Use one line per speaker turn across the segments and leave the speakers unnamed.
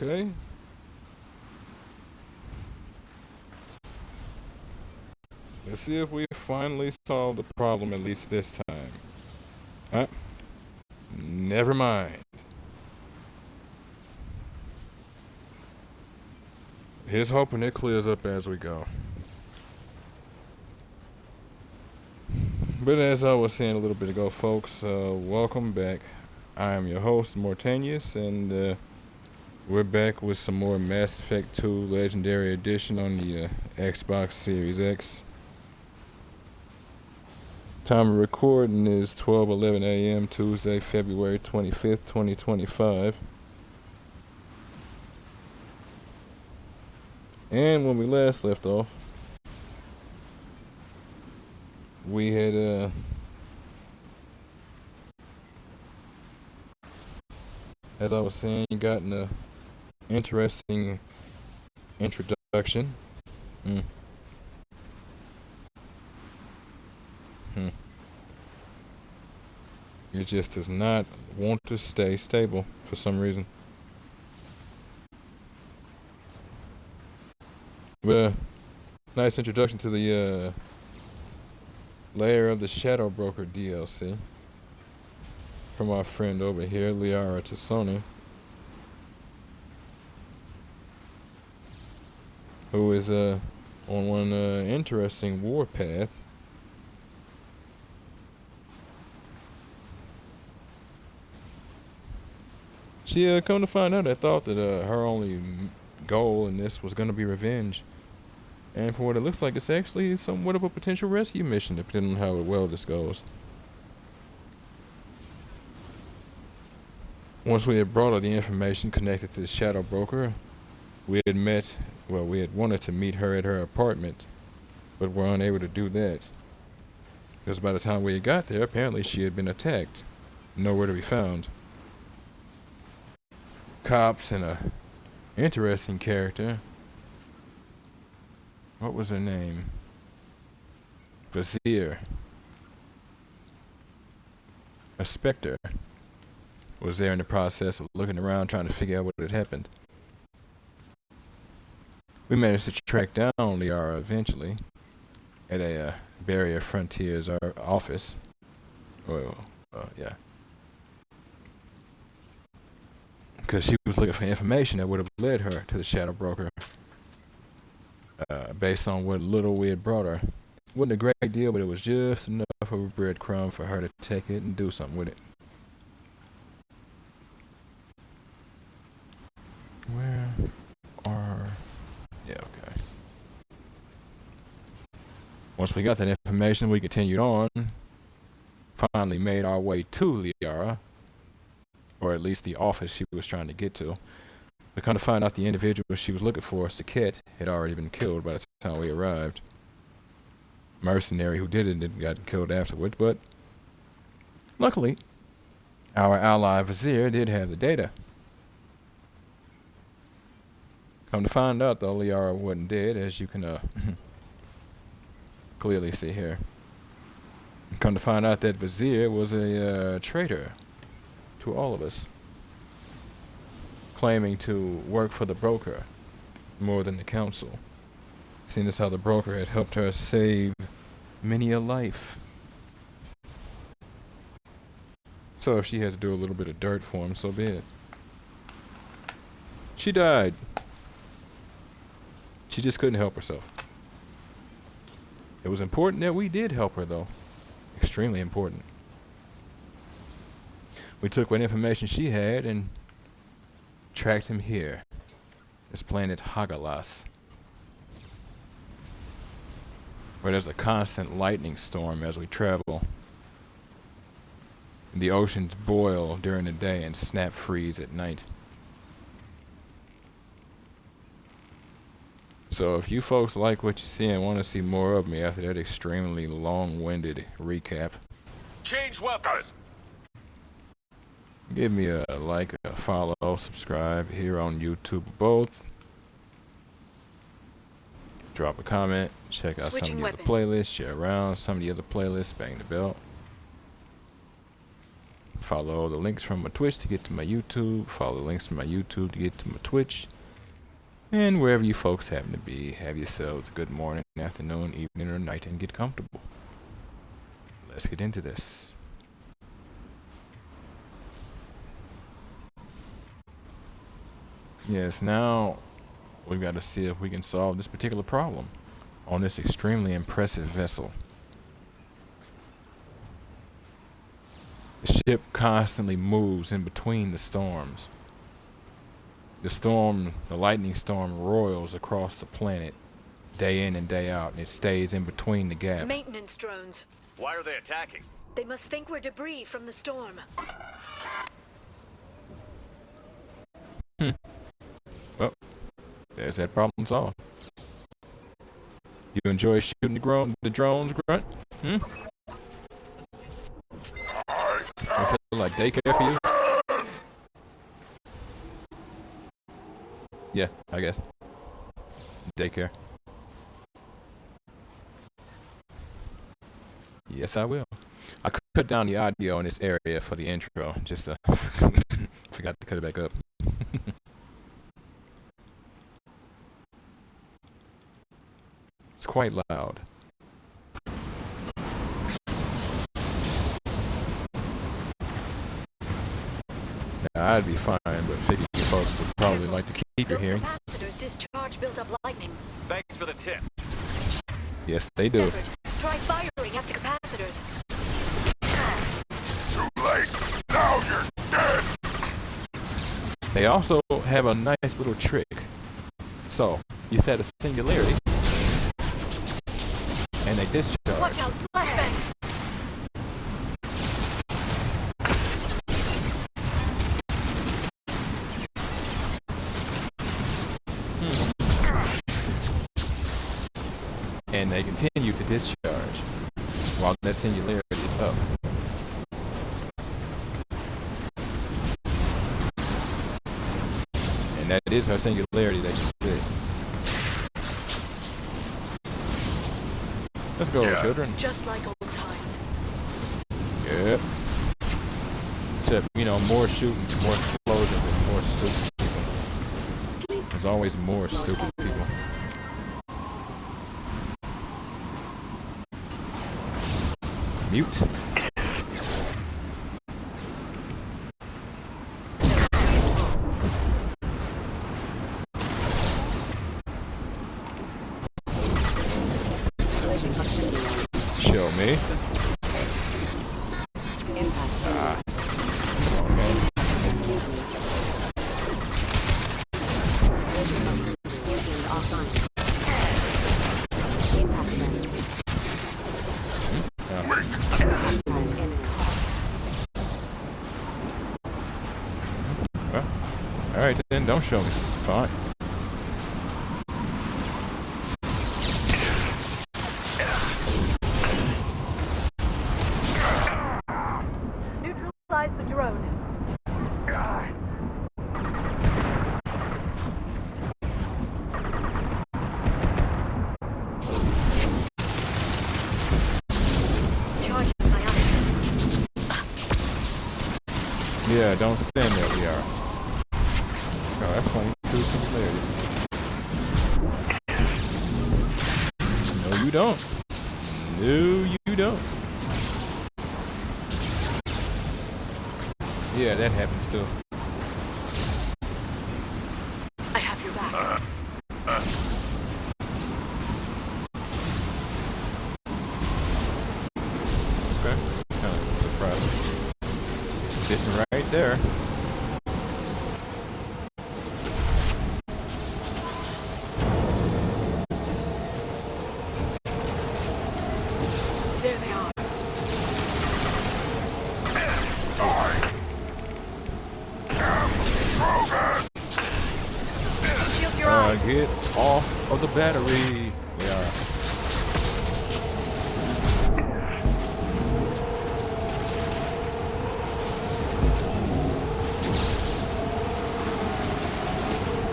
Okay. Let's see if we finally solve the problem at least this time. Huh? Never mind. Here's hoping it clears up as we go. But as I was saying a little bit ago, folks, welcome back. I am your host, Mortanius, and we're back with some more Mass Effect 2 Legendary Edition on the Xbox Series X. Time of recording is 12:11 a.m. Tuesday, February 25th, 2025. And when we last left off, we had as I was saying, gotten a interesting introduction. It just does not want to stay stable for some reason. But nice introduction to the Lair of the Shadow Broker DLC from our friend over here, Liara Tassoni, who is on one interesting warpath. She come to find out, I thought that her only goal in this was going to be revenge. And for what it looks like, it's actually somewhat of a potential rescue mission, depending on how well this goes. Once we had brought her the information connected to the Shadow Broker, we had wanted to meet her at her apartment, but were unable to do that. Because by the time we had got there, apparently she had been attacked. Nowhere to be found. Cops and a interesting character. What was her name? Vizier. A Spectre was there in the process of looking around trying to figure out what had happened. We managed to track down Liara eventually at a Barrier Frontiers office. Yeah. Because she was looking for information that would have led her to the Shadow Broker. Based on what little we had brought her. Wasn't a great deal, but it was just enough of a breadcrumb for her to take it and do something with it. Where are... Yeah, okay. Once we got that information, we continued on. Finally made our way to Liara. Or at least the office she was trying to get to. We kind of find out the individual she was looking for, Saket, had already been killed by the time we arrived. Mercenary who did it got killed afterwards, but luckily, our ally Vizier did have the data. Come to find out, though, Liara wasn't dead, as you can clearly see here. Come to find out that Vizier was a traitor to all of us, claiming to work for the broker more than the council, seeing as how the broker had helped her save many a life. So if she had to do a little bit of dirt for him, so be it. She died. She just couldn't help herself. It was important that we did help her, though. Extremely important. We took what information she had and tracked him here. This planet Hagalas, where there's a constant lightning storm as we travel. The oceans boil during the day and snap freeze at night. So if you folks like what you see and want to see more of me after that extremely long-winded recap,
change weapons.
Give me a like, a follow, subscribe here on YouTube, both. Drop a comment, check out some of the other playlists, share around some of the other playlists, bang the bell. Follow the links from my Twitch to get to my YouTube. Follow the links from my YouTube to get to my Twitch. And wherever you folks happen to be, have yourselves a good morning, afternoon, evening, or night, and get comfortable. Let's get into this. Yes, now we've got to see if we can solve this particular problem on this extremely impressive vessel. The ship constantly moves in between the storms. The lightning storm roils across the planet day in and day out, and it stays in between the gap.
Maintenance drones.
Why are they attacking?
They must think we're debris from the storm.
Well, there's that problem solved. You enjoy shooting the drones, Grunt? Is it like daycare for you? Yeah, I guess. Daycare. Yes, I will. I cut down the audio in this area for the intro. Just forgot to cut it back up. It's quite loud. Now, I'd be fine, but figure you folks would probably like to keep your hearing.
Capacitors discharge built-up lightning.
Thanks for the tip.
Yes, they do.
Shepard, try firing at the capacitors.
Too late. Now you're dead.
They also have a nice little trick. So, you set a singularity, and they discharge.
Watch out, flashbangs!
And they continue to discharge while that singularity is up. And that is our singularity that you said. Let's go, children.
Just like old times.
Yep. Except, more shooting, more explosions, and more stupid people. There's always more stupid people. Mute. Show me. Ah. Okay. Well, alright then, don't show me. Fine.
Neutralize the drone. Charging ionics.
Yeah, don't stand there, we are. Oh, that's funny. Two similarities. No, you don't. No, you don't. Yeah, that happens too.
I have your back.
Okay. Kind of surprising. Sitting right there.
There they are. Shield your eyes.
Get off of the battery. We are.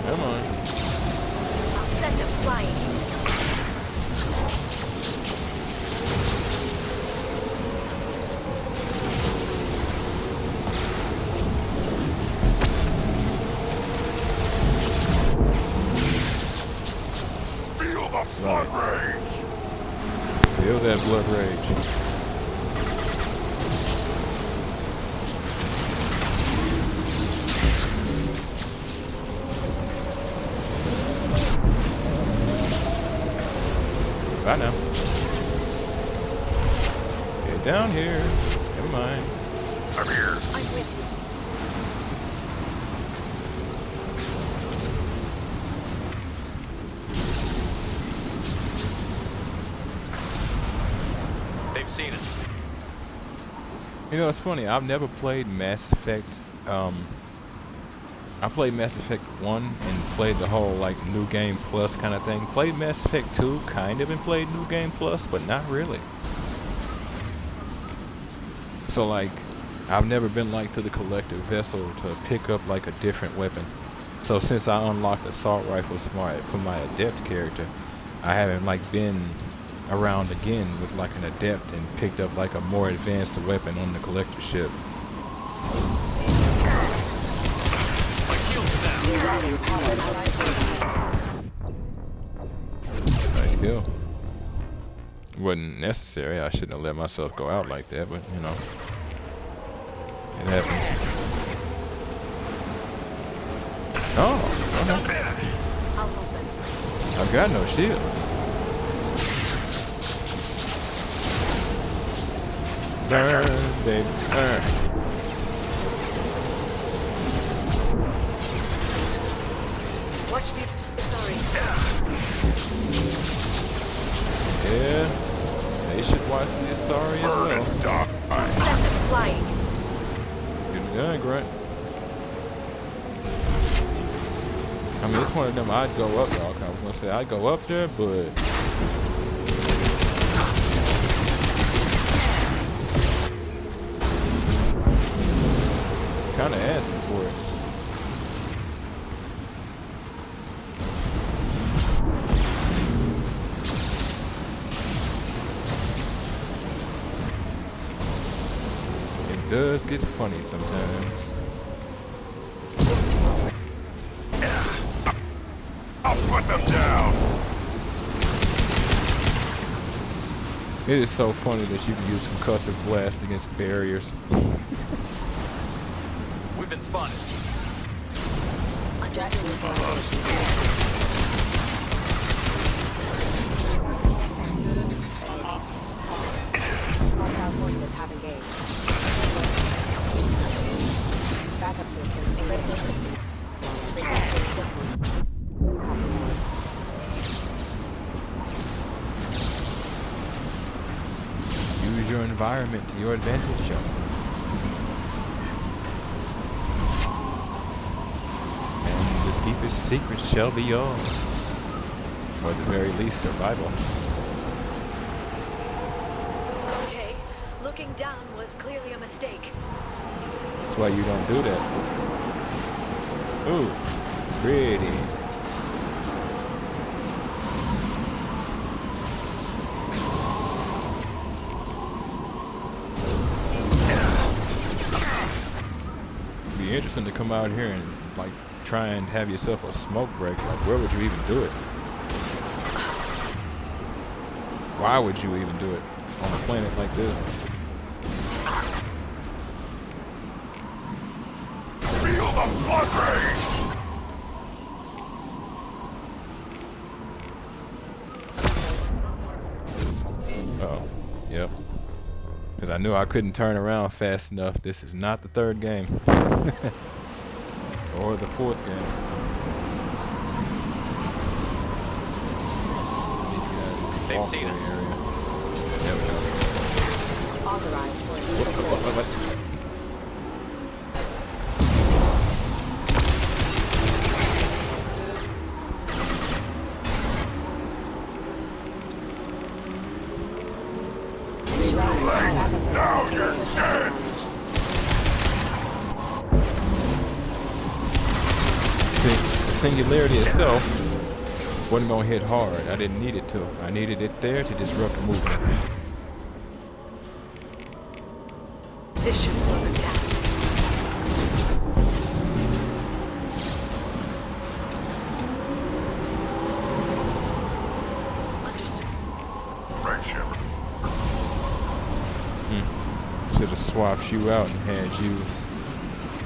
Come on.
I'll send them flying.
blood rage.
Feel that blood rage. Bye now. Get down here. Never mind.
I'm here.
I'm with
They've seen us.
You know, it's funny. I've never played Mass Effect. I played Mass Effect 1 and played the whole like New Game Plus kind of thing. Played Mass Effect 2 kind of and played New Game Plus, but not really. So like, I've never been like to the collective vessel to pick up like a different weapon. So since I unlocked assault rifles for my adept character, I haven't like been around again with like an adept and picked up like a more advanced weapon on the collector ship. Nice kill. Wasn't necessary. I shouldn't have let myself go out like that, but you know, it happens. Oh, okay.
I'll help them.
I've got no shields. Burn, baby, burn.
Watch the. Sorry.
Yeah, they should watch the Asari as well.
Burn and die.
Set them flying.
Get it done, Grunt. I mean, it's one of them. I'd go up, dog. I was gonna say I'd go up there, but kind of asking for it. It does get funny sometimes.
I'll put them down.
It is so funny that you can use concussive blast against barriers.
We've been spotted.
Hostile forces have engaged. Backup systems engaged.
Use your environment to your advantage, Joe. And the deepest secrets shall be yours. Or at the very least, survival.
Okay. Looking down was clearly a mistake.
That's why you don't do that. Ooh, pretty. It'd be interesting to come out here and like try and have yourself a smoke break. Like, where would you even do it? Why would you even do it on a planet like this?
Feel the blood rage.
Oh, yep. Because I knew I couldn't turn around fast enough. This is not the third game. Or the fourth game. I need to get out of this
They've
walkway
seen us.
area. There we go.
Authorized for
What?
Now you're dead.
See, the singularity itself wasn't going to hit hard. I didn't need it to. I needed it there to disrupt the movement.
This should slow them down.
swapped you out and had you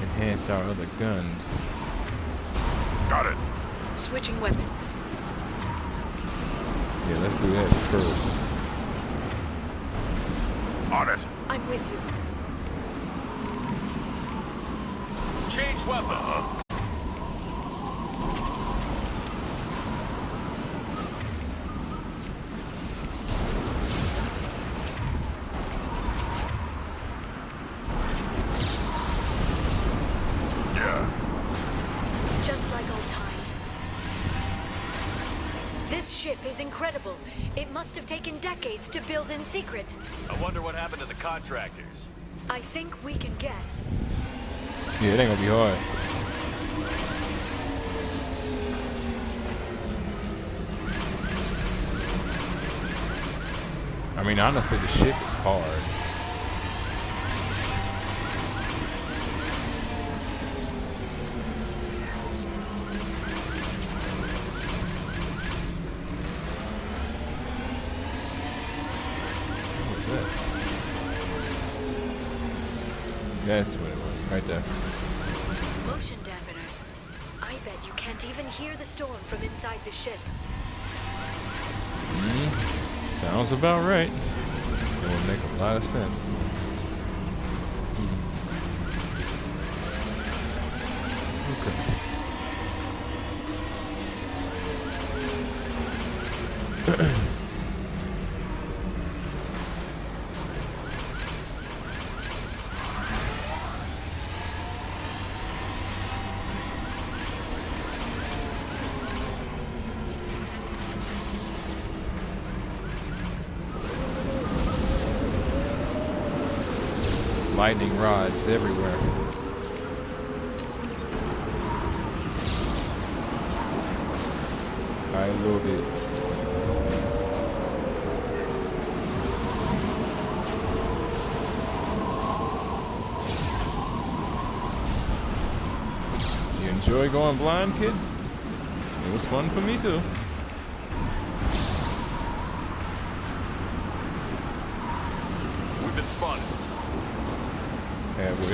enhance our other guns.
Got it.
Switching weapons.
Yeah, let's do that first.
On it.
I'm with you.
Change weapon.
Just like old times. This ship is incredible. It must have taken decades to build in secret.
I wonder what happened to the contractors.
I think we can guess.
Yeah, it ain't gonna be hard. I mean, honestly, the ship is hard. What was that? That's what it was, right there.
Motion dampeners. I bet you can't even hear the storm from inside the ship.
Sounds about right. It would make a lot of sense. Okay. Lightning rods everywhere. I love it. You enjoy going blind, kids? It was fun for me too.
We've been spotted.
Have we?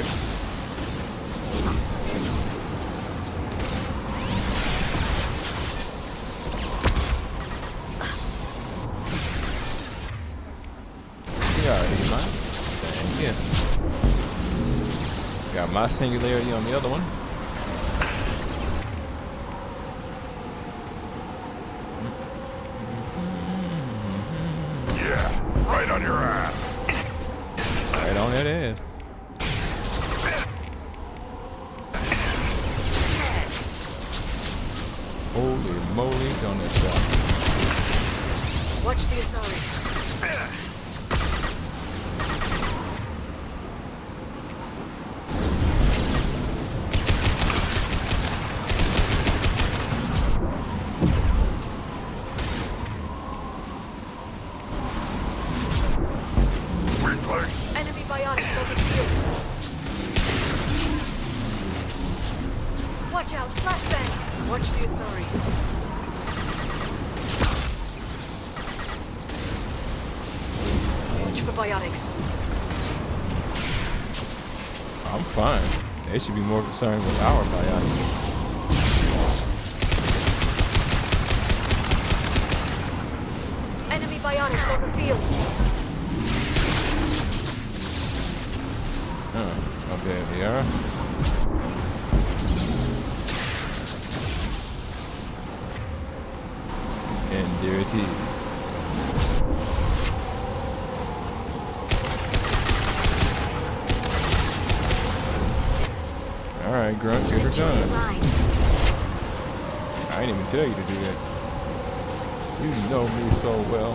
Yeah, mine. Thank you. Got my singularity on the other one.
Yeah, right on your ass.
Right on that ass. Holy moly, on that shot.
Watch the Asari.
Replay.
Enemy bionics over here. Watch out, flashbangs. Watch the Asari. Watch for biotics.
I'm fine. They should be more concerned with our biotics.
Enemy biotics over field.
How bad they are. And there it is. Alright, Grunt, get her done. I didn't even tell you to do that. You know me so well.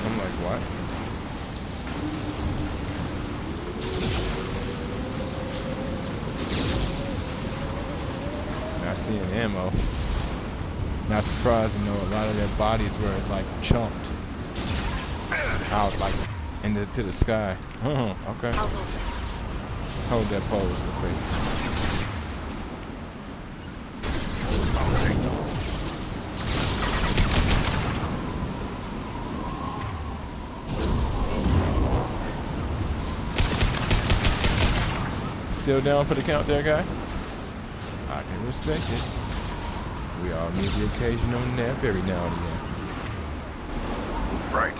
I'm like, what? Not seeing ammo. Not surprised to know a lot of their bodies were like chunked out like to the sky. Okay.
I'll hold them.
Hold that pose real quick. still down for the count there, guy? I can respect it. We all need the occasional nap every now and again.
Right.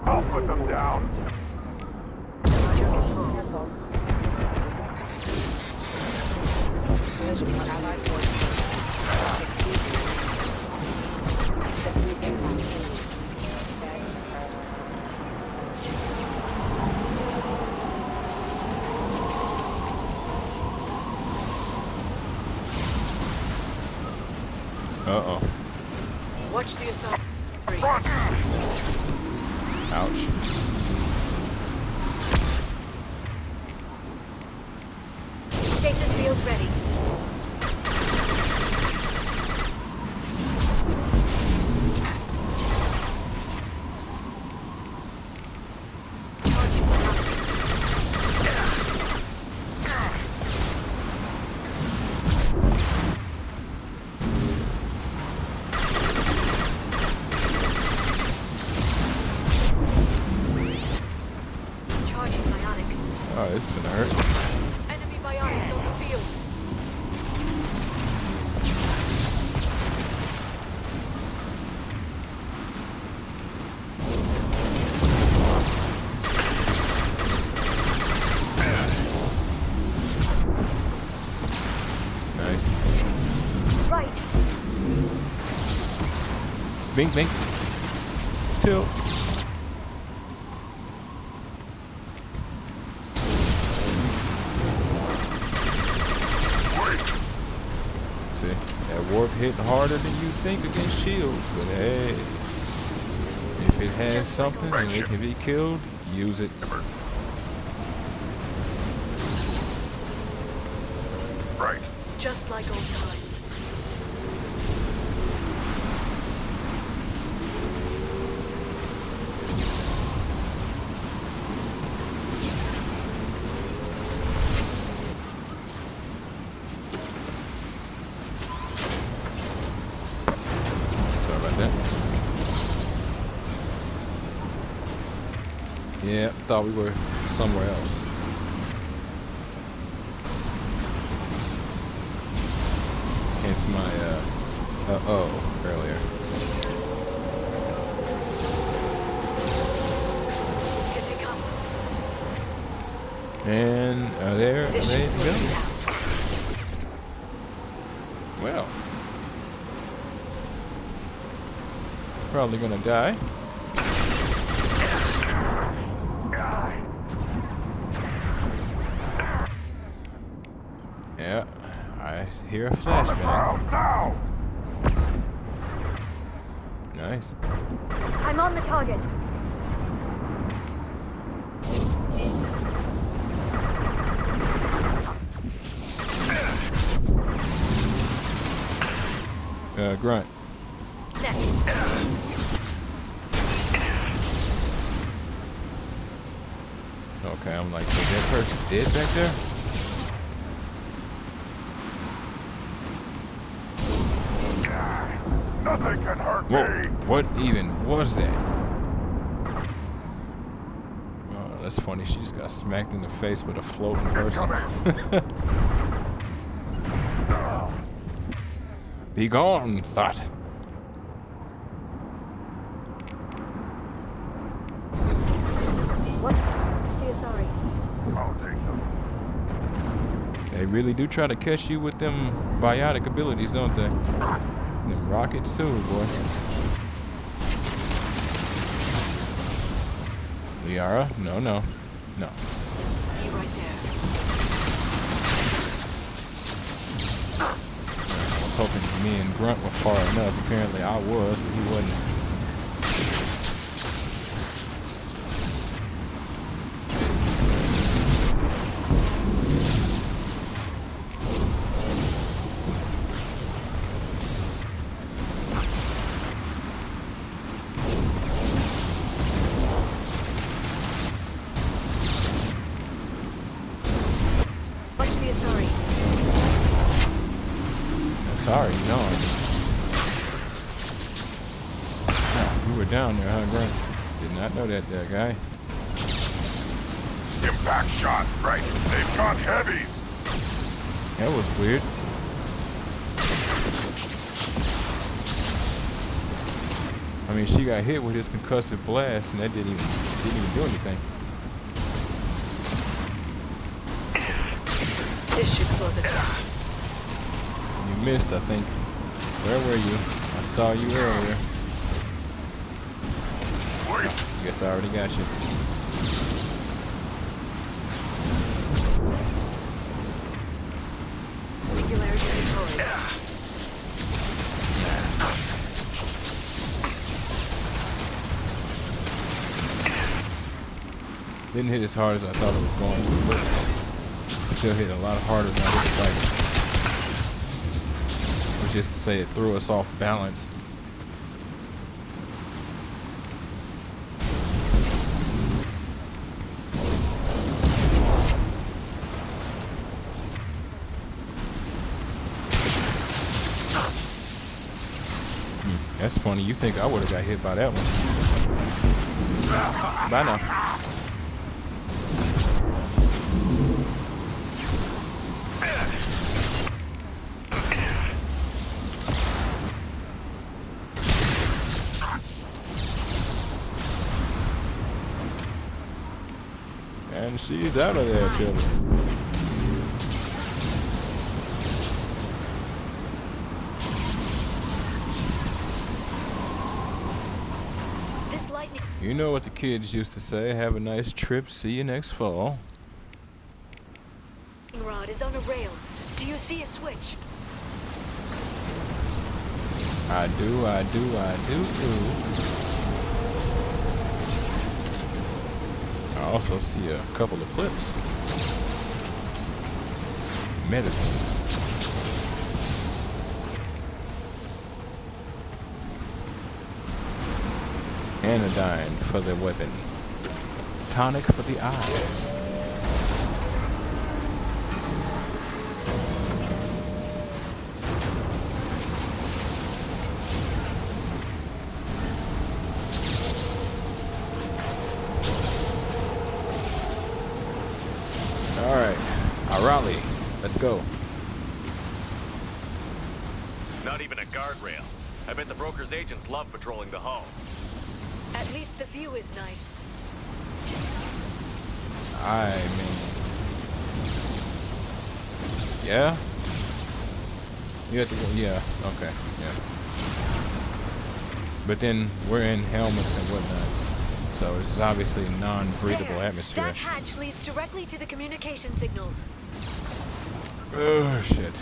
I'll put them down.
Careful. Collision with allied forces. System impact image.
Uh-oh.
Watch the assault.
Front!
Ouch.
Stasis field ready. Charging my arms. Charging bionics.
Oh, this is gonna hurt.
Enemy bionics on the field.
Nice.
Right.
Bink, bink. Tilt. See, that warp hit harder than you think against shields, but hey, if it has something and it can be killed, use it.
Right.
Just like old times.
Sorry about that. Yeah, thought we were somewhere else. Hence my uh-oh earlier.
Here they come.
And there
This
they
should
go.
sort it out.
Well, probably gonna die. Yeah, I hear a flashbang.
Now!
Nice.
I'm on the target.
Grunt.
Next.
Okay, I'm like, is that person dead back there?
Nothing can hurt
Whoa,
me!
what even was that? Oh, that's funny. She just got smacked in the face with a floating person. Be gone, thought.
What? Sorry.
I'll take them.
They really do try to catch you with them biotic abilities, don't they? Them rockets too, boy. Liara? No, no. No.
You right there.
I was hoping me and Grunt were far enough. Apparently I was, but he wasn't. Sorry, no. Oh, you were down there, huh, Grunt? Did not know that there, guy.
Impact shots, right? They've got heavies.
That was weird. I mean, she got hit with his concussive blast, and that didn't even do anything.
This should slow the down.
You missed, I think. Where were you? I saw you earlier.
Wait.
Guess I already got you.
Singularity deployed.
Didn't hit as hard as I thought it was going to, but still hit a lot harder than I would like. Which is to say, it threw us off balance. That's funny. You think I would have got hit by that one? Bye now. And she's out of there, children.
This lightning
You know what the kids used to say, have a nice trip, see you next fall.
rod is on a rail. Do you see a switch?
I do. I also see a couple of flips. Medicine. Anodyne for the weapon. Tonic for the eyes. Alright, Raleigh, let's go.
Not even a guardrail. I bet the broker's agents love patrolling the hull.
At least the view is nice.
I mean, yeah? You have to go, yeah, okay, yeah. But then we're in helmets and whatnot, so this is obviously a non-breathable
There,
atmosphere.
That hatch leads directly to the communication signals.
Oh, shit.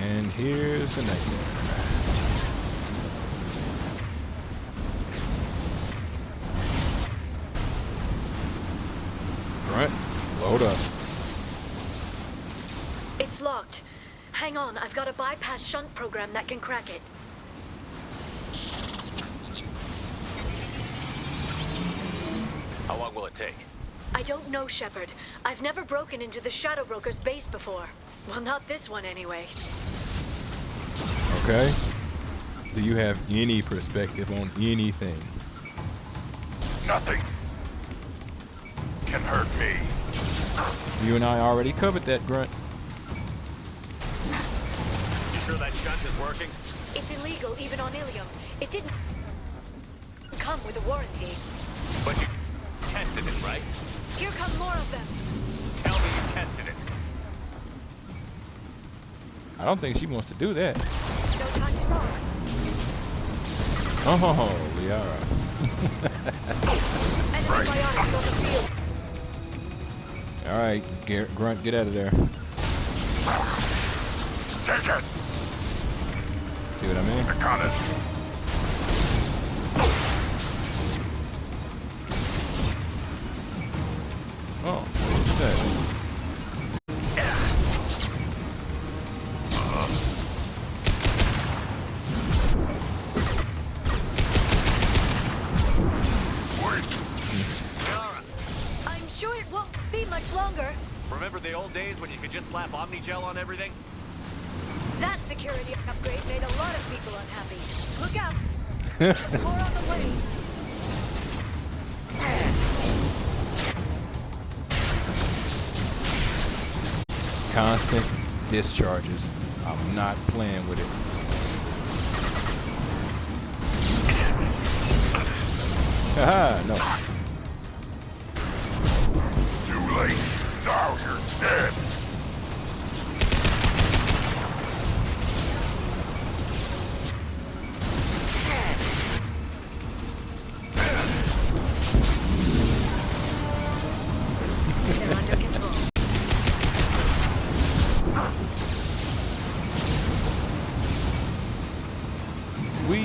And here's the nightmare. Right, load up.
It's locked. Hang on, I've got a bypass shunt program that can crack it.
How long will it take?
I don't know, Shepard. I've never broken into the Shadow Broker's base before. Well, not this one anyway.
Okay. Do you have any perspective on anything?
Nothing can hurt me.
You and I already covered that, Grunt.
You sure that shunt is working?
It's illegal even on Ilium. It didn't come with a warranty.
But you tested it, right?
Here come more of them.
Tell me you tested it.
I don't think she wants to do that.
No time to talk.
Oh, Liara.
Enemy biotics on the field.
All right, Grunt, get out of there.
Take it.
See what I mean?
The gun is.
Oh, what's that?
Yara,
I'm sure it won't be much longer.
remember the old days when you could just slap Omnigel on everything?
That security upgrade made a lot of people unhappy. Look out! More on the way.
Constant discharges. I'm not playing with it. Haha, no.
Too late. Now you're dead.
They're under control.
We.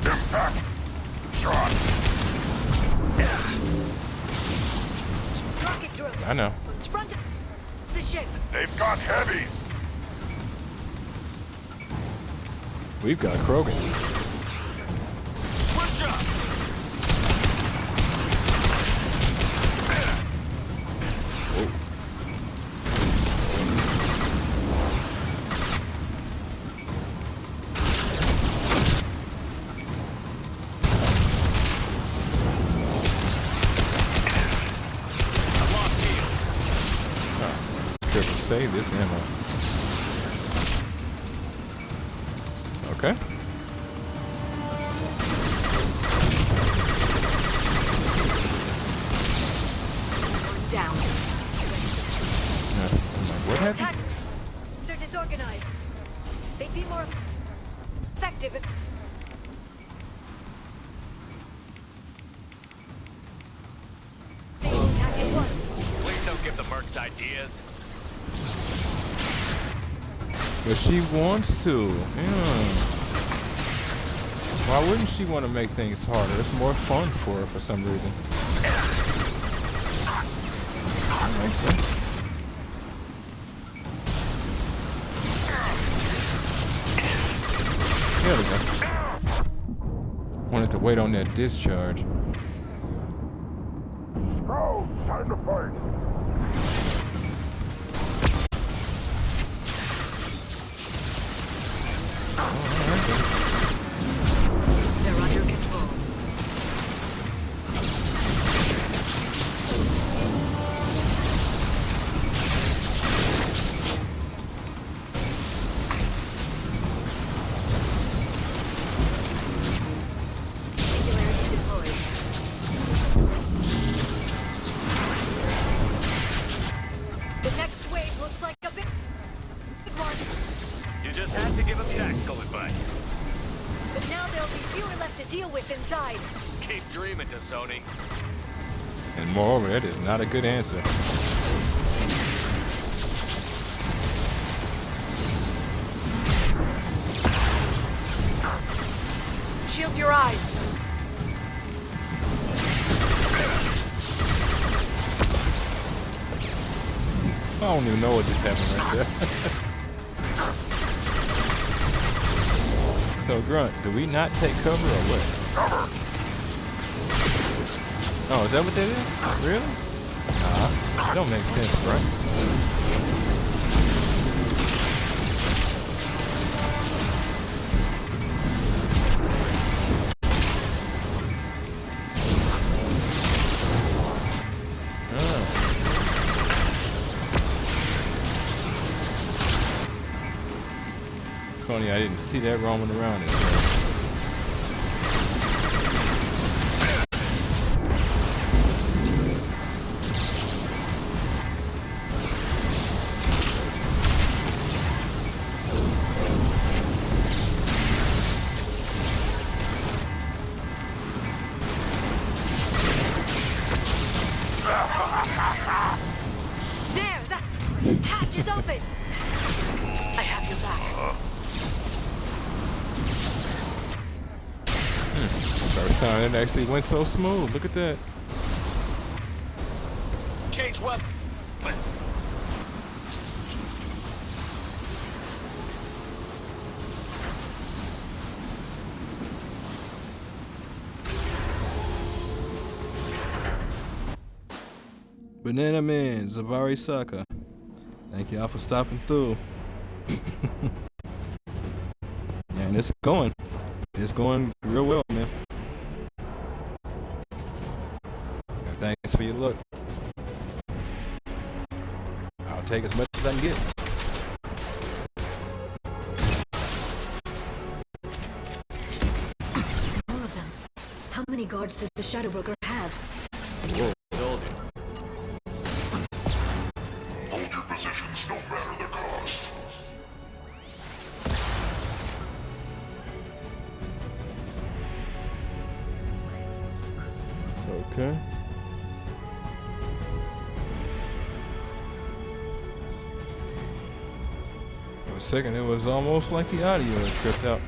Impact. Shot.
Rocket drill.
I know.
In front of the ship.
They've got heavies.
We've got Krogan.
Watch out! I'm lost here.
Triple save this ammo. Okay.
One down.
I'm like, what happened?
Attack. They're disorganized. They'd be more effective if they attack at once.
Please don't give the mercs ideas.
But she wants to. Yeah. Why wouldn't she want to make things harder? It's more fun for her for some reason. That makes sense. There we go. Wanted to wait on that discharge.
Bro, time to fight.
They're under control. Singularity deployed. The next wave looks like a big one.
You just had to give them tactical advice.
But now there'll be fewer left to deal with inside.
Keep dreaming, Sony.
And moreover, that is not a good answer.
Shield your eyes.
I don't even know what just happened right there. So, Grunt, do we not take cover or what?
Cover.
Oh, is that what that is? Really? Nah, that don't make sense, Grunt. Funny, I didn't see that roaming around it.
There, the hatch is open. I have your back.
First time it actually went so smooth. Look at that.
Change weapon.
Banana Man, Zavari Saka. Thank y'all for stopping through. And it's going real well, man. Thanks for your look. I'll take as much as I can get.
More of them. How many guards does the Shadow Broker have?
Whoa, told you.
Hold your positions no matter the cost.
Okay. For a second, it was almost like the audio had tripped out.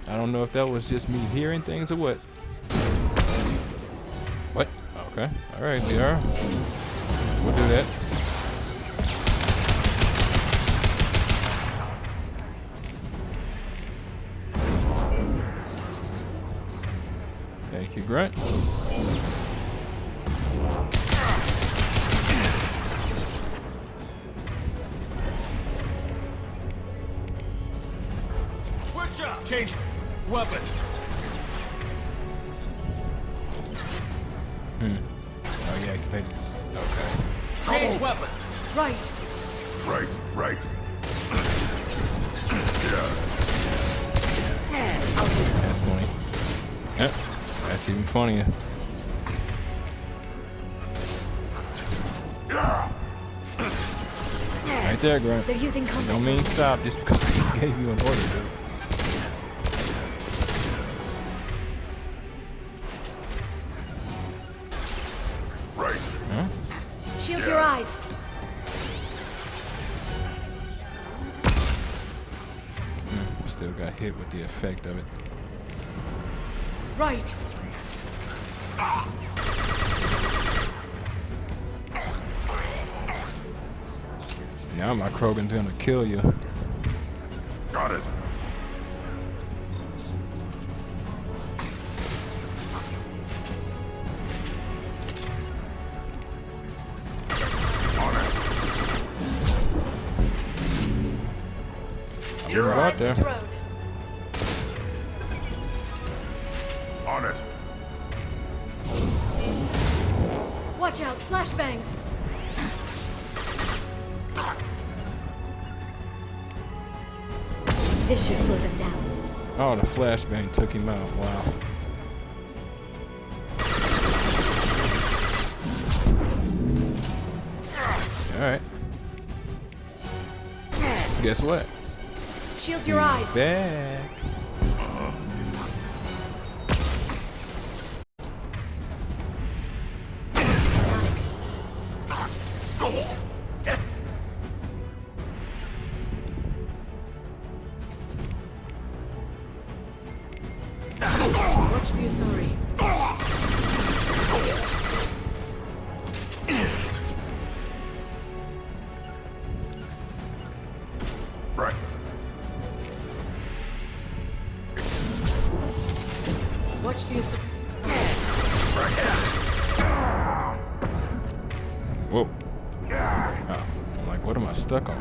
I don't know if that was just me hearing things or what. What? Okay. Alright, DR. We'll do that. Thank you, Grunt.
Switch up! Change weapon!
Oh, you activated this. Okay.
Change weapon!
Right.
Right.
That's funny. Yep. That's even funnier. Right there, Grunt.
They're using contact.
Don't mean stop just because I gave you an order, dude.
Right.
Huh?
Shield your eyes.
Still got hit with the effect of it.
Right.
Now my Krogan's gonna kill you.
Got it.
You're out there.
Drone.
On it.
Watch out, flashbangs. This should slow them down.
Oh, the flashbang took him out. Wow. Alright. Guess what?
Shield your eyes.
Back.
Onyx. Watch the Asari.
Right.
Watch the Asari.
Whoa. Oh, I'm like, what am I stuck on?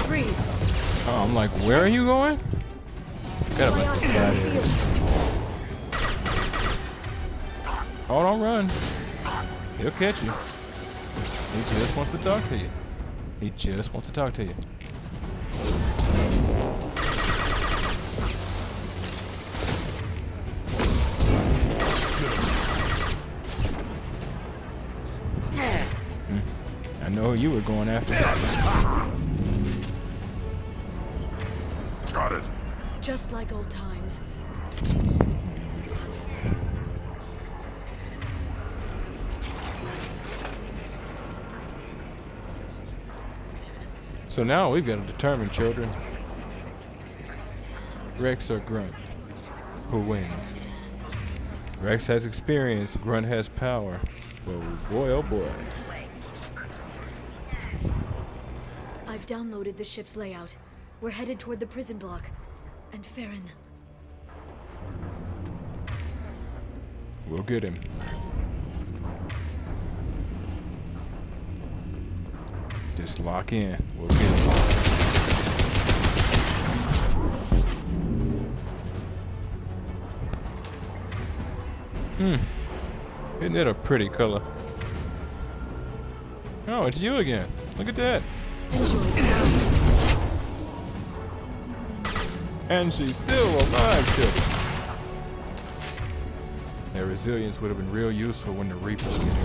Freeze.
Oh, I'm like, where are you going? Forgot about the side area. Oh, don't run. He'll catch you. He just wants to talk to you. He just wants to talk to you. I know who you were going after.
Got it.
Just like old times.
So now we've got to determine, children. Rex or Grunt? Who wins? Rex has experience, Grunt has power. Oh boy, oh boy.
I've downloaded the ship's layout. We're headed toward the prison block. And Farron.
We'll get him. Just lock in. We'll get him. Isn't it a pretty color? Oh, it's you again. Look at that. And she's still alive, children. Their resilience would have been real useful when the Reapers get here.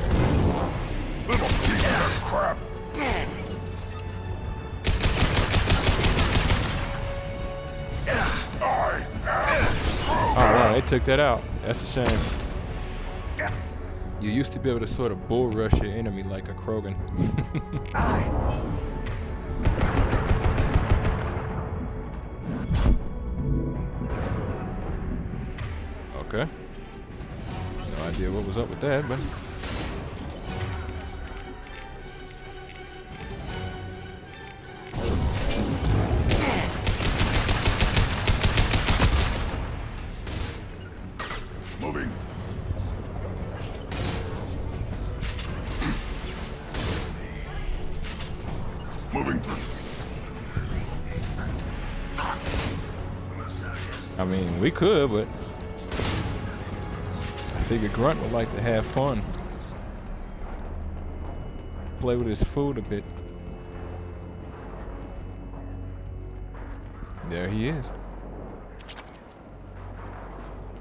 Little piece of crap.
Oh wow, they took that out. That's a shame. You used to be able to sort of bull rush your enemy like a Krogan. Okay. No idea what was up with that, but
Moving. Moving.
I mean, we could, but I figure Grunt would like to have fun. Play with his food a bit. There he is.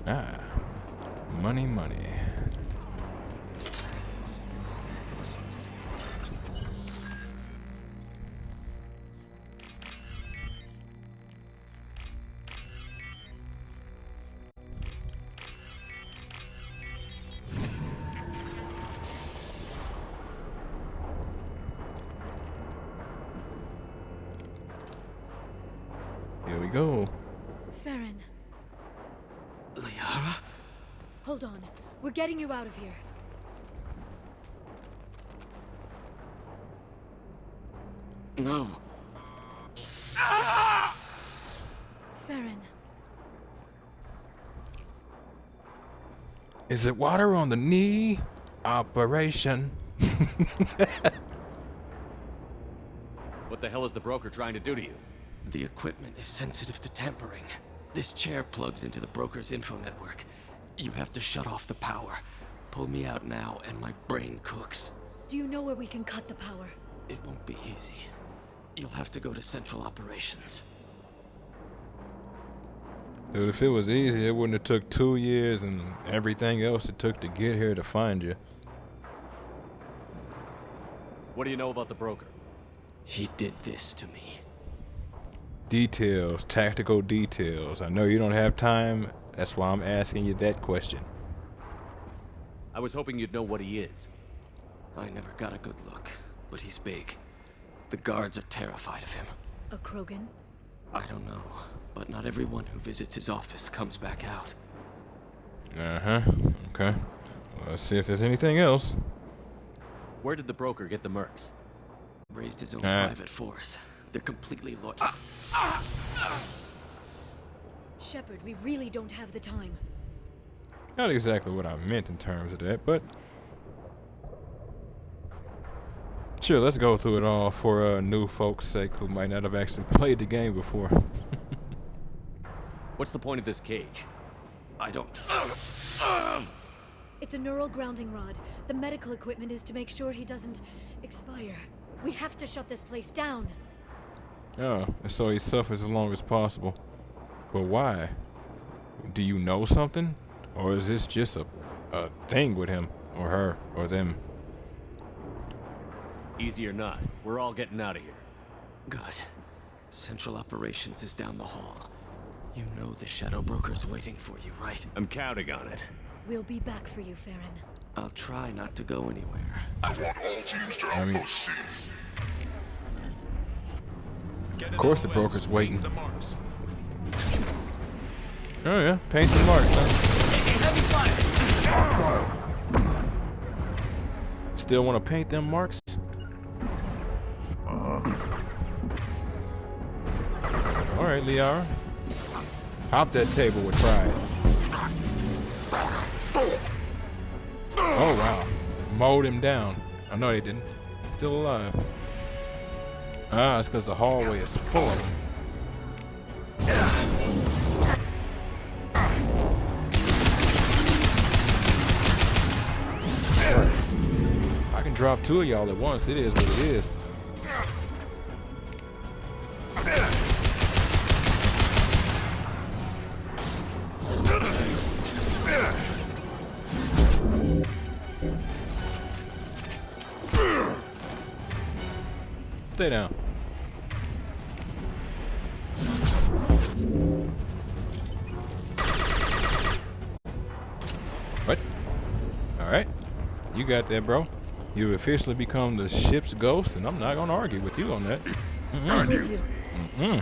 Ah, money, money. Here we go.
Farron,
Liara?
hold on. We're getting you out of here.
No.
Farron,
Is it water on the knee? Operation.
What the hell is the broker trying to do to you?
The equipment is sensitive to tampering. This chair plugs into the broker's info network. You have to shut off the power. Pull me out now and my brain cooks.
do you know where we can cut the power?
It won't be easy. You'll have to go to Central Operations.
Dude, if it was easy, it wouldn't have took 2 years and everything else it took to get here to find you.
What do you know about the broker?
He did this to me.
Details, tactical details. I know you don't have time. That's why I'm asking you that question.
I was hoping you'd know what he is.
I never got a good look, but he's big. The guards are terrified of him.
A Krogan?
I don't know, but not everyone who visits his office comes back out.
Uh-huh. Okay. Well, let's see if there's anything else.
Where did the broker get the mercs?
Raised his own private force. They're completely loyal.
Shepard, we really don't have the time.
Not exactly what I meant in terms of that, but sure, let's go through it all for new folks' sake who might not have actually played the game before.
What's the point of this cage?
I don't...
It's a neural grounding rod. The medical equipment is to make sure he doesn't expire. We have to shut this place down.
Oh, and so he suffers as long as possible. But why? Do you know something? Or is this just a thing with him, or her, or them?
Easy or not, we're all getting out of here.
Good. Central Operations is down the hall. You know the Shadow Broker's waiting for you, right?
I'm counting on it.
We'll be back for you, Farron.
I'll try not to go anywhere.
I want all teams to
I mean-
outpost C.
Of course the broker's waiting. Oh yeah, paint the marks, huh? Still want to paint them marks? All right, Liara. Hop that table with pride. Oh, wow. Mowed him down. Oh, no, they didn't. Still alive. Ah, it's because the hallway is full of them. I can drop two of y'all at once. It is what it is. Stay down. What? All right. You got that, bro. You've officially become the ship's ghost, and I'm not going to argue with you on that.
I'm with you.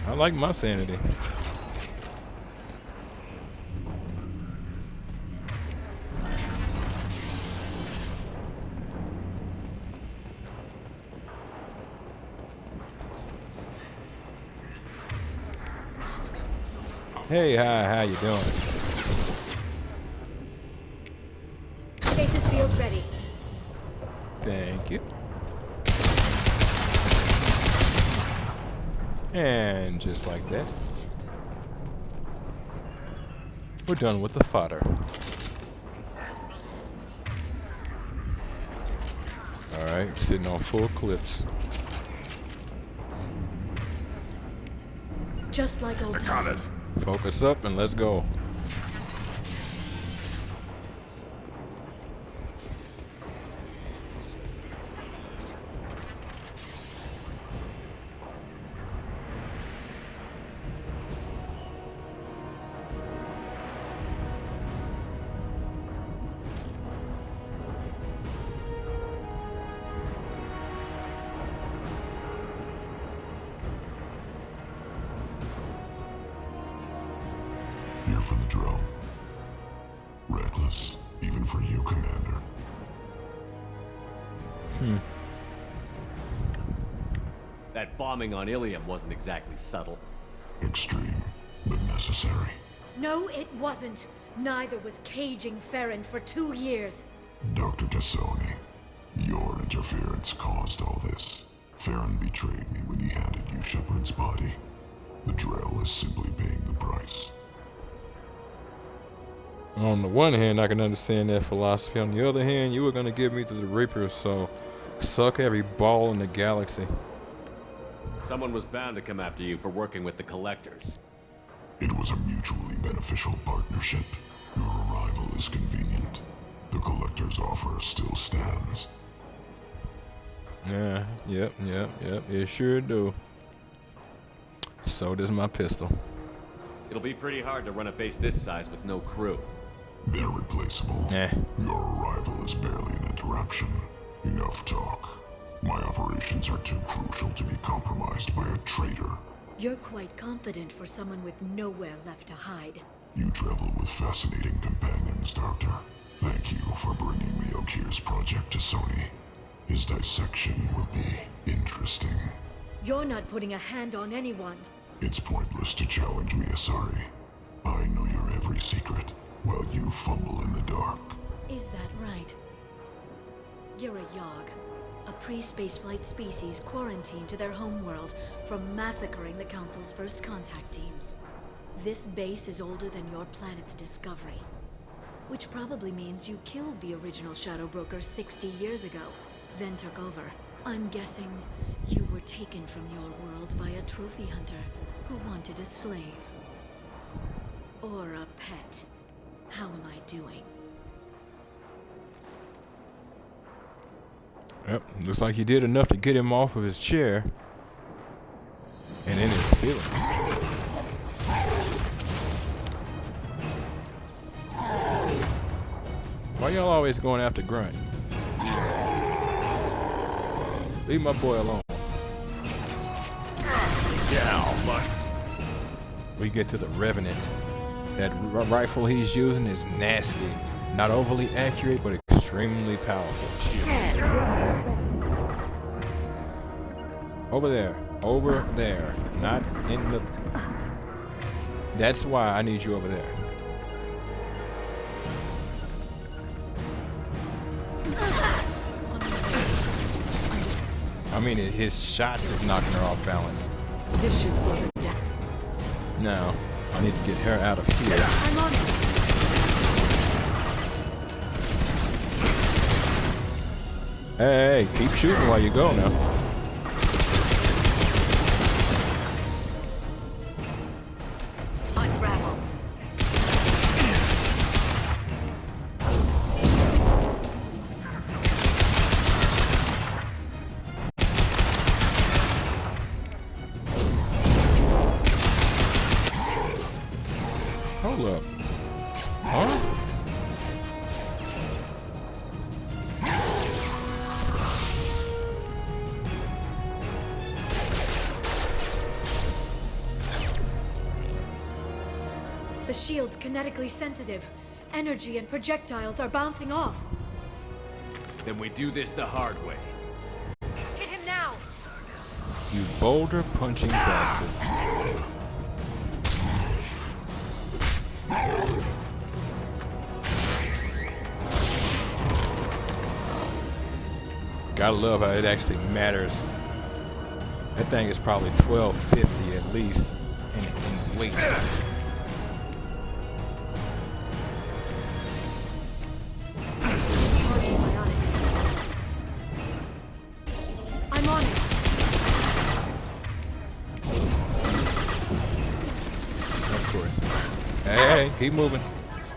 I like my sanity. Hey, hi, how you doing?
Stasis field ready.
Thank you. And just like that, we're done with the fodder. Alright, sitting on full clips.
Just like old times.
Focus up and let's go.
Here for the drill. Reckless, even for you, Commander.
That bombing on Ilium wasn't exactly subtle.
Extreme, but necessary.
No, it wasn't. Neither was caging Farron for 2 years.
Dr. Tassoni, your interference caused all this. Farron betrayed me when he handed you Shepard's body. The drill is simply paying the price.
On the one hand, I can understand that philosophy. On the other hand, you were going to give me to the Reapers, so suck every ball in the galaxy.
Someone was bound to come after you for working with the Collectors.
It was a mutually beneficial partnership. Your arrival is convenient. The Collector's offer still stands.
Yeah, yep, it sure do. So does my pistol.
It'll be pretty hard to run a base this size with no crew.
They're replaceable.
Eh.
Your arrival is barely an interruption. Enough talk. My operations are too crucial to be compromised by a traitor.
You're quite confident for someone with nowhere left to hide.
You travel with fascinating companions, Doctor. Thank you for bringing me Okir's project to Sony. His dissection will be interesting.
You're not putting a hand on anyone.
It's pointless to challenge me, Asari. I know your every secret, while you fumble in the dark.
Is that right? You're a Yogg, a pre-spaceflight species quarantined to their homeworld from massacring the Council's first contact teams. This base is older than your planet's discovery, which probably means you killed the original Shadow Broker 60 years ago, then took over. I'm guessing you were taken from your world by a trophy hunter who wanted a slave. Or a pet. How am I doing?
Yep, looks like you did enough to get him off of his chair. And in his feelings. Why y'all always going after Grunt? Leave my boy alone. We get to the Revenant. That rifle he's using is nasty. Not overly accurate, but extremely powerful. Over there. Over there, not in the... That's why I need you over there. I mean, his shots is knocking her off balance.
This should slow her down.
Now, I need to get her out of here.
I'm on it.
Hey, keep shooting while you go now.
Unravel.
Hold up. Huh?
The shield's kinetically sensitive. Energy and projectiles are bouncing off.
Then we do this the hard way.
Hit him now!
You boulder punching bastard. Gotta love how it actually matters. That thing is probably 1250 at least in weight.
Charging bionics. I'm on it.
Of course. Hey, keep moving.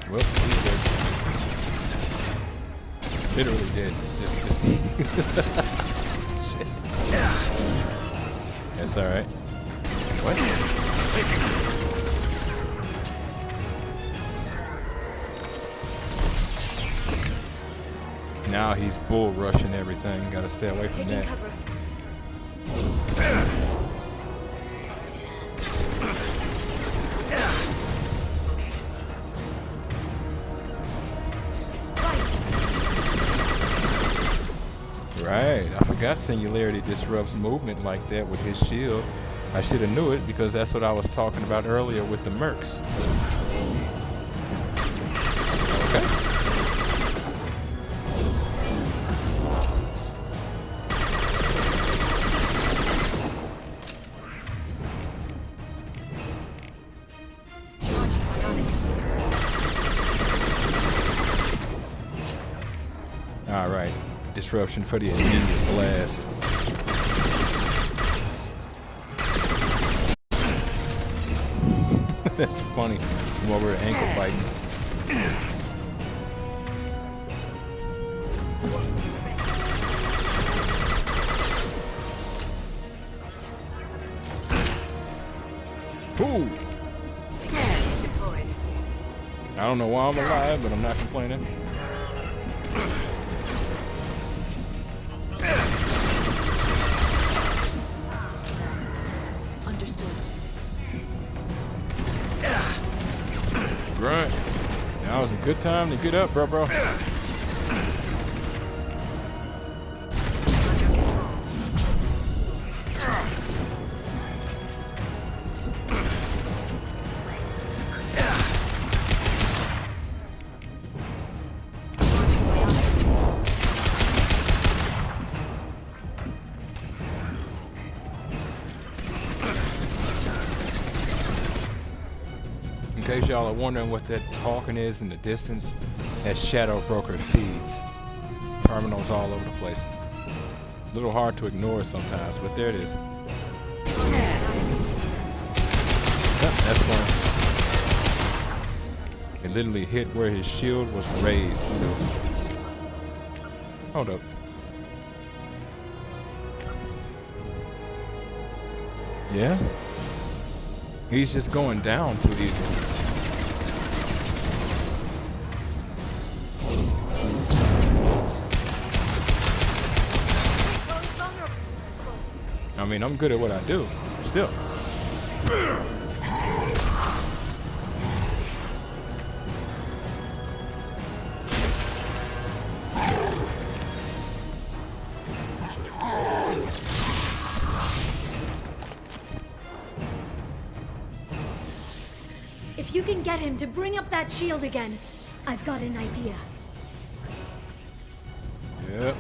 Well, he's dead. Literally dead. Just shit. That's alright. What? Now he's bull rushing everything. Gotta stay away from
Taking
that.
cover.
Right. I forgot Singularity disrupts movement like that with his shield. I should have knew it because that's what I was talking about earlier with the mercs. Okay.
Charging bionics.
All right. Disruption for the immediate blast. That's funny. While we're ankle biting. Ooh.
Deployed.
I don't know why I'm alive, but I'm not complaining.
Understood.
Grunt. Now is a good time to get up, bro. In case y'all are wondering what that talking is in the distance, that Shadow Broker feeds. Terminals all over the place. A little hard to ignore sometimes, but there it is. Yep, that's fine. It literally hit where his shield was raised to. Hold up. Yeah? He's just going down too easy. I mean, I'm good at what I do, still.
If you can get him to bring up that shield again, I've got an idea.
Yep.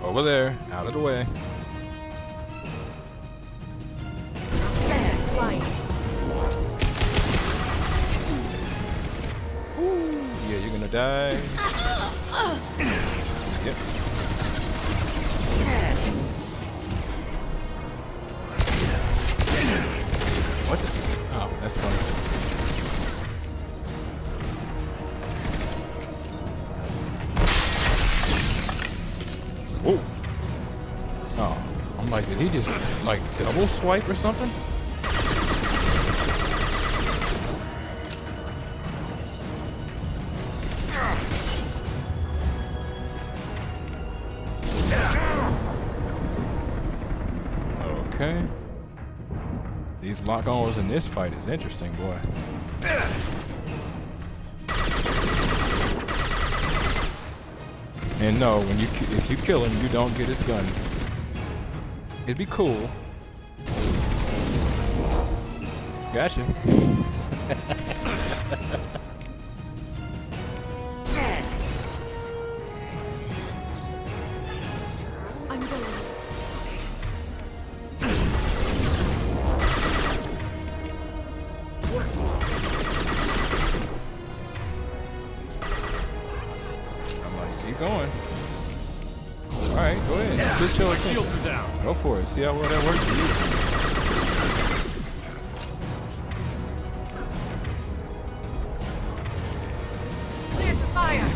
Over there, out of the way.
There, flying.
Yeah, you're gonna die. Yep. What the? Oh, that's funny. Whoa. Oh, I'm like, did he just like double swipe or something? Okay. These lock-ons in this fight is interesting, boy. And no, when if you kill him, you don't get his gun. It'd be cool. Gotcha.
I'm going.
I'm like, keep going. Alright, go ahead. Split your attention.
down.
Go for it. See how well that works for you.
Clear to fire.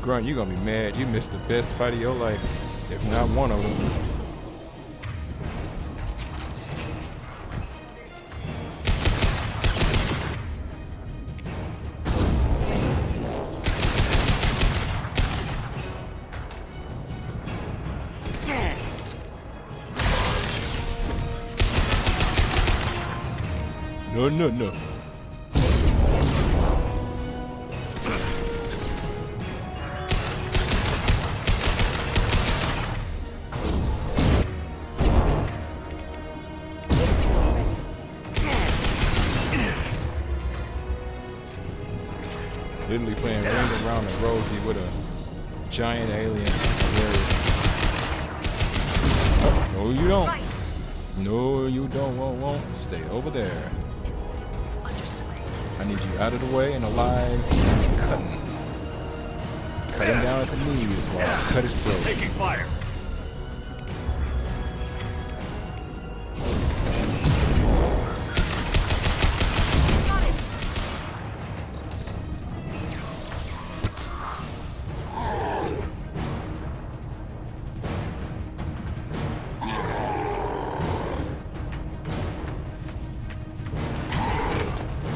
Grunt, you're gonna be mad. You missed the best fight of your life, if not one of them. No, no, no. Literally playing Ring Around the Rosie with a giant alien. It's hilarious. Oh, no, you don't. No, you don't. Won't. Stay over there. I need you out of the way and alive. Cutting. Cutting down at the knees while I cut his throat.
Taking fire.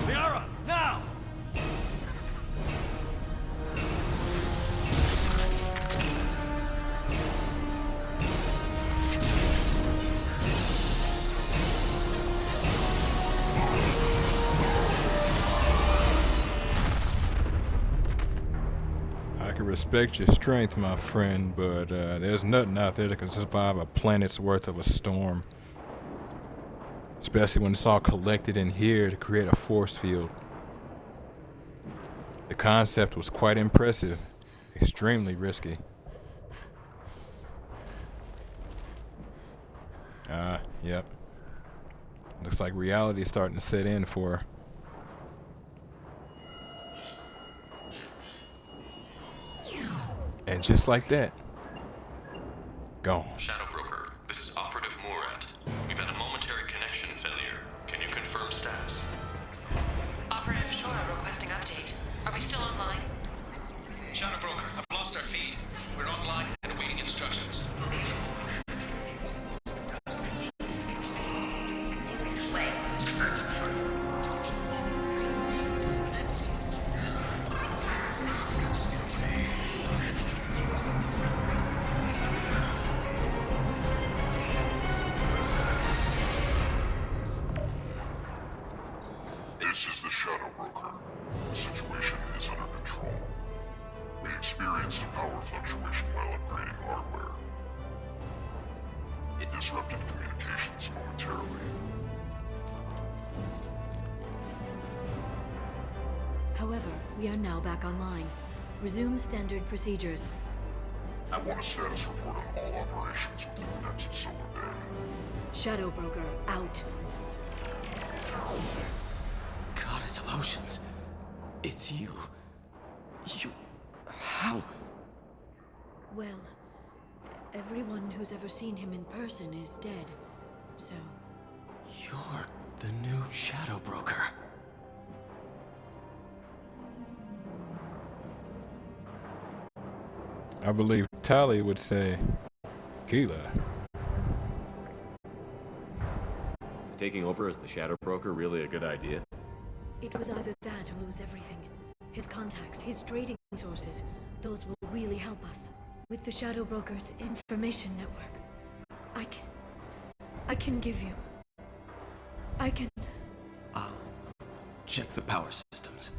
Liara, now!
I can respect your strength, my friend, but there's nothing out there that can survive a planet's worth of a storm. Especially when it's all collected in here to create a force field. The concept was quite impressive, extremely risky. Yep. Looks like reality is starting to set in for her. And just like that, gone.
Shadow Broker, this is Operative Murat. We've had a momentary connection failure. Can you confirm status?
Operative Shora requesting update. Are we still online?
Shadow Broker, I've lost our feed. We're online and awaiting instructions.
This is the Shadow Broker. The situation is under control. disrupted communications momentarily.
However, we are now back online. Resume standard procedures.
I want a status report on all operations within the next solar day.
Shadow Broker, out.
Goddess of Oceans. It's you. You... How?
Well, everyone who's ever seen him in person is dead. So,
You're the new Shadow Broker.
I believe Tali would say, Keela.
Is taking over as the Shadow Broker really a good idea?
it was either that or lose everything. His contacts, his trading sources, those will really help us. With the Shadow Broker's information network, I can give you...
I'll check the power systems.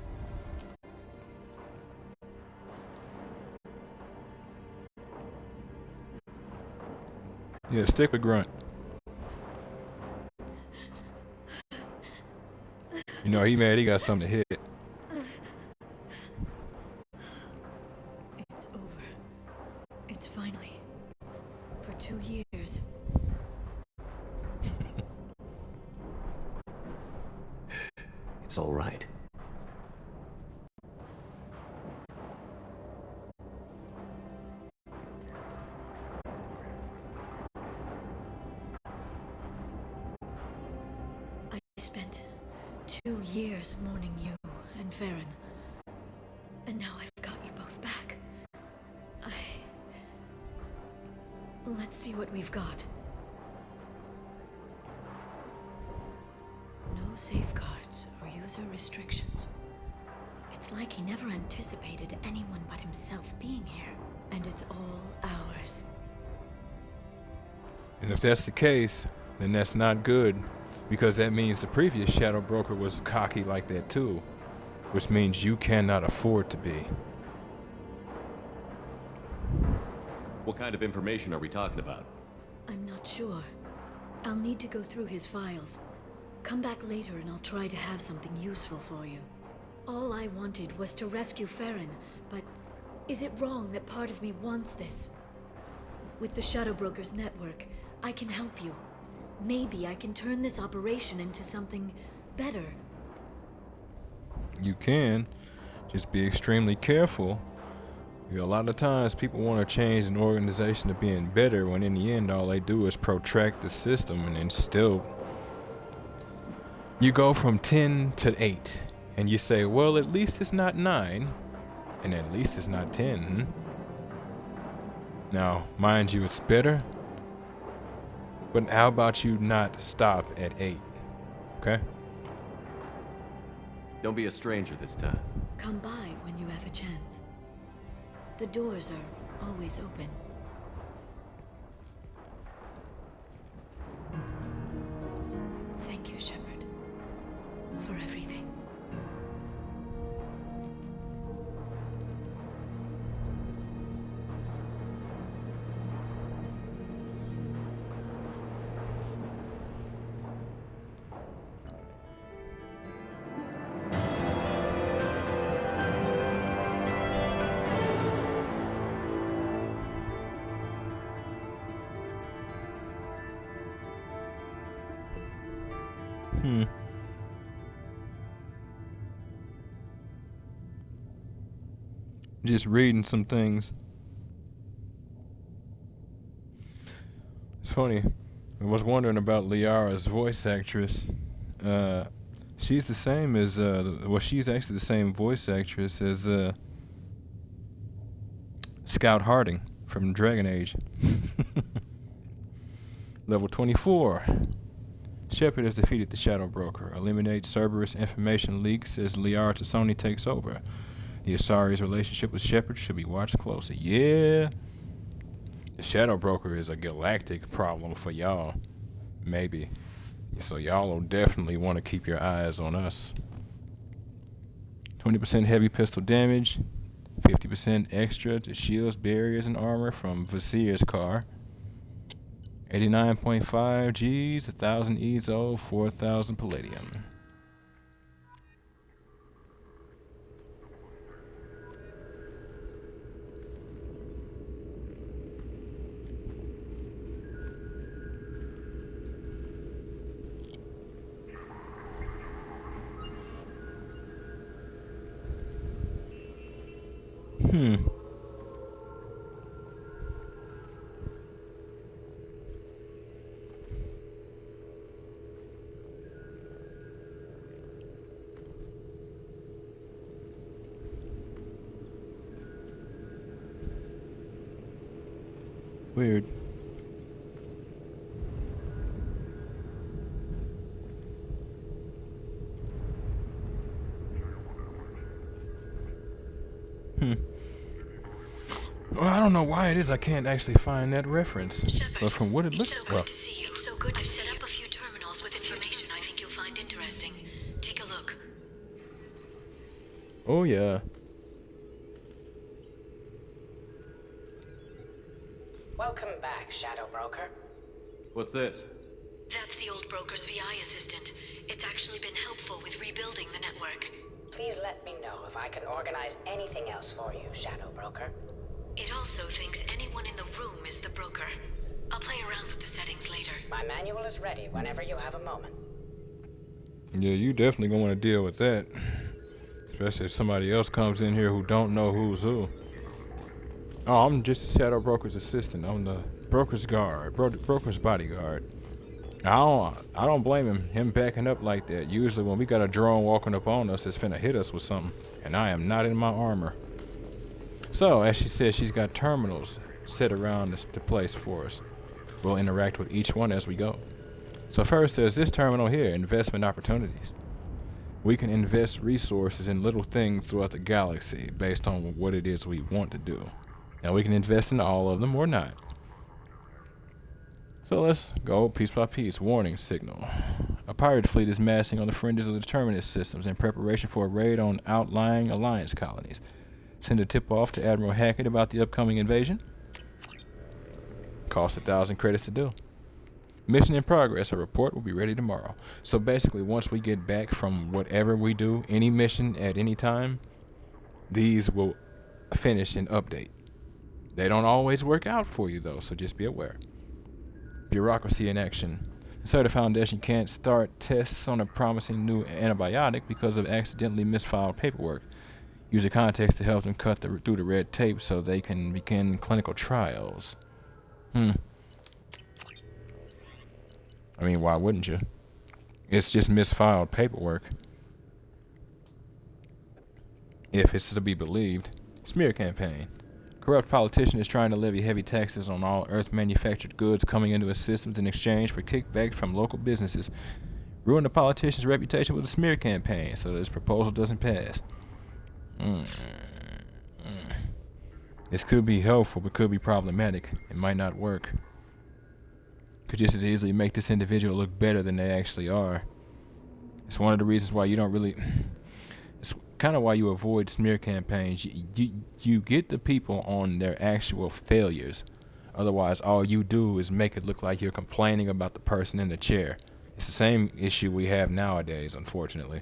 Yeah, stick with Grunt. You know, he mad he got something to hit.
It's over. It's finally. For 2 years.
It's all right.
I spent 2 years mourning you and Farron. And now I've got you both back. Let's see what we've got. No safeguards or user restrictions. It's like he never anticipated anyone but himself being here. And it's all ours.
And if that's the case, then that's not good, because that means the previous Shadow Broker was cocky like that too, which means you cannot afford to be.
What kind of information are we talking about?
I'm not sure. I'll need to go through his files. Come back later and I'll try to have something useful for you. All I wanted was to rescue Farron, but is it wrong that part of me wants this? With the Shadow Broker's network, I can help you. Maybe I can turn this operation into something better.
You can, just be extremely careful. You know, a lot of times people want to change an organization to being better when in the end all they do is protract the system, and then still you go from 10 to 8 and you say, well, at least it's not 9 and at least it's not 10. Now, mind you, it's better, but how about you not stop at 8? Okay?
Don't be a stranger this time.
Come by when you have a chance. The doors are always open. Thank you, Shepard, for everything.
Just reading some things. It's funny. I was wondering about Liara's voice actress. She's the same as, well, she's actually the same voice actress as Scout Harding from Dragon Age. Level 24. Shepard has defeated the Shadow Broker. Eliminate Cerberus information leaks as Liara T'Soni takes over. The Asari's relationship with Shepard should be watched closely. Yeah. The Shadow Broker is a galactic problem for y'all. Maybe. So y'all will definitely want to keep your eyes on us. 20% heavy pistol damage. 50% extra to shields, barriers, and armor from Vasir's car. 89.5 Gs, 1,000 EZO, 4,000 palladium. Weird. Well, I don't know why it is I can't actually find that reference, but from what it looks
so good to see you. It's so good. I've set up a few terminals with information I think you'll find interesting. Take a look.
Oh yeah.
Welcome back, Shadow Broker.
What's this?
That's the old broker's VI assistant. It's actually been helpful with rebuilding the network.
Please let me know if I can organize anything else for you, Shadow Broker.
It also thinks anyone in the room is the broker. I'll play around with the settings later.
My manual is ready whenever you have a moment.
Yeah, you definitely gonna want to deal with that. Especially if somebody else comes in here who don't know who's who. Oh, I'm just a Shadow Broker's assistant. I'm the broker's guard, broker's bodyguard. I don't blame him backing up like that. Usually when we got a drone walking up on us, it's finna hit us with something. And I am not in my armor. So, as she said, she's got terminals set around the place for us. We'll interact with each one as we go. So first, there's this terminal here, investment opportunities. We can invest resources in little things throughout the galaxy based on what it is we want to do. Now we can invest in all of them or not. So let's go piece by piece. Warning signal. A pirate fleet is massing on the fringes of the Terminus systems in preparation for a raid on outlying Alliance colonies. Send a tip-off to Admiral Hackett about the upcoming invasion. Cost 1,000 credits to do. Mission in progress. A report will be ready tomorrow. So basically, once we get back from whatever we do, any mission at any time, these will finish and update. They don't always work out for you, though, so just be aware. Bureaucracy in action. The Certa Foundation can't start tests on a promising new antibiotic because of accidentally misfiled paperwork. Use the context to help them cut through the red tape so they can begin clinical trials. I mean, why wouldn't you? It's just misfiled paperwork. If it's to be believed. Smear campaign. Corrupt politician is trying to levy heavy taxes on all Earth-manufactured goods coming into his systems in exchange for kickbacks from local businesses. Ruin the politician's reputation with a smear campaign so that his proposal doesn't pass. This could be helpful, but could be problematic. It might not work. Could just as easily make this individual look better than they actually are. It's one of the reasons why you don't really... It's kind of why you avoid smear campaigns. You get the people on their actual failures. Otherwise, all you do is make it look like you're complaining about the person in the chair. It's the same issue we have nowadays, unfortunately.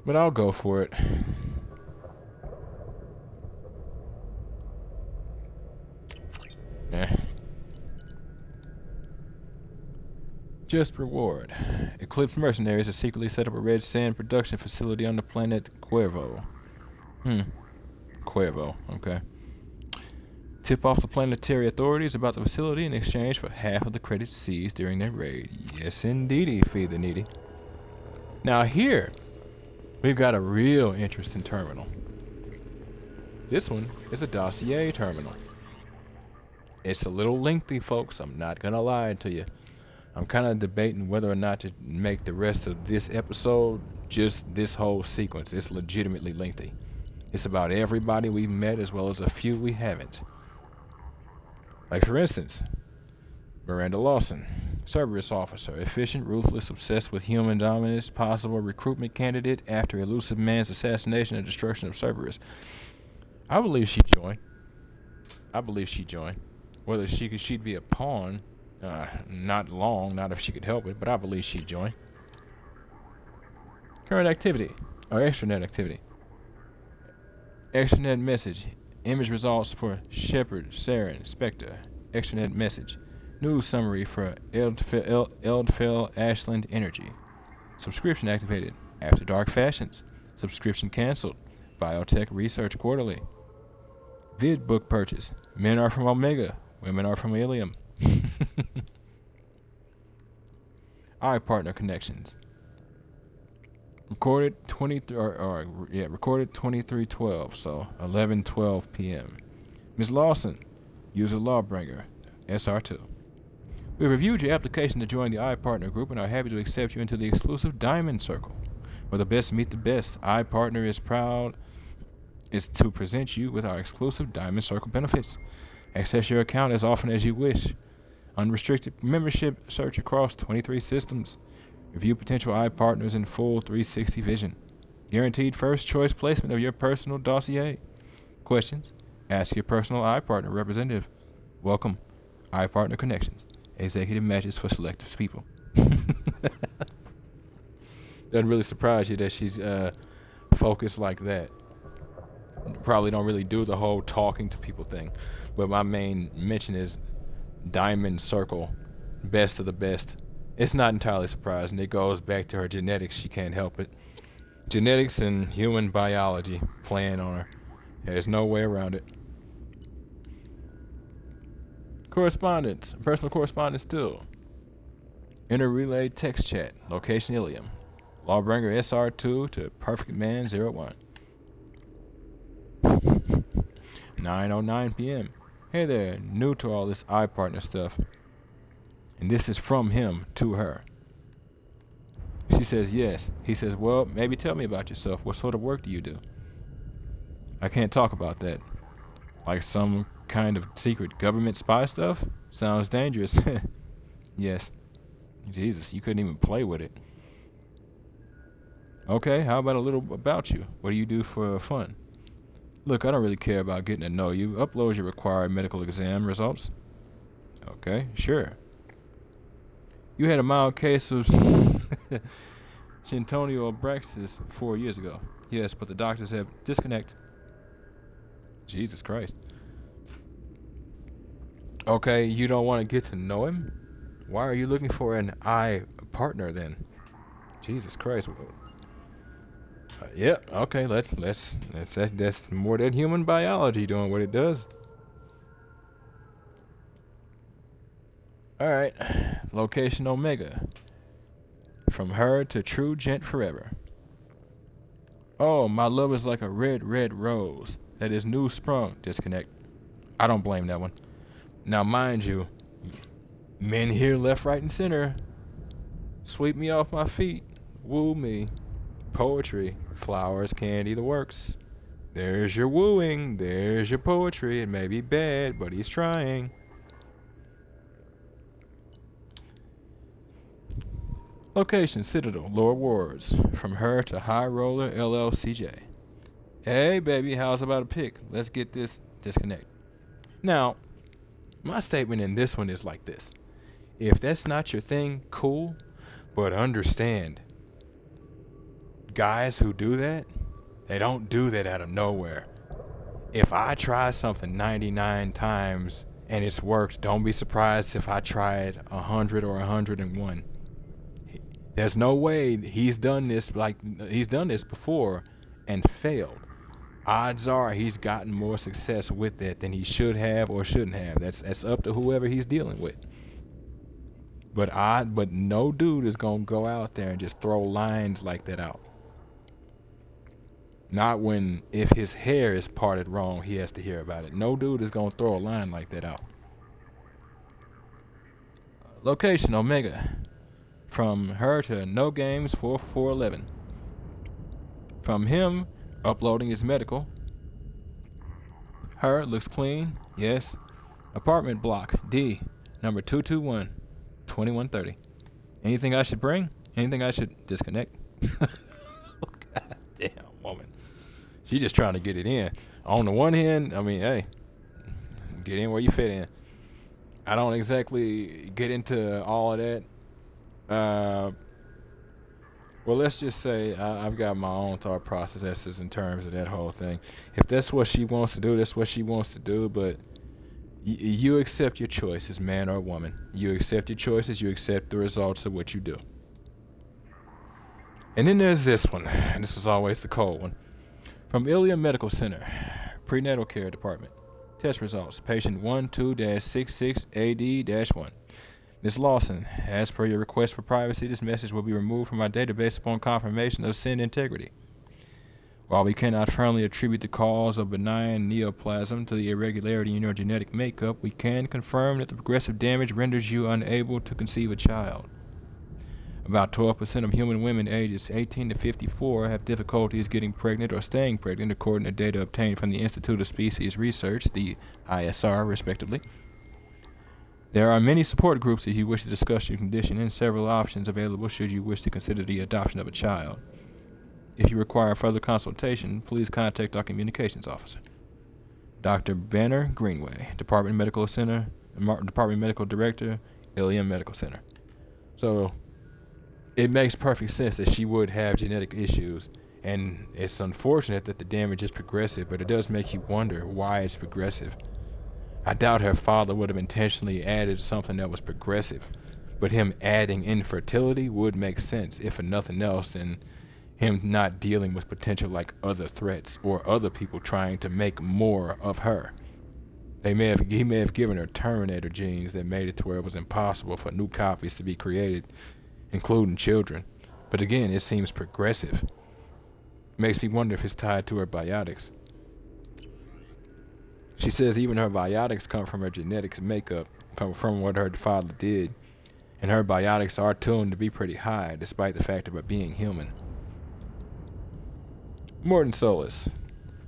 But I'll go for it. Just reward. Eclipse mercenaries have secretly set up a red sand production facility on the planet Cuervo. Cuervo, okay. Tip off the planetary authorities about the facility in exchange for half of the credits seized during their raid. Yes, indeedy, feed the needy. Now here, we've got a real interesting terminal. This one is a dossier terminal. It's a little lengthy, folks. I'm not gonna lie to you. I'm kind of debating whether or not to make the rest of this episode just this whole sequence. It's legitimately lengthy. It's about everybody we've met as well as a few we haven't. Like for instance, Miranda Lawson, Cerberus officer, efficient, ruthless, obsessed with human dominance, possible recruitment candidate after elusive man's assassination and destruction of Cerberus. I believe she joined. Whether she'd be a pawn, not long, not if she could help it, but I believe she'd join. Current activity, or extranet activity. Extranet message. Image results for Shepard, Saren, Spectre. Extranet message. News summary for Eldfell Ashland Energy. Subscription activated. After Dark Fashions. Subscription cancelled. Biotech Research Quarterly. Vid book purchase. Men are from Omega. Women are from Ilium. iPartner connections. Recorded 2312, so 11:12 p.m. Ms. Lawson, user Lawbringer, SR2. We reviewed your application to join the iPartner group and are happy to accept you into the exclusive Diamond Circle, where the best meet the best. iPartner is proud to present you with our exclusive Diamond Circle benefits. Access your account as often as you wish. Unrestricted membership search across 23 systems. Review potential iPartners in full 360 vision. Guaranteed first choice placement of your personal dossier. Questions? Ask your personal iPartner representative. Welcome. iPartner Connections. Executive matches for selective people. Doesn't really surprise you that she's focused like that. Probably don't really do the whole talking to people thing. But my main mention is Diamond Circle. Best of the best. It's not entirely surprising. It goes back to her genetics. She can't help it. Genetics and human biology playing on her. There's no way around it. Correspondence. Personal correspondence still. Interrelay text chat. Location Ilium. Lawbringer SR2 to Perfect Man 01. 9:09 p.m. Hey there, new to all this iPartner stuff. And this is from him to her. She says yes. He says, well, maybe tell me about yourself. What sort of work do you do? I can't talk about that. Like some kind of secret government spy stuff? Sounds dangerous. Yes. Jesus, you couldn't even play with it. Okay, how about a little about you? What do you do for fun? Look, I don't really care about getting to know you. Upload your required medical exam results. Okay, sure. You had a mild case of Shintonio-Braxis 4 years ago. Yes, but the doctors have disconnect. Jesus Christ. Okay, you don't want to get to know him? Why are you looking for an partner then? Jesus Christ. Yeah, okay, that's more than human biology doing what it does. Alright, location Omega. From her to True Gent Forever. Oh, my love is like a red, red rose that is new sprung. Disconnect. I don't blame that one. Now, mind you, men here left, right, and center. Sweep me off my feet. Woo me. Poetry, flowers, candy, the works. There's your wooing. There's your poetry. It may be bad, but he's trying. Location, Citadel, Lord Wards. From her to High Roller LLCJ. Hey, baby, how's about a pick? Let's get this. Disconnect. Now, my statement in this one is like this. If that's not your thing, cool, but understand, guys who do that, they don't do that out of nowhere. If I try something 99 times and it's worked, don't be surprised if I try it 100 or 101. There's no way he's done this before and failed. Odds are he's gotten more success with it than he should have or shouldn't have. That's up to whoever he's dealing with. But no dude is gonna go out there and just throw lines like that out. Not when, if his hair is parted wrong, he has to hear about it. No dude is gonna throw a line like that out. Location Omega. From her to No Games 4411. From him, uploading his medical. Her looks clean. Yes. Apartment block D, number 221, 2130. Anything I should bring? Anything I should disconnect? God damn woman. She's just trying to get it in. On the one hand, I mean, hey, get in where you fit in. I don't exactly get into all of that. Uh, well, let's just say I've got my own thought processes in terms of that whole thing. If that's what she wants to do, that's what she wants to do. But you accept your choices, man or woman. You accept your choices. You accept the results of what you do. And then there's this one. This is always the cold one. From Ilium Medical Center, Prenatal Care Department. Test results. Patient 12-66AD-1. Ms. Lawson, as per your request for privacy, this message will be removed from our database upon confirmation of SIN integrity. While we cannot firmly attribute the cause of benign neoplasm to the irregularity in your genetic makeup, we can confirm that the progressive damage renders you unable to conceive a child. About 12% of human women ages 18 to 54 have difficulties getting pregnant or staying pregnant, according to data obtained from the Institute of Species Research, the ISR, respectively. There are many support groups if you wish to discuss your condition and several options available should you wish to consider the adoption of a child. If you require further consultation, please contact our communications officer. Dr. Banner Greenway, Department Medical Director, Ilium Medical Center. So, it makes perfect sense that she would have genetic issues, and it's unfortunate that the damage is progressive, but it does make you wonder why it's progressive. I doubt her father would have intentionally added something that was progressive, but him adding infertility would make sense, if for nothing else, than him not dealing with potential like other threats or other people trying to make more of her. He may have given her Terminator genes that made it to where it was impossible for new copies to be created, including children. But again, it seems progressive. Makes me wonder if it's tied to her biotics. She says even her biotics come from her genetics makeup, from what her father did, and her biotics are tuned to be pretty high, despite the fact of her being human. Morton Solis,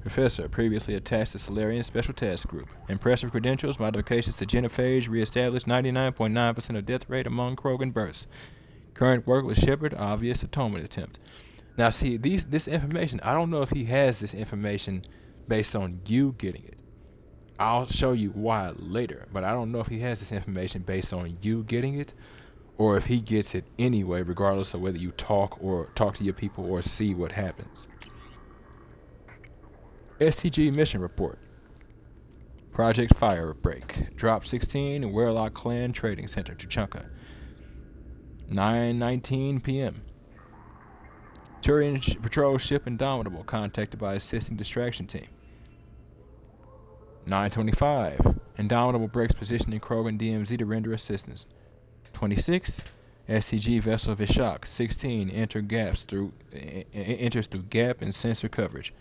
professor, previously attached to Solarian Special Task Group. Impressive credentials, modifications to genophage, reestablished 99.9% of death rate among Krogan births. Current work with Shepard, obvious atonement attempt. Now see, this information, I don't know if he has this information based on you getting it. I'll show you why later, but I don't know if he has this information based on you getting it, or if he gets it anyway, regardless of whether you talk to your people or see what happens. STG mission report. Project Firebreak. Drop 16, Werlock Clan Trading Center, Tuchanka. 9:19 p.m. Turian patrol ship Indomitable contacted by assisting distraction team. 9:25. Indomitable breaks position in Krogan DMZ to render assistance. 26. STG vessel Vishak 16 enters through gap and sensor coverage.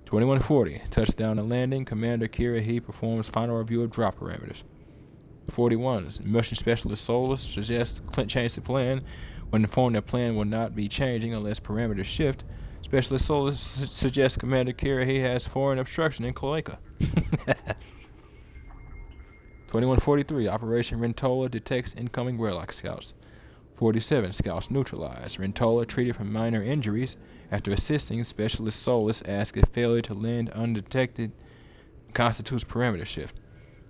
21:40. Touchdown and landing. Commander Kira He performs final review of drop parameters. 41. Mission Specialist Solus suggests Clint change the plan. When informed that plan will not be changing unless parameters shift, Specialist Solus suggests Commander Kira he has foreign obstruction in Cloaca. 21:43. Operation Rentola detects incoming Werlock scouts. 47. Scouts neutralized. Rentola treated for minor injuries. After assisting, Specialist Solus asks if failure to land undetected constitutes parameter shift.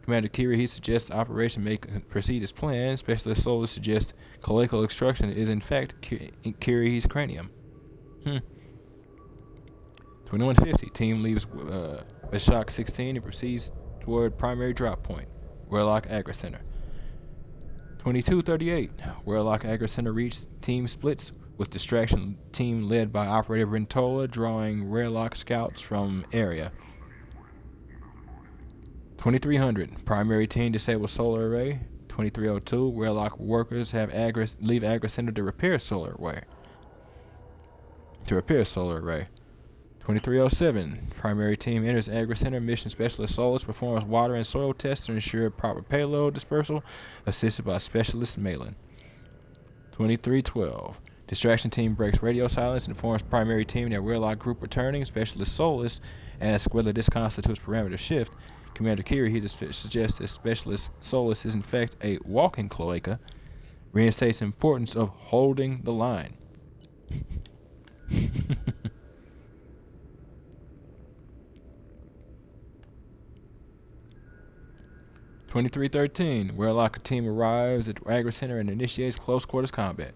Commander Kira he suggests the operation may proceed as planned. Specialist Solus suggests cloacal obstruction is in fact Kiri's cranium. 21:50. Team leaves Bashak 16 and proceeds toward primary drop point, Werlock Agri Center. 22:38. Werlock Agri Center reached. Team splits with distraction team led by Operator Rentola drawing Werlock scouts from area. 2300. Primary team disables solar array. 2302. Werlock workers have leave Agri Center to repair solar array. 2307. Primary team enters Agri Center. Mission Specialist Solus performs water and soil tests to ensure proper payload dispersal, assisted by Specialist Malin. 2312. Distraction team breaks radio silence and informs primary team that Werlock group returning. Specialist Solus asks whether this constitutes parameter shift. Commander Kira he suggests that Specialist Solus is in fact a walking cloaca, reinstates the importance of holding the line. 2313. Warlock team arrives at Agra Center and initiates close quarters combat.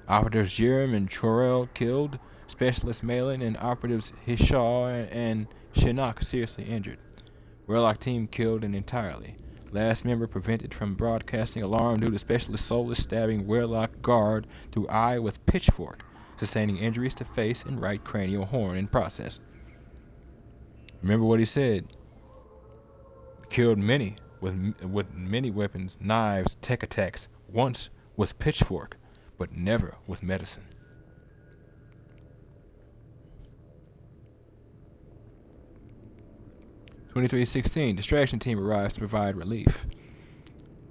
Operatives Jerem and Chorel killed. Specialist Malin and operatives Hishar and Shinnok seriously injured. Warlock team killed entirely. Last member prevented from broadcasting alarm due to Specialist Solus stabbing Warlock guard through eye with pitchfork, sustaining injuries to face and right cranial horn in process. Remember what he said. Killed many with many weapons, knives, tech attacks, once with pitchfork, but never with medicine. (2316) Distraction team arrives to provide relief.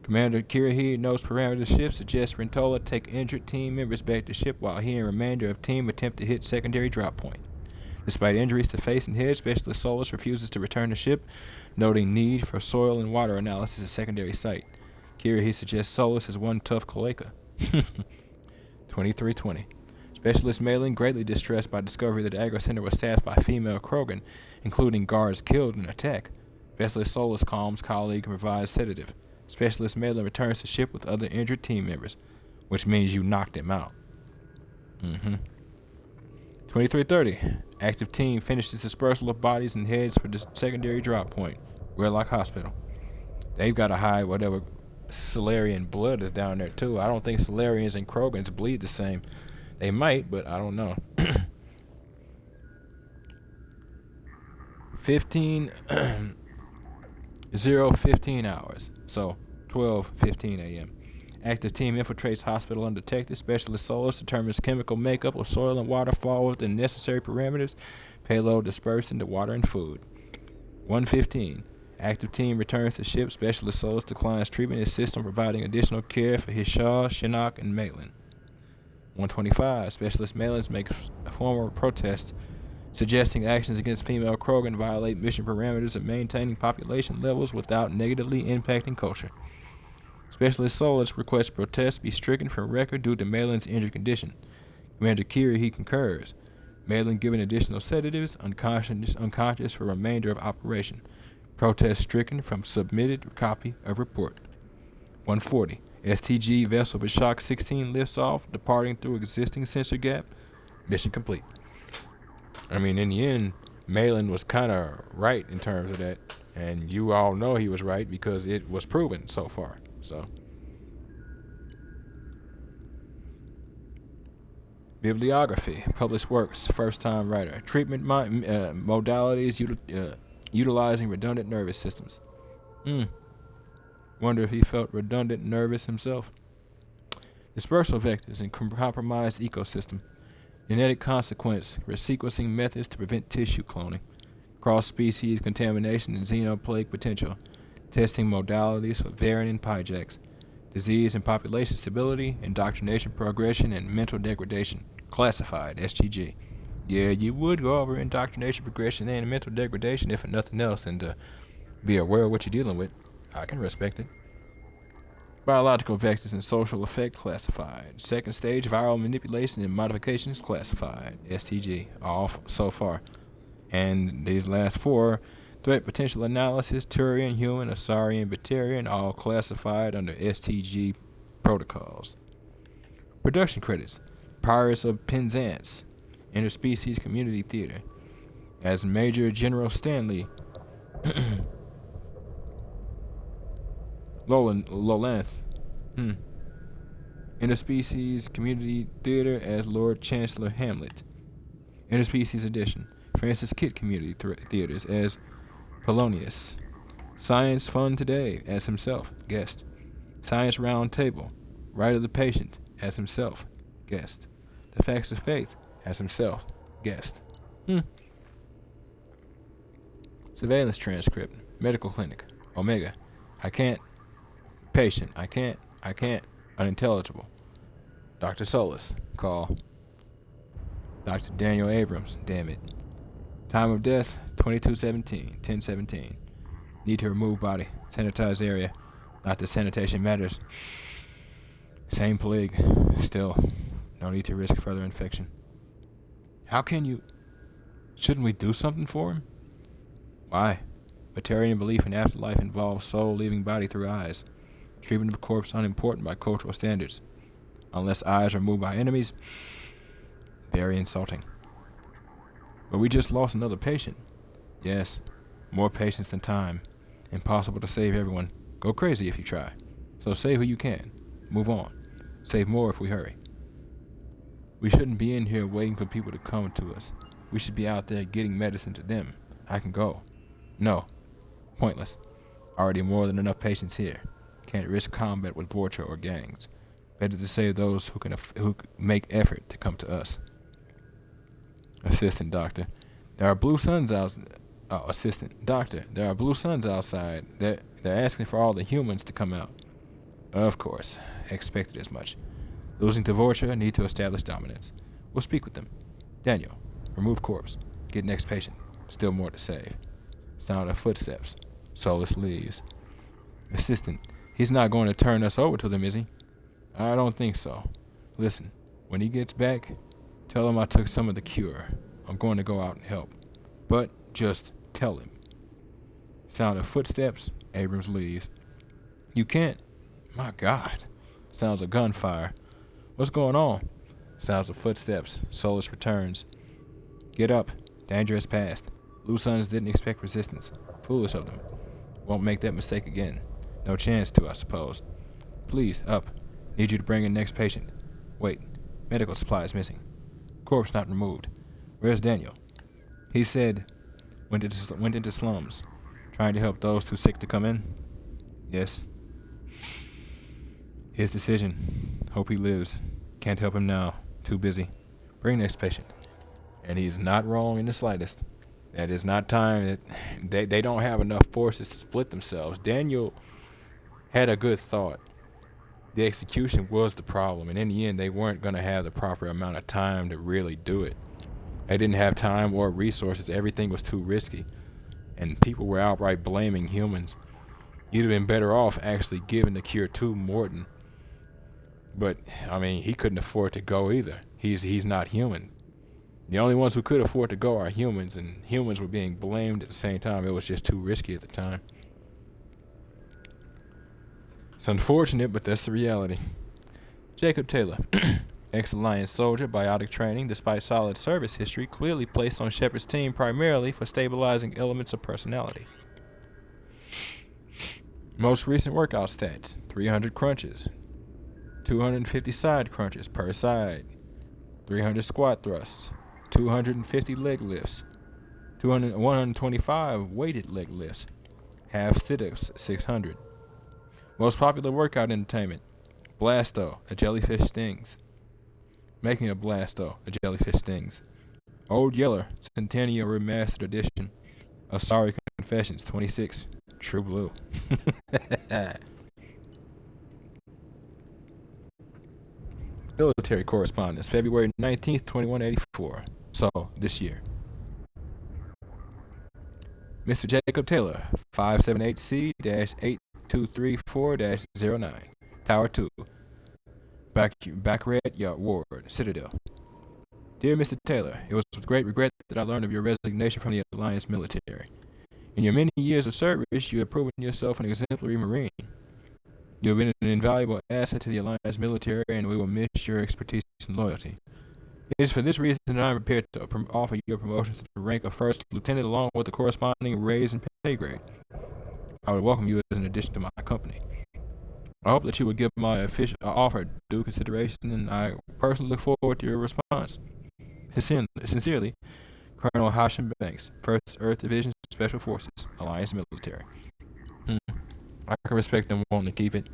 Commander Kirahi knows parameter shift, suggests Rentola take injured team members back to ship while he and remainder of team attempt to hit secondary drop point. Despite injuries to face and head, Specialist Solus refuses to return to ship, noting need for soil and water analysis at secondary site. Kirahi suggests Solus is one tough Kaleka. 2320. Specialist Malin, greatly distressed by discovery that the Agra Center was staffed by female Krogan, including guards killed in attack. Specialist Solus calms colleague and provides sedative. Specialist Malin returns to ship with other injured team members, which means you knocked him out. 2330. Active team finishes dispersal of bodies and heads for the secondary drop point, Warlock Hospital. They've got to hide whatever Solarian blood is down there too. I don't think Solarians and Krogans bleed the same. They might, but I don't know. 15 hours. So 12:15 a.m. Active team infiltrates hospital undetected. Specialist Solus determines chemical makeup of soil and water fall within necessary parameters. Payload dispersed into water and food. 1:15. Active team returns to ship. Specialist Solus declines treatment and insists on providing additional care for Hishar, Shinnok, and Malin. 1:25. Specialist Malin makes a formal protest, suggesting actions against female Krogan violate mission parameters of maintaining population levels without negatively impacting culture. Specialist Solus requests protests be stricken from record due to Malin's injured condition. Commander Kiri concurs. Malin given additional sedatives, unconscious for remainder of operation. Protest stricken from submitted copy of report. 1:40. STG vessel Vashak 16 lifts off, departing through existing sensor gap. Mission complete. I mean, in the end, Malin was kind of right in terms of that, and you all know he was right because it was proven so far. So, bibliography, published works, first-time writer, treatment modalities utilizing redundant nervous systems. Wonder if he felt redundant nervous himself. Dispersal vectors and compromised ecosystem. Genetic consequence, resequencing methods to prevent tissue cloning. Cross-species contamination and xenoplague potential. Testing modalities for variant and Pyjax. Disease and population stability, indoctrination progression, and mental degradation. Classified, SGG. Yeah, you would go over indoctrination progression and mental degradation if for nothing else, and to be aware of what you're dealing with. I can respect it. Biological vectors and social effect classified. Second stage viral manipulation and modification is classified. STG, all so far. And these last four, threat potential analysis, Turian, human, Asarian, Batarian, all classified under STG protocols. Production credits. Pirates of Penzance, Interspecies Community Theater. As Major General Stanley Lolanth. Interspecies Community Theater as Lord Chancellor Hamlet. Interspecies Edition. Francis Kitt Community Theaters as Polonius. Science Fun Today as himself, guest. Science Round Table. Right of the Patient as himself, guest. The Facts of Faith as himself, guest. Surveillance transcript. Medical clinic. Omega. I can't. Patient. I can't. Unintelligible. Dr. Solus. Call. Dr. Daniel Abrams. Damn it. Time of death, 22:17, 10:17. Need to remove body. Sanitize area. Not that sanitation matters. Same plague. Still, no need to risk further infection. How can you... Shouldn't we do something for him? Why? Batarian belief in afterlife involves soul leaving body through eyes. Treatment of corpse unimportant by cultural standards. Unless eyes are moved by enemies, very insulting. But we just lost another patient. Yes, more patients than time. Impossible to save everyone. Go crazy if you try. So save who you can. Move on. Save more if we hurry. We shouldn't be in here waiting for people to come to us. We should be out there getting medicine to them. I can go. No. Pointless. Already more than enough patients here. Can't risk combat with Vorcha or gangs. Better to save those who make effort to come to us. Assistant Doctor. There are blue suns out. Assistant Doctor. There are blue suns outside. They're asking for all the humans to come out. Of course. Expected as much. Losing to Vorcha, need to establish dominance. We'll speak with them. Daniel. Remove corpse. Get next patient. Still more to save. Sound of footsteps. Solus leaves. Assistant. He's not going to turn us over to them, is he? I don't think so. Listen, when he gets back, tell him I took some of the cure. I'm going to go out and help. But just tell him. Sound of footsteps. Abrams leaves. You can't. My God. Sounds of gunfire. What's going on? Sounds of footsteps. Solus returns. Get up. Danger has passed. Blue Suns didn't expect resistance. Foolish of them. Won't make that mistake again. No chance to, I suppose. Please, up. Need you to bring in next patient. Wait. Medical supplies missing. Corpse not removed. Where's Daniel? He said went into slums. Trying to help those too sick to come in? Yes. His decision. Hope he lives. Can't help him now. Too busy. Bring next patient. And he's not wrong in the slightest. That is not time. They don't have enough forces to split themselves. Daniel had a good thought. The execution was the problem, and in the end, they weren't going to have the proper amount of time to really do it. They didn't have time or resources. Everything was too risky, and people were outright blaming humans. You'd have been better off actually giving the cure to Morton. But, I mean, he couldn't afford to go either. He's not human. The only ones who could afford to go are humans, and humans were being blamed at the same time. It was just too risky at the time. It's unfortunate, but that's the reality. Jacob Taylor, ex-Alliance soldier, biotic training, despite solid service history, clearly placed on Shepard's team primarily for stabilizing elements of personality. Most recent workout stats, 300 crunches, 250 side crunches per side, 300 squat thrusts, 250 leg lifts, 125 weighted leg lifts, half sit-ups 600. Most popular workout entertainment, Blasto, a jellyfish stings. Making a Blasto, a jellyfish stings. Old Yeller, Centennial Remastered Edition of Sorry Confessions 26, True Blue. Military correspondence, February 19th, 2184. So, this year. Mr. Jacob Taylor, 578C-8234-09. Tower 2. Baccarat Ward, Citadel. Dear Mr. Taylor, it was with great regret that I learned of your resignation from the Alliance military. In your many years of service, you have proven yourself an exemplary Marine. You have been an invaluable asset to the Alliance military, and we will miss your expertise and loyalty. It is for this reason that I am prepared to offer you a promotion to the rank of first lieutenant along with the corresponding raise and pay grade. I would welcome you as an addition to my company. I hope that you would give my official offer due consideration, and I personally look forward to your response. Sincerely, Colonel Hashim Banks, 1st Earth Division Special Forces, Alliance Military. I can respect them wanting to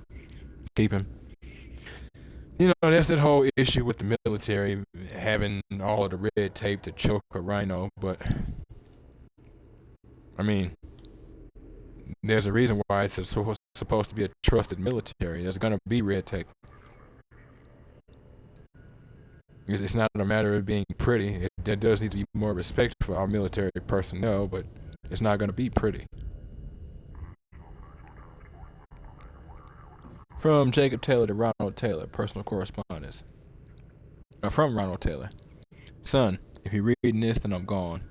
keep him. You know, that's that whole issue with the military having all of the red tape to choke a rhino, but I mean, there's a reason why it's supposed to be a trusted military. There's going to be red tape. Because it's not a matter of being pretty. There does need to be more respect for our military personnel, but it's not going to be pretty. From Jacob Taylor to Ronald Taylor, personal correspondence. From Ronald Taylor. Son, if you're reading this, then I'm gone.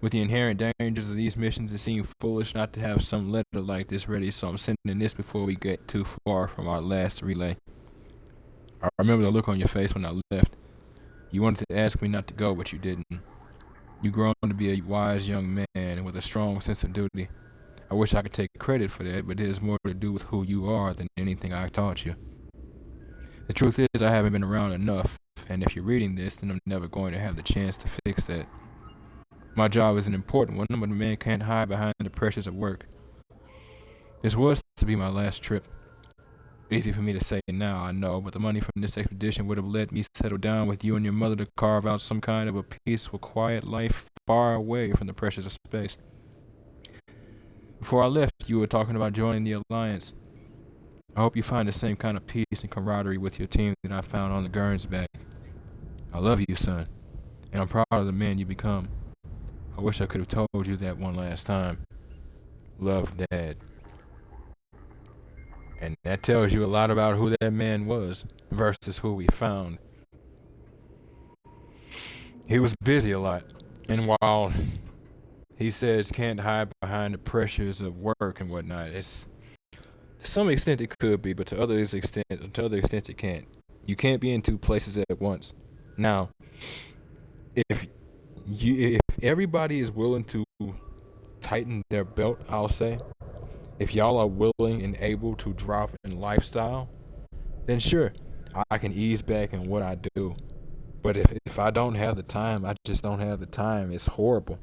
With the inherent dangers of these missions, it seemed foolish not to have some letter like this ready, so I'm sending this before we get too far from our last relay. I remember the look on your face when I left. You wanted to ask me not to go, but you didn't. You grown to be a wise young man and with a strong sense of duty. I wish I could take credit for that, but it has more to do with who you are than anything I taught you. The truth is, I haven't been around enough, and if you're reading this, then I'm never going to have the chance to fix that. My job is an important one, but a man can't hide behind the pressures of work. This was to be my last trip. Easy for me to say now, I know, but the money from this expedition would have let me settle down with you and your mother to carve out some kind of a peaceful, quiet life far away from the pressures of space. Before I left, you were talking about joining the Alliance. I hope you find the same kind of peace and camaraderie with your team that I found on the Gernsback. I love you, son, and I'm proud of the man you become. I wish I could have told you that one last time. Love, Dad. And that tells you a lot about who that man was versus who we found. He was busy a lot, and while he says can't hide behind the pressures of work and whatnot, it's to some extent it could be, but to other extent it can't. You can't be in two places at once. Now, if everybody is willing to tighten their belt, I'll say, if y'all are willing and able to drop in lifestyle, then sure, I can ease back in what I do. But if I don't have the time, I just don't have the time. It's horrible.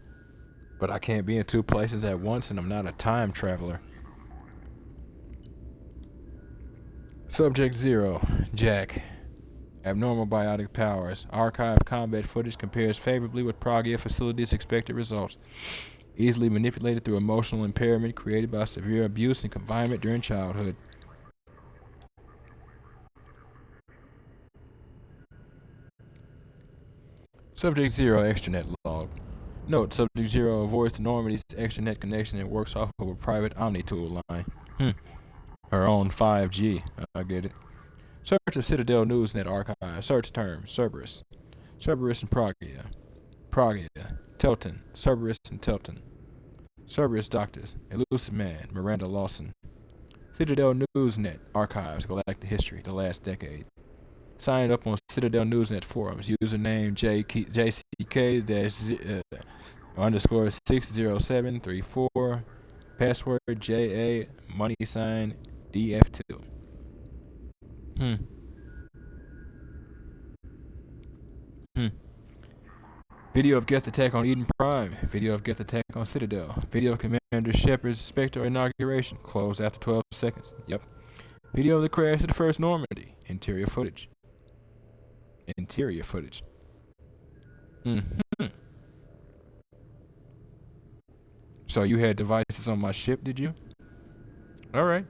But I can't be in two places at once, and I'm not a time traveler. Subject 0, Jack. Abnormal biotic powers. Archive combat footage compares favorably with Pragia facility's expected results. Easily manipulated through emotional impairment created by severe abuse and confinement during childhood. Subject 0, extranet log. Note, Subject 0 avoids the Normandy's extranet connection and works off of a private OmniTool line. Her own 5G. I get it. Search of Citadel Newsnet archive. Search term, Cerberus. Cerberus and Pragia. Pragia. Telton. Cerberus and Telton. Cerberus Doctors. Elusive Man. Miranda Lawson. Citadel Newsnet archives. Galactic History. The last decade. Signed up on Citadel Newsnet forums. Username JCK-_60734. Password JA money sign DF2. Video of Geth attack on Eden Prime. Video of Geth attack on Citadel. Video of Commander Shepard's Spectre inauguration. Closed after 12 seconds. Yep. Video of the crash of the first Normandy. Interior footage. Interior footage. So you had devices on my ship, did you? Alright.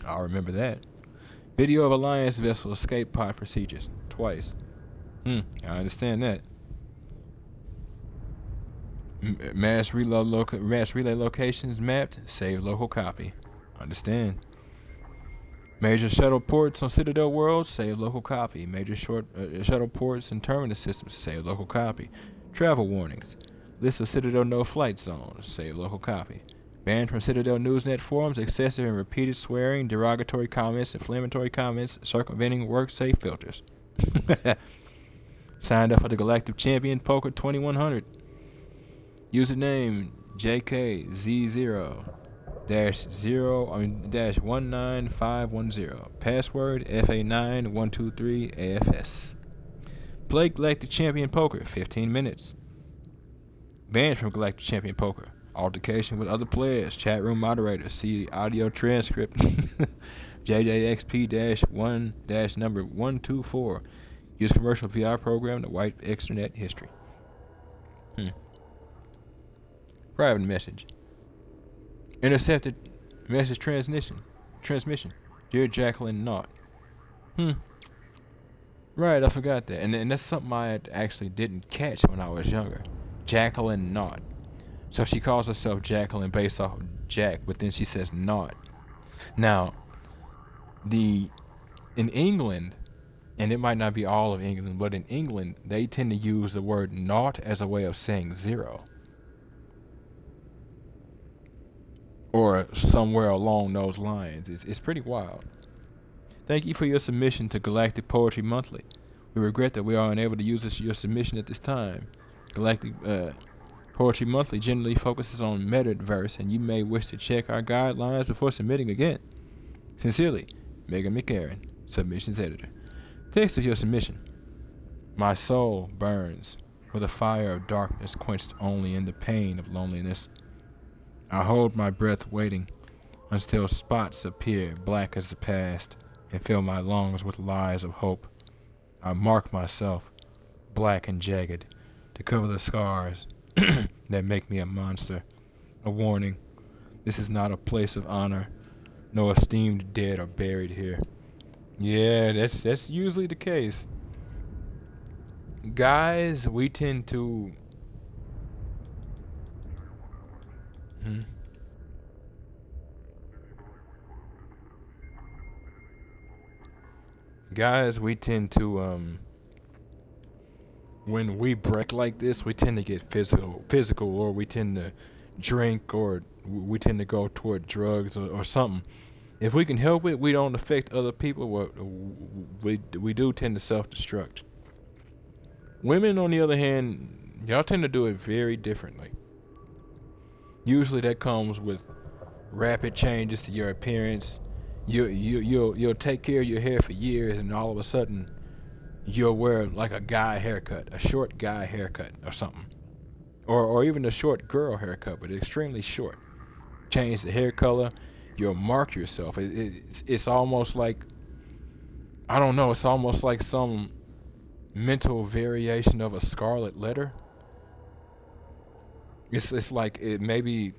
I'll remember that. Video of Alliance vessel escape pod procedures. Twice. I understand that. Mass relay locations mapped. Save local copy. Understand. Major shuttle ports on Citadel World. Save local copy. Major shuttle ports and terminus systems. Save local copy. Travel warnings. List of Citadel no-flight zones. Save local copy. Banned from Citadel Newsnet forums, excessive and repeated swearing, derogatory comments, inflammatory comments, circumventing work-safe filters. Signed up for the Galactic Champion Poker 2100. Username JK0-19510. Password FA9123AFS. Play Galactic Champion Poker 15 minutes. Banned from Galactic Champion Poker. Altercation with other players. Chat room moderators. See audio transcript. JJXP-1 -124. Use commercial VR program to wipe extranet history. Private message. Intercepted message transmission. Dear Jacqueline Knott. Right, I forgot that. And that's something I actually didn't catch when I was younger. Jacqueline Knott. So she calls herself Jacqueline based off of Jack, but then she says Knott. Now, in England, and it might not be all of England, but in England, they tend to use the word naught as a way of saying zero. or somewhere along those lines. It's pretty wild. Thank you for your submission to Galactic Poetry Monthly. We regret that we are unable to use your submission at this time. Galactic Poetry Monthly generally focuses on metered verse, and you may wish to check our guidelines before submitting again. Sincerely, Megan McCarran, Submissions Editor. Text of your submission. My soul burns with a fire of darkness quenched only in the pain of loneliness. I hold my breath waiting until spots appear black as the past and fill my lungs with lies of hope. I mark myself, black and jagged, to cover the scars that make me a monster. A warning, this is not a place of honor. No esteemed dead are buried here. Yeah, that's usually the case. Guys, we tend to... Guys, we tend to, when we break like this, we tend to get physical, or we tend to drink, or we tend to go toward drugs or something. If we can help it, we don't affect other people. We do tend to self-destruct. Women, on the other hand, y'all tend to do it very differently. Usually that comes with rapid changes to your appearance. You'll take care of your hair for years, and all of a sudden you'll wear like a guy haircut, a short guy haircut or something, or even a short girl haircut, but extremely short. Change the hair color, you'll mark yourself. It's almost like, I don't know, it's almost like some mental variation of a scarlet letter. It's like it may be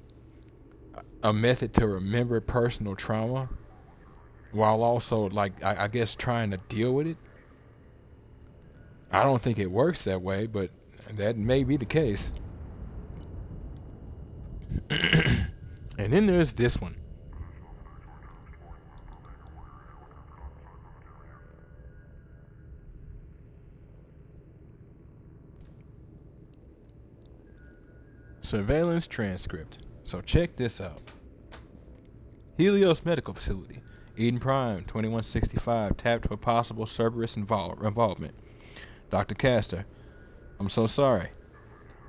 a method to remember personal trauma, while also, like, I guess, trying to deal with it. I don't think it works that way, but that may be the case. And then there's this one. Surveillance transcript. So check this out. Helios Medical Facility, Eden Prime, 2165, tapped for possible Cerberus involvement. Dr. Castor, I'm so sorry.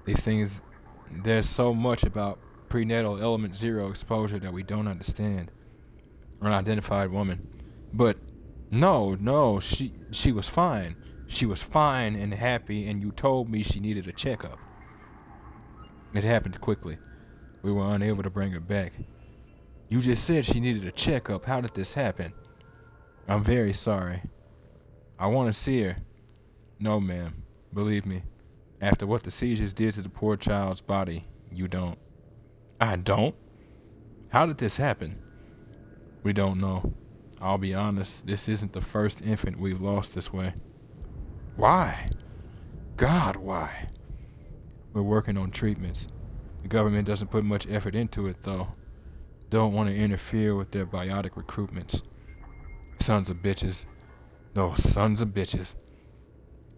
These things, there's so much about prenatal element 0 exposure that we don't understand. Unidentified woman. But no, she was fine. She was fine and happy, and you told me she needed a checkup. It happened quickly. We were unable to bring her back. You just said she needed a checkup. How did this happen? I'm very sorry. I want to see her. No, ma'am. Believe me. After what the seizures did to the poor child's body, you don't. I don't? How did this happen? We don't know. I'll be honest, this isn't the first infant we've lost this way. Why? God, why? We're working on treatments. The government doesn't put much effort into it, though. Don't want to interfere with their biotic recruitments. Sons of bitches. Those sons of bitches.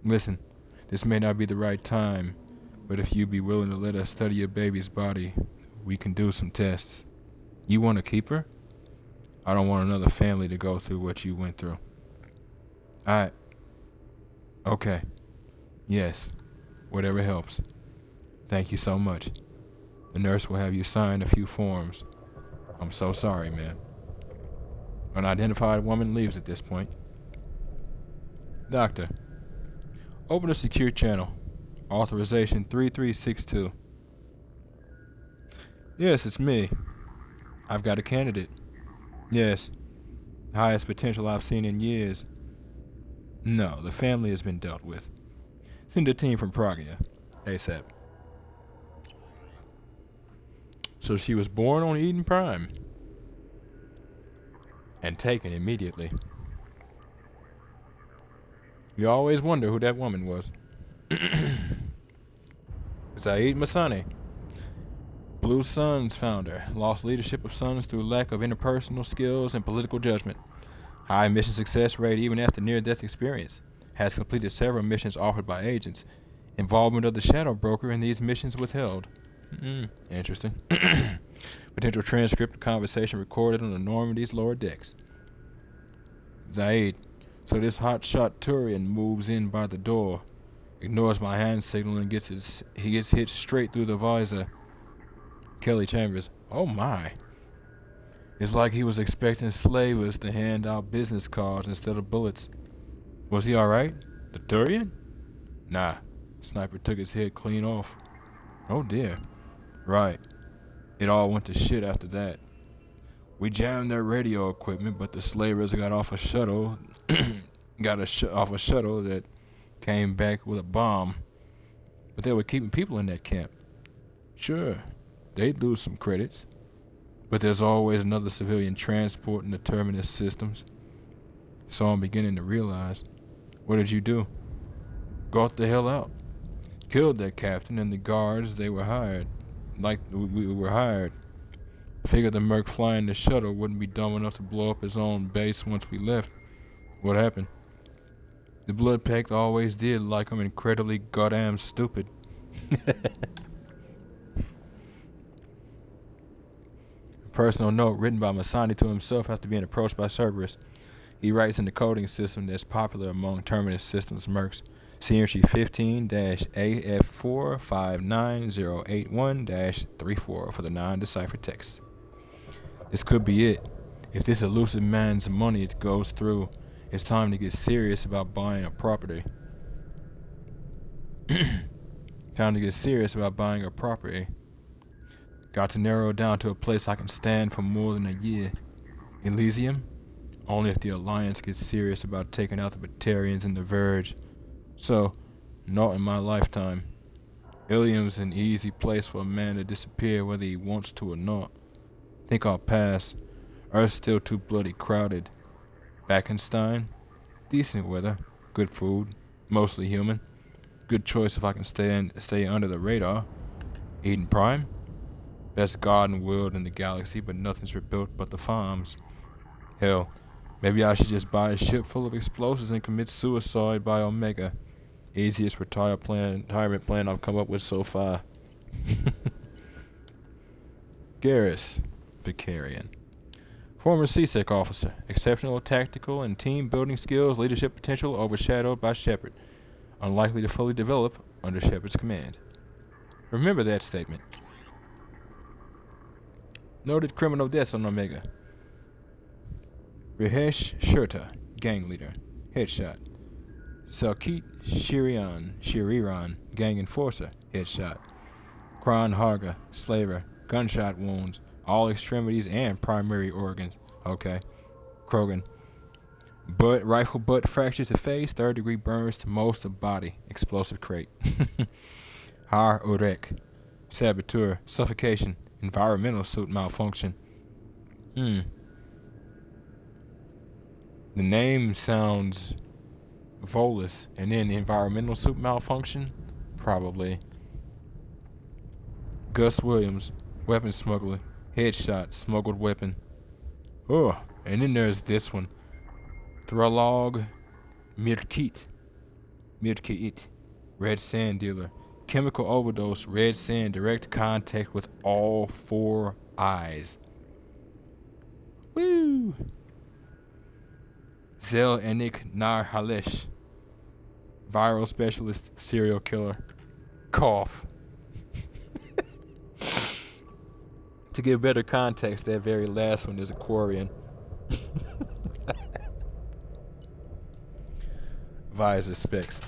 Listen, this may not be the right time, but if you'd be willing to let us study your baby's body, we can do some tests. You want to keep her? I don't want another family to go through what you went through. Okay. Yes. Whatever helps. Thank you so much. The nurse will have you sign a few forms. I'm so sorry, man. Unidentified woman leaves at this point. Doctor, open a secure channel. Authorization 3362. Yes, it's me. I've got a candidate. Yes. Highest potential I've seen in years. No, the family has been dealt with. Send a team from Pragia. ASAP. So she was born on Eden Prime. And taken immediately. You always wonder who that woman was. Zaid Masani. Blue Suns founder. Lost leadership of Suns through lack of interpersonal skills and political judgment. High mission success rate even after near-death experience. Has completed several missions offered by agents. Involvement of the Shadow Broker in these missions withheld. Interesting. Potential transcript of conversation recorded on the Normandy's lower decks. Zaid. So this hotshot Turian moves in by the door, ignores my hand signal, and he gets hit straight through the visor. Kelly Chambers. Oh my. It's like he was expecting slavers to hand out business cards instead of bullets. Was he alright? The Turian? Nah. Sniper took his head clean off. Oh dear. Right. It all went to shit after that. We jammed their radio equipment, but the slavers got off a shuttle, off a shuttle that came back with a bomb. But they were keeping people in that camp. Sure, they'd lose some credits, but there's always another civilian transport in the terminus systems. So I'm beginning to realize, what did you do? Got the hell out. Killed their captain and the guards they were hired. Like we were hired. Figured the merc flying the shuttle wouldn't be dumb enough to blow up his own base once we left. What happened? The blood pact always did like I'm incredibly goddamn stupid. A personal note written by Masani to himself after being approached by Cerberus. He writes in the coding system that's popular among Terminus systems mercs. CMC 15-AF459081-34 for the non-deciphered text. This could be it. If this elusive man's money goes through, it's time to get serious about buying a property. Time to get serious about buying a property. Got to narrow it down to a place I can stand for more than a year. Elysium? Only if the Alliance gets serious about taking out the Batarians and the Verge. So, not in my lifetime. Ilium's an easy place for a man to disappear whether he wants to or not. Think I'll pass. Earth's still too bloody crowded. Backenstein? Decent weather. Good food. Mostly human. Good choice if I can stay under the radar. Eden Prime? Best garden world in the galaxy, but nothing's rebuilt but the farms. Hell, maybe I should just buy a ship full of explosives and commit suicide by Omega. Easiest retirement plan I've come up with so far. Garrus Vicarian. Former CSEC officer. Exceptional tactical and team building skills, leadership potential overshadowed by Shepard. Unlikely to fully develop under Shepard's command. Remember that statement. Noted criminal deaths on Omega. Rihesh Shurta, gang leader. Headshot. Salkit Shiriran, gang enforcer. Headshot. Kron Harga, slaver. Gunshot wounds. All extremities and primary organs. Okay. Krogan. Rifle butt fracture to face. 3rd-degree burns to most of body. Explosive crate. Har Urek. Saboteur. Suffocation. Environmental suit malfunction. The name sounds Volus, and then environmental suit malfunction? Probably. Gus Williams, weapon smuggler. Headshot, smuggled weapon. Oh, and then there's this one. Thralog Mirkit, red sand dealer. Chemical overdose, red sand, direct contact with all 4 eyes. Woo! Zel Enik Nar Halesh, viral specialist, serial killer. Cough. To give better context, that very last one is a Quarian. Visor specs.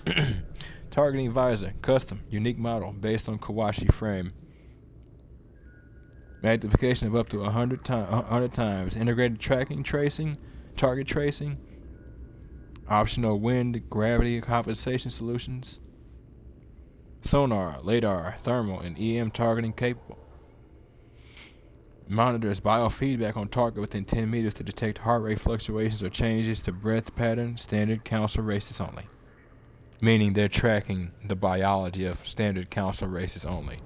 Targeting visor, custom, unique model, based on Kawashi frame. Magnification of up to 100 times. Integrated tracking, tracing, target tracing. Optional wind, gravity compensation solutions. Sonar, radar, thermal, and EM targeting capable. Monitors biofeedback on target within 10 meters to detect heart rate fluctuations or changes to breath pattern. Standard council races only. Meaning they're tracking the biology of standard council races only.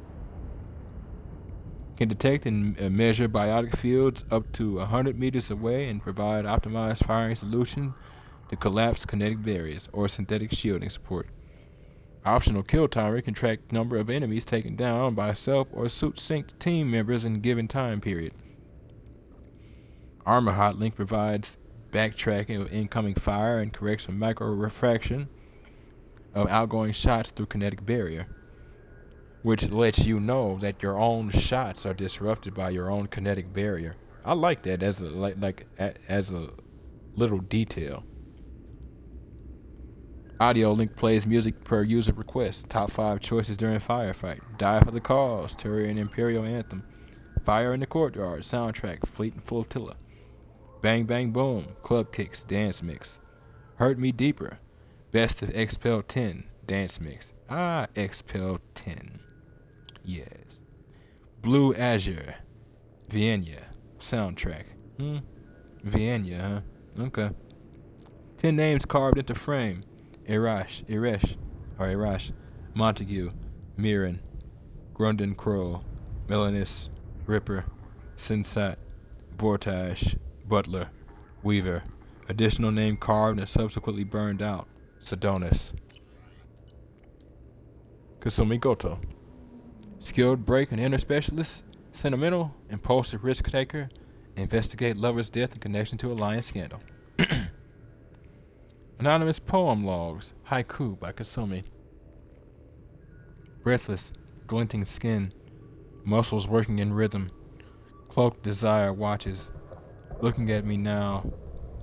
Can detect and measure biotic fields up to 100 meters away and provide optimized firing solution to collapse kinetic barriers or synthetic shielding support. Optional kill timer can track number of enemies taken down by self or suit-synced team members in a given time period. Armor Hotlink provides backtracking of incoming fire and corrects for micro-refraction of outgoing shots through kinetic barrier, which lets you know that your own shots are disrupted by your own kinetic barrier. I like that as a little detail. Audio Link plays music per user request. Top 5 choices during firefight. Die for the Cause, Turian Imperial Anthem. Fire in the Courtyard, soundtrack, Fleet and Flotilla. Bang Bang Boom, Club Kicks, Dance Mix. Hurt Me Deeper, Best of Expel 10, Dance Mix. Expel 10. Yes. Blue Azure, Vienna, soundtrack. Vienna, huh? Okay. 10 names carved into frame. Irash, Montague, Mirren, Grunden Crow, Melanis, Ripper, Sensat, Vortage, Butler, Weaver. Additional name carved and subsequently burned out. Sedonis. Kasumi Goto. Skilled break and enter specialist. Sentimental, impulsive risk taker. Investigate lover's death in connection to alliance scandal. Anonymous poem logs. Haiku by Kasumi. Breathless, glinting skin. Muscles working in rhythm. Cloaked desire watches. Looking at me now.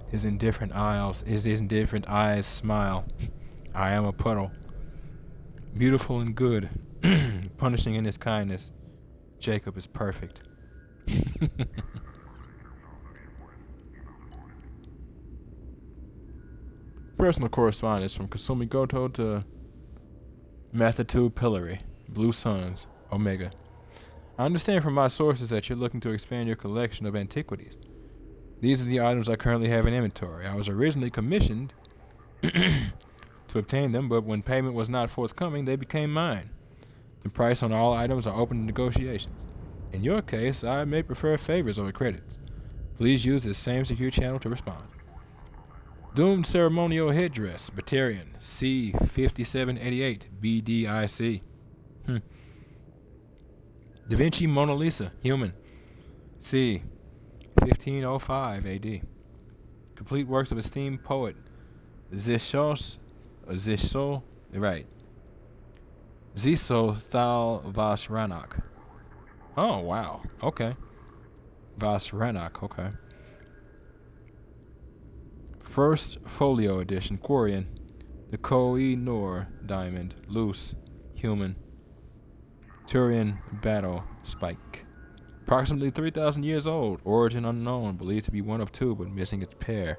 His indifferent eyes smile. I am a puddle. Beautiful and good. Punishing in his kindness. Jacob is perfect. Personal correspondence from Kasumi Goto to Mathatu Pillory, Blue Suns, Omega. I understand from my sources that you're looking to expand your collection of antiquities. These are the items I currently have in inventory. I was originally commissioned to obtain them, but when payment was not forthcoming, they became mine. The price on all items are open to negotiations. In your case, I may prefer favors over credits. Please use this same secure channel to respond. Doomed Ceremonial Headdress, Batarian, C5788, BDIC. Da Vinci Mona Lisa, Human, C 1505 AD. Complete works of esteemed poet Ziso Thal Vasranak. Oh, wow. Okay. Vasranak, okay. First Folio Edition, Quarian. The Koh-i-Noor Diamond, Loose, Human. Turian Battle, Spike. Approximately 3,000 years old, origin unknown, believed to be one of two, but missing its pair.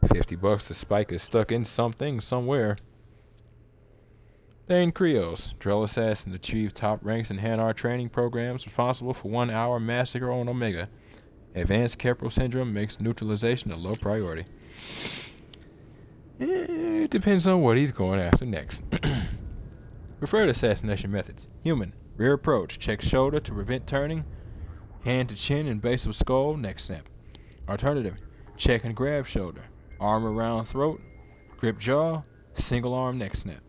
$50 to Spike is stuck in something somewhere. Thane Krios, Drell Assassin, achieved top ranks in Hanar training programs, responsible for 1 hour massacre on Omega. Advanced Kepro Syndrome makes neutralization a low priority. It depends on what he's going after next. Preferred assassination methods. Human. Rear approach. Check shoulder to prevent turning. Hand to chin and base of skull. Neck snap. Alternative. Check and grab shoulder. Arm around throat. Grip jaw. Single arm neck snap.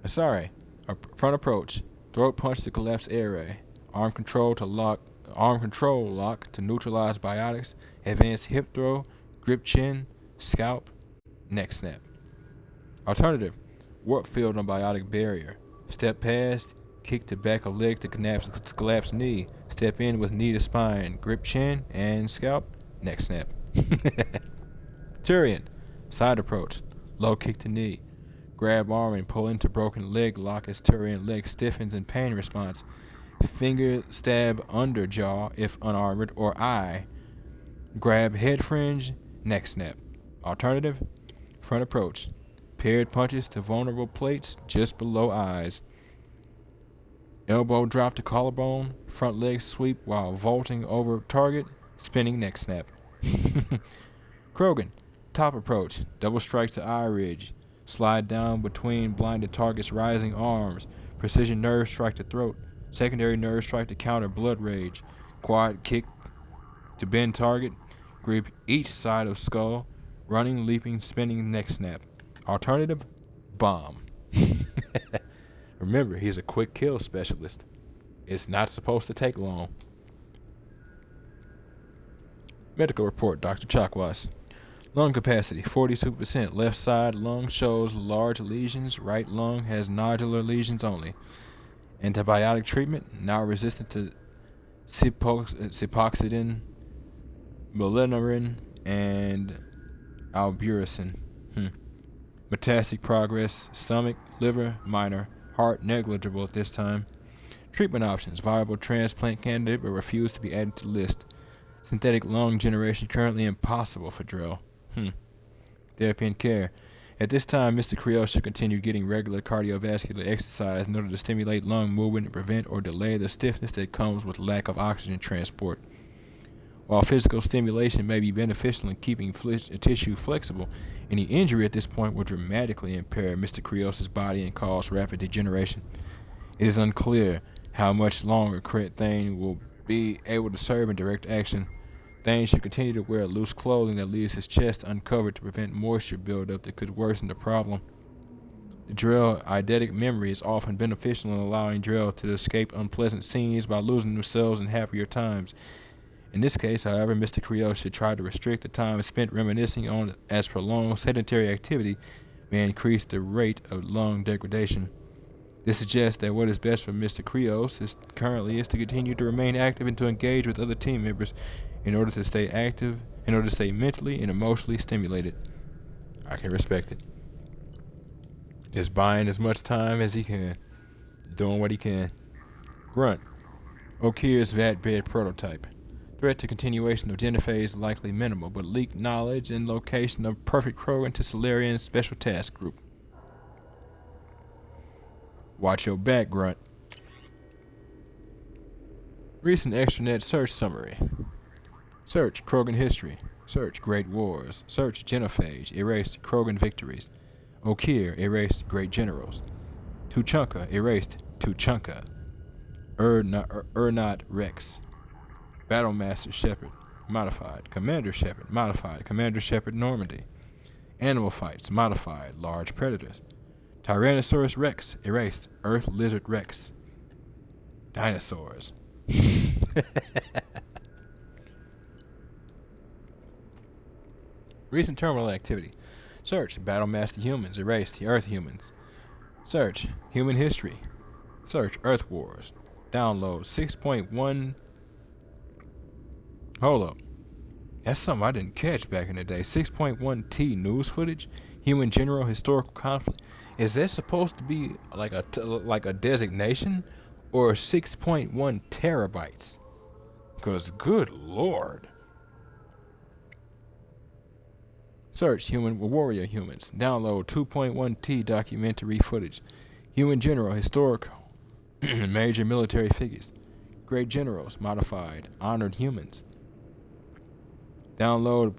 Sorry. Front approach. Throat punch to collapse airway. Arm control lock to neutralize biotics. Advanced hip throw. Grip chin. Scalp. Neck snap. Alternative. Warp field on biotic barrier. Step past. Kick to back of leg to collapse knee. Step in with knee to spine. Grip chin and scalp. Neck snap. Turian. Side approach. Low kick to knee. Grab arm and pull into broken leg lock as Turian leg stiffens in pain response. Finger stab under jaw if unarmored or eye. Grab head fringe. Neck snap. Alternative. Front approach. Paired punches to vulnerable plates just below eyes. Elbow drop to collarbone. Front leg sweep while vaulting over target. Spinning neck snap. Krogan. Top approach. Double strike to eye ridge. Slide down between blinded targets' rising arms. Precision nerve strike to throat. Secondary nerve strike to counter blood rage. Quad kick to bend target. Grip each side of skull. Running, leaping, spinning, neck snap. Alternative, bomb. Remember, he's a quick kill specialist. It's not supposed to take long. Medical report, Dr. Chakwas. Lung capacity, 42%. Left side lung shows large lesions. Right lung has nodular lesions only. Antibiotic treatment, now resistant to cipoxidin, milinarin, and alburesin. Metastatic progress, stomach, liver, minor. Heart, negligible at this time. Treatment options, viable transplant candidate but refused to be added to list. Synthetic lung generation currently impossible for Drell. Therapy and care. At this time, Mr. Creel should continue getting regular cardiovascular exercise in order to stimulate lung movement and prevent or delay the stiffness that comes with lack of oxygen transport. While physical stimulation may be beneficial in keeping tissue flexible, any injury at this point will dramatically impair Mr. Krios' body and cause rapid degeneration. It is unclear how much longer Thane will be able to serve in direct action. Thane should continue to wear loose clothing that leaves his chest uncovered to prevent moisture buildup that could worsen the problem. The Drell eidetic memory is often beneficial in allowing Drell to escape unpleasant scenes by losing themselves in happier times. In this case, however, Mr. Creel should try to restrict the time spent reminiscing on as prolonged sedentary activity may increase the rate of lung degradation. This suggests that what is best for Mr. Krios currently is to continue to remain active and to engage with other team members in order to stay mentally and emotionally stimulated. I can respect it. Just buying as much time as he can. Doing what he can. Grunt. Okir's vat bed prototype. Threat to continuation of Genophase likely minimal, but leaked knowledge and location of Perfect Krogan to Solarian Special Task Group. Watch your back, Grunt. Recent extranet search summary. Search Krogan history. Search Great Wars. Search Genophage. Erased Krogan victories. Okir erased Great Generals. Tuchanka erased Tuchanka. Urnot Rex. Battlemaster Shepard. Modified. Commander Shepard. Modified. Commander Shepard Normandy. Animal fights. Modified. Large predators. Tyrannosaurus Rex erased. Earth Lizard Rex. Dinosaurs. Recent terminal activity. Search Battlemaster Humans erased Earth Humans. Search Human History. Search Earth Wars. Download 6.1. Hold up. That's something I didn't catch back in the day. 6.1T news footage. Human General Historical Conflict. Is that supposed to be like a designation or 6.1 terabytes? Because good lord. Search Human Warrior Humans. Download 2.1T documentary footage. Human General Historic Major Military Figures. Great Generals Modified Honored Humans. Download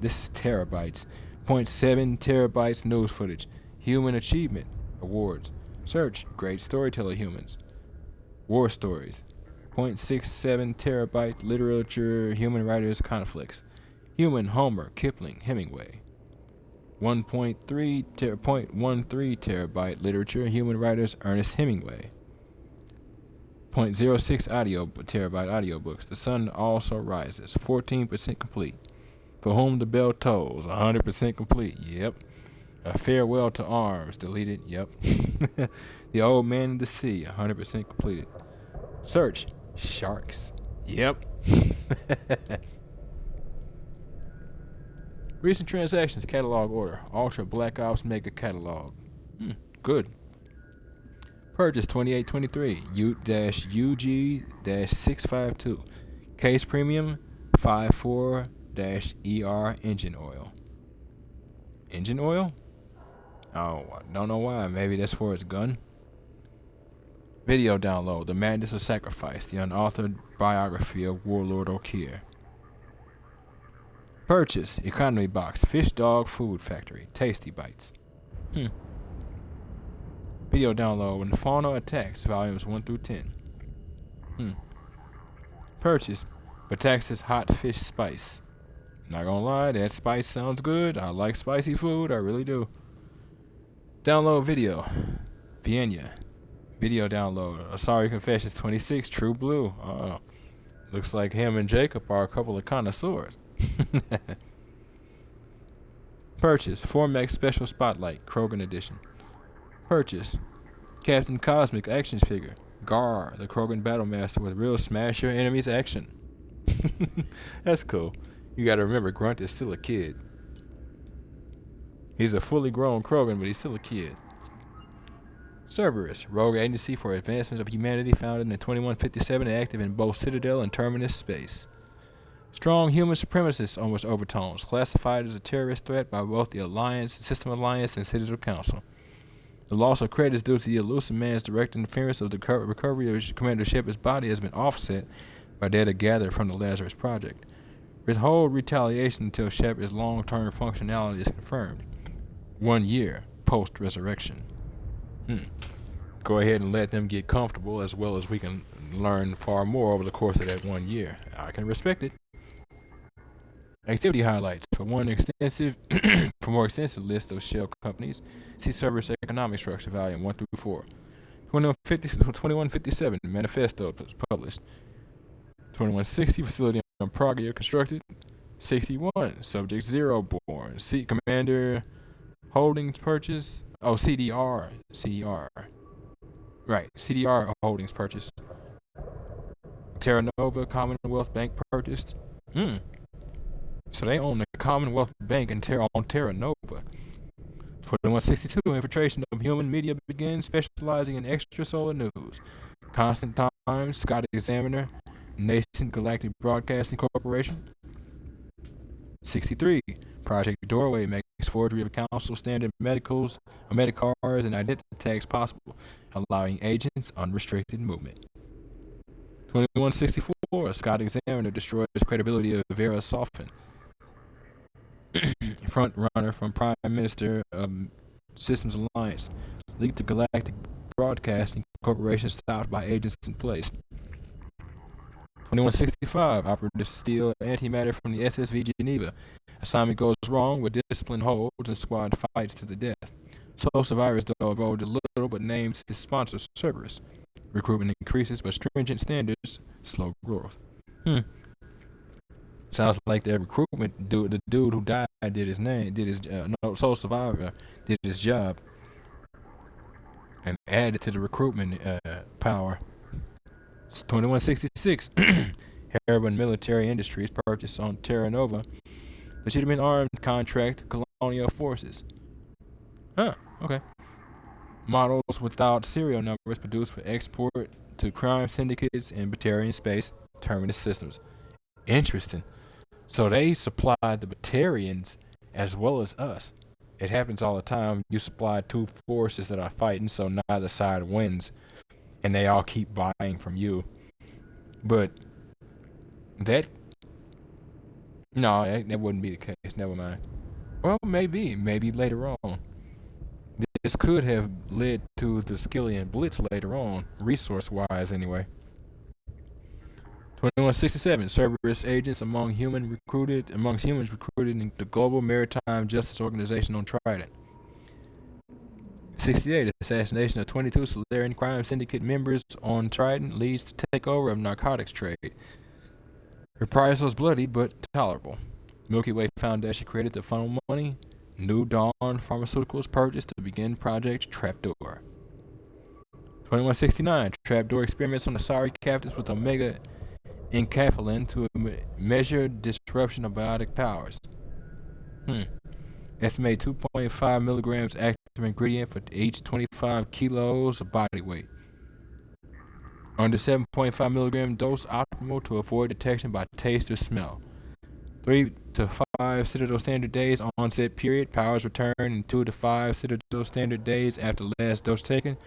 this is terabytes. 0.7 terabytes news footage. Human Achievement Awards. Search Great Storyteller Humans. War Stories. 0.67 terabyte literature. Human Writers Conflicts. Human Homer Kipling Hemingway. 1.13 terabyte literature. Human Writers Ernest Hemingway. 0.06 terabyte audiobooks. The Sun Also Rises. 14% complete. For Whom the Bell Tolls. 100% complete. Yep. A Farewell to Arms. Deleted. Yep. The Old Man in the Sea. 100% completed. Search Sharks. Yep. Recent transactions catalog order. Ultra Black Ops Mega Catalog. Good. Purchase 2823 U-UG-652. Case Premium 54-ER Engine Oil. Engine oil? Oh, I don't know why. Maybe that's for its gun. Video download. The Madness of Sacrifice. The unauthored biography of Warlord Okir. Purchase Economy Box. Fish Dog Food Factory. Tasty Bites. Video download. Inferno Attacks. Volumes 1 through 10. Purchase Bataxis Hot Fish Spice. Not gonna lie, that spice sounds good. I like spicy food, I really do. Download video. Vienna. Video download. Asari Confessions 26, True Blue. Looks like him and Jacob are a couple of connoisseurs. Purchase. Formax Special Spotlight, Krogan Edition. Purchase. Captain Cosmic action figure. Gar, the Krogan Battlemaster with real smash your enemies action. That's cool. You gotta remember, Grunt is still a kid. He's a fully grown Krogan, but he's still a kid. Cerberus, rogue agency for advancement of humanity founded in 2157 and active in both Citadel and Terminus space. Strong human supremacist overtones, classified as a terrorist threat by both the Alliance, System Alliance, and Citadel Council. The loss of credit is due to the elusive man's direct interference of the recovery of Commander Shepard's body has been offset by data gathered from the Lazarus Project. Withhold retaliation until Shepard's long-term functionality is confirmed. 1 year post-resurrection. Go ahead and let them get comfortable, as well as we can learn far more over the course of that 1 year. I can respect it. Activity highlights. For more extensive list of shell companies, see Cerberus Economic Structure, Volume 1 through 4. 2157 Manifesto was published. 2160 Facility on Pragia constructed. 61 Subject Zero born. Commander Holdings purchase. Oh, CDR. Right, CDR Holdings purchase. Terra Nova Commonwealth Bank purchased. So they own the Commonwealth Bank and Terra Nova. 2162 Infiltration of Human Media begins, specializing in extrasolar news. Constant Times, Scott Examiner, Nascent Galactic Broadcasting Corporation. 63 Project Doorway makes forgery of council standard medicars and identity tags possible, allowing agents unrestricted movement. 2164 Scott Examiner destroys credibility of Vera Sofin, front runner from Prime Minister of Systems Alliance, leaked to Galactic Broadcasting Corporation stopped by agents in place. 2165 Operative steal antimatter from the SSV Geneva. Assignment goes wrong, with discipline holds and squad fights to the death. Sole survivors, though, evolved a little, but names his sponsor Cerberus. Recruitment increases, but stringent standards slow growth. Sounds like that recruitment dude, the dude who died, sole survivor did his job and added to the recruitment power. 2166 Haraban Military Industries purchased on Terra Nova legitimate arms contract colonial forces. Okay. Models without serial numbers produced for export to crime syndicates in Batarian space Terminus systems. Interesting. So they supplied the Batarians as well as us. It happens all the time. You supply two forces that are fighting, so neither side wins, and they all keep buying from you. But that wouldn't be the case. Never mind. Well, maybe later on. This could have led to the Skillian Blitz later on, resource-wise anyway. 2167 Cerberus agents amongst humans recruited in the Global Maritime Justice Organization on Trident. 68 Assassination of 22 Solarian Crime Syndicate members on Trident leads to takeover of narcotics trade. Reprisals bloody but tolerable. Milky Way Foundation created to funnel money. New Dawn Pharmaceuticals purchased to begin Project Trapdoor. 2169 Trapdoor experiments on the Asari captives with Omega encaphalin to measure disruption of biotic powers. Estimate 2.5 milligrams active ingredient for each 25 kilos of body weight. Under 7.5 milligram dose optimal to avoid detection by taste or smell. 3 to 5 Citadel Standard days onset period. Powers return in 2 to 5 Citadel Standard days after last dose taken.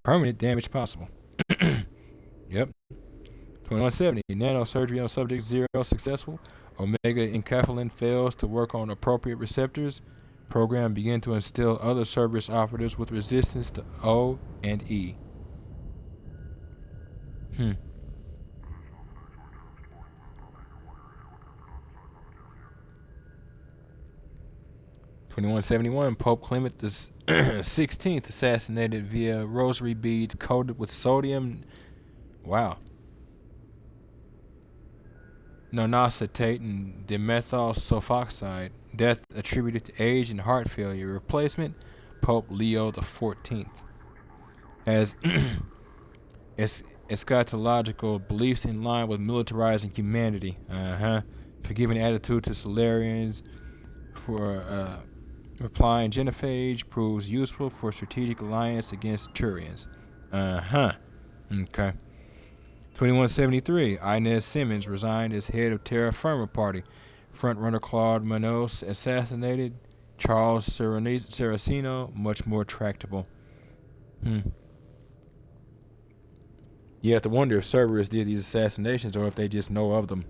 Permanent damage possible. Yep. 2170 Nanosurgery on Subject 0 successful. Omega encaphalin fails to work on appropriate receptors. Program begin to instill other Cerberus operatives with resistance to O and E. Hmm. 2171, Pope Clement the 16th assassinated via rosary beads coated with sodium. Wow. Nonacetate and dimethyl sulfoxide. Death attributed to age and heart failure. Replacement, Pope Leo the 14th. As eschatological beliefs in line with militarizing humanity. Forgiving attitude to Solarians for replying genophage proves useful for strategic alliance against Turians. Okay. 2173, Inez Simmons resigned as head of Terra Firma Party. Frontrunner Claude Manos assassinated. Charles Saraceno, much more tractable. You have to wonder if Cerberus did these assassinations or if they just know of them.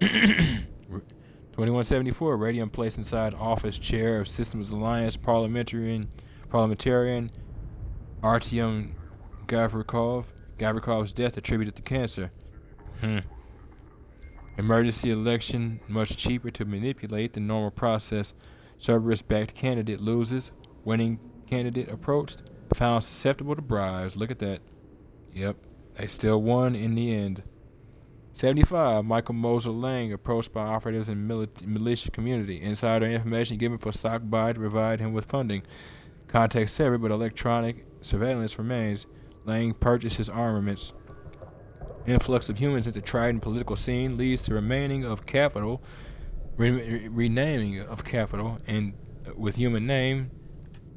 2174, Radium placed inside office chair of Systems Alliance parliamentarian Artyom Gavrikov. Gavrikov's death attributed to cancer. Emergency election much cheaper to manipulate than normal process. Cerberus-backed candidate loses. Winning candidate approached. Found susceptible to bribes. Look at that. Yep, they still won in the end. 75, Michael Moser Lang approached by operatives in militia community. Insider information given for stock buy to provide him with funding. Contact severed, but electronic surveillance remains. Lang purchases armaments. Influx of humans into Trident political scene leads to renaming of capital, and with human name,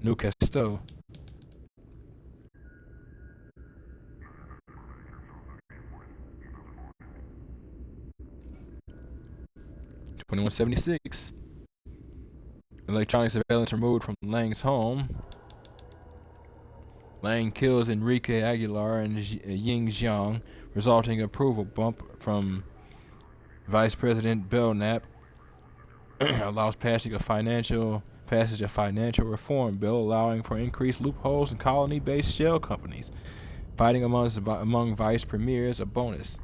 New Castel. 2176. Electronic surveillance removed from Lang's home. Lang kills Enrique Aguilar and Ying Xiang, resulting in approval bump from Vice President Belknap. Allows passage of financial reform bill allowing for increased loopholes in colony-based shell companies. Fighting among vice premiers a bonus.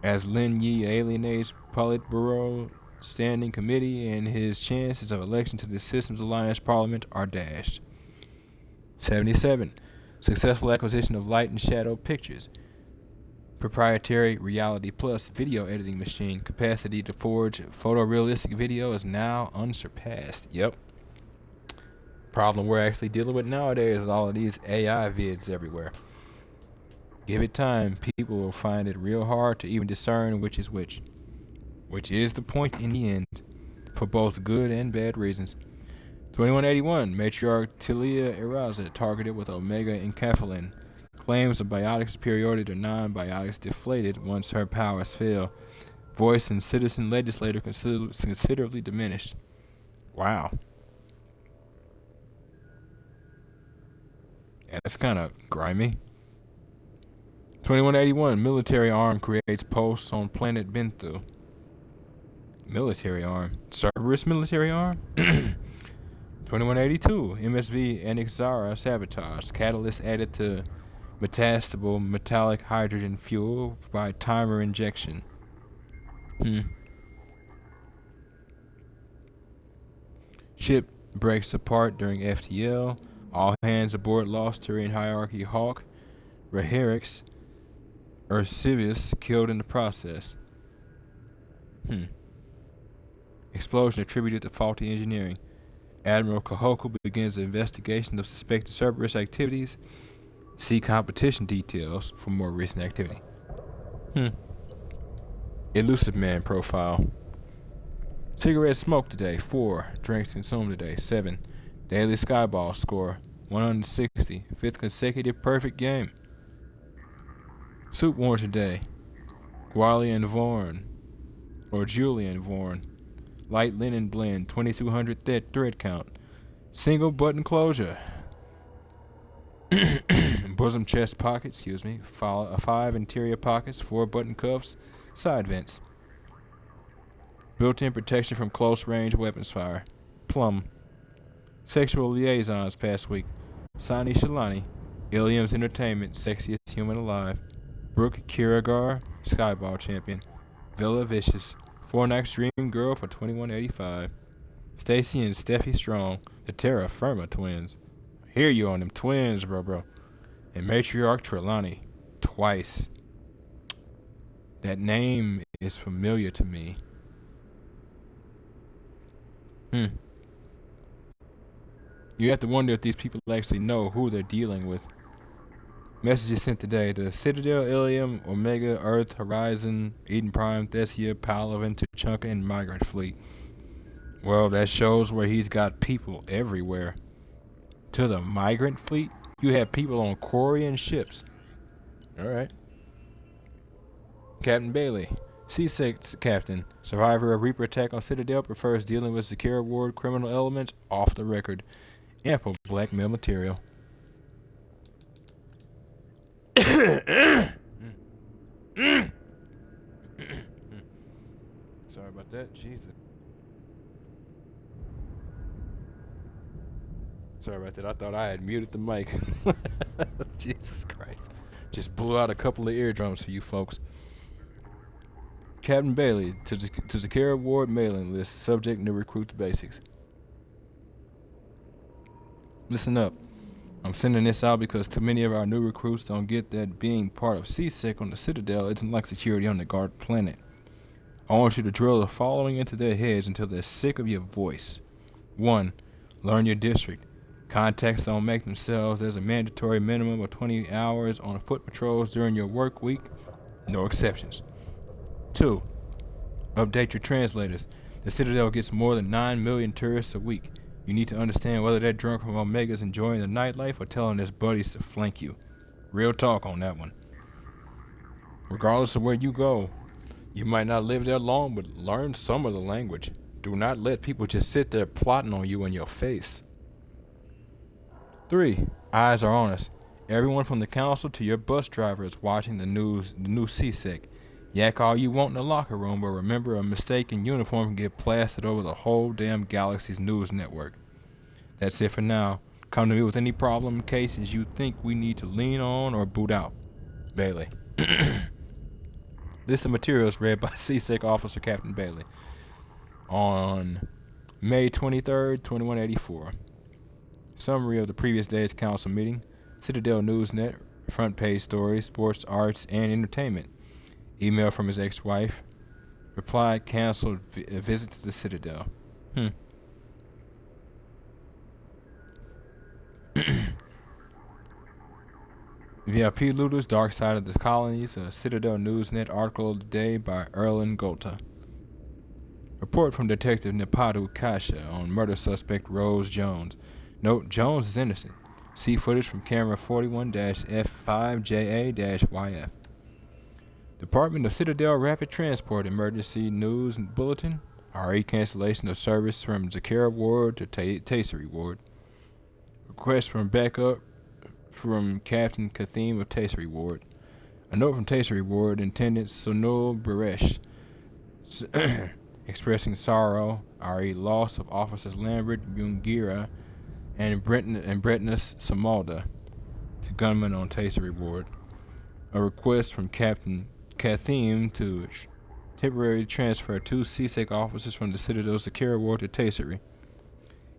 As Lin Yi alienates Politburo Standing Committee and his chances of election to the Systems Alliance Parliament are dashed. 77. Successful acquisition of Light and Shadow Pictures. Proprietary Reality Plus video editing machine. Capacity to forge photorealistic video is now unsurpassed. Yep. Problem we're actually dealing with nowadays is all of these AI vids everywhere. Give it time, people will find it real hard to even discern which is which. Which is the point in the end, for both good and bad reasons. 2181, Matriarch Tilia Eraza targeted with Omega encapsulin. Claims of biotic superiority to non-biotics deflated once her powers fail. Voice in citizen legislator considerably diminished. Wow. Yeah, that's kind of grimy. 2181, military arm creates posts on planet Benthu. Military arm. Cerberus military arm? 2182, MSV Anixara sabotage. Catalyst added to metastable metallic hydrogen fuel by timer injection. Ship breaks apart during FTL. All hands aboard lost Turian hierarchy Hawk. Raherix Ursivius killed in the process. Explosion attributed to faulty engineering. Admiral Kahoku begins the investigation of suspected Cerberus activities. See competition details for more recent activity. Elusive Man profile. Cigarette smoke today, 4. Drinks consumed today, 7. Daily Skyball score, 160. 5th consecutive perfect game. Soup worn today, Guarlian Vorn, or Julian Vorn. Light linen blend, 2200 thread count. Single button closure. Bosom chest pocket, 5 interior pockets, 4 button cuffs, side vents. Built-in protection from close range weapons fire. Plum. Sexual liaisons past week. Sani Shalani, Ilium's Entertainment, sexiest human alive. Brooke Kirigar, Skyball champion. Villa Vicious, Fornax Dream Girl for 2185. Stacy and Steffi Strong, the Terra Firma twins. I hear you on them twins, bro. And Matriarch Trelawney, twice. That name is familiar to me. You have to wonder if these people actually know who they're dealing with. Messages sent today to Citadel, Ilium, Omega, Earth, Horizon, Eden Prime, Thessia, Palaven, Tuchanka, and Migrant Fleet. Well, that shows where he's got people everywhere. To the Migrant Fleet? You have people on Quarian ships. Alright. Captain Bailey, C6 Captain, survivor of Reaper attack on Citadel, prefers dealing with Secure Ward criminal elements off the record. Ample blackmail material. Sorry about that. Jesus. Sorry about that. I thought I had muted the mic. Jesus Christ. Just blew out a couple of eardrums for you folks. Captain Bailey to Secure Ward mailing list. Subject: new recruits basics. Listen up. I'm sending this out because too many of our new recruits don't get that being part of CSEC on the Citadel isn't like security on the guard planet. I want you to drill the following into their heads until they're sick of your voice. 1. Learn your district. Contacts don't make themselves. There's a mandatory minimum of 20 hours on foot patrols during your work week. No exceptions. 2. Update your translators. The Citadel gets more than 9 million tourists a week. You need to understand whether that drunk from Omega's enjoying the nightlife or telling his buddies to flank you. Real talk on that one. Regardless of where you go, you might not live there long, but learn some of the language. Do not let people just sit there plotting on you in your face. 3. Eyes are on us. Everyone from the council to your bus driver is watching the new CSEC. Yak all you want in the locker room, but remember, a mistake in uniform can get plastered over the whole damn galaxy's news network. That's it for now. Come to me with any problem cases you think we need to lean on or boot out. Bailey. List of materials read by CSEC Officer Captain Bailey. On May 23rd, 2184. Summary of the previous day's council meeting. Citadel Newsnet, front page stories, sports, arts, and entertainment. Email from his ex-wife. Reply canceled visit to the Citadel. VIP Looters, Dark Side of the Colonies, a Citadel Newsnet article of the day by Erlen Golta. Report from Detective Nepadu Kasha on murder suspect Rose Jones. Note, Jones is innocent. See footage from camera 41-F5JA-YF. Department of Citadel Rapid Transport Emergency News Bulletin. RE cancellation of service from Zakira Ward to Tasery Ward. Request from backup from Captain Kathim of Tasery Ward. A note from Tasery Ward, Intendant Sunul Baresh, expressing sorrow, RE loss of Officers Lambert, Yungira, and Bretnus Samalda to gunmen on Tasery Ward. A request from Captain Kathim to temporarily transfer 2 CSEC officers from the Citadel Zakira Ward to Tasery.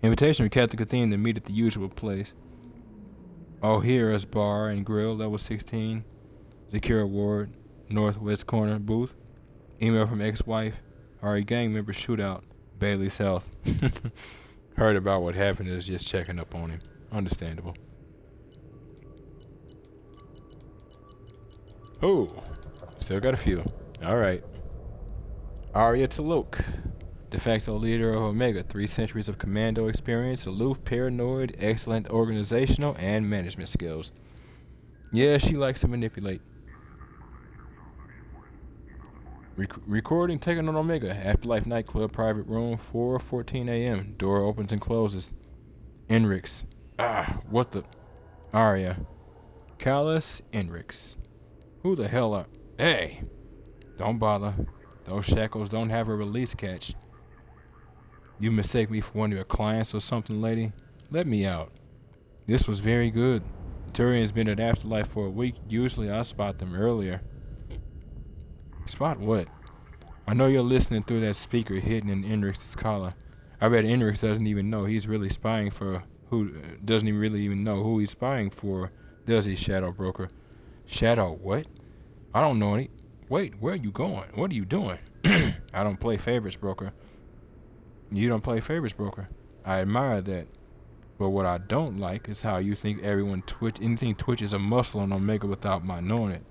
Invitation from Captain Kathim to meet at the usual place. O'Hara's Bar and Grill, level 16, Zakira Ward, northwest corner booth. Email from ex-wife, RE gang member shootout, Bailey's health. Heard about what happened, is just checking up on him. Understandable. Oh, still got a few. Alright. Arya Taluk, de facto leader of Omega, 3 centuries of commando experience, aloof, paranoid, excellent organizational and management skills. Yeah, she likes to manipulate. Recording taken on Omega, Afterlife Nightclub, private room, 4:14 a.m. Door opens and closes. Enrix. What the? Arya. Callus Enrix. Who the hell are? Hey! Don't bother. Those shackles don't have a release catch. You mistake me for one of your clients or something, lady? Let me out. This was very good. Turian's been at Afterlife for a week. Usually I spot them earlier. Spot what? I know you're listening through that speaker hidden in Enrix's collar. I bet Enrix doesn't even know he's really spying for who, doesn't even really even know who he's spying for, does he, Shadow Broker? Shadow what? I don't know any. Wait, where are you going? What are you doing? I don't play favorites, Broker. You don't play favorites, Broker. I admire that. But what I don't like is how you think anything twitches a muscle on Omega without my knowing it.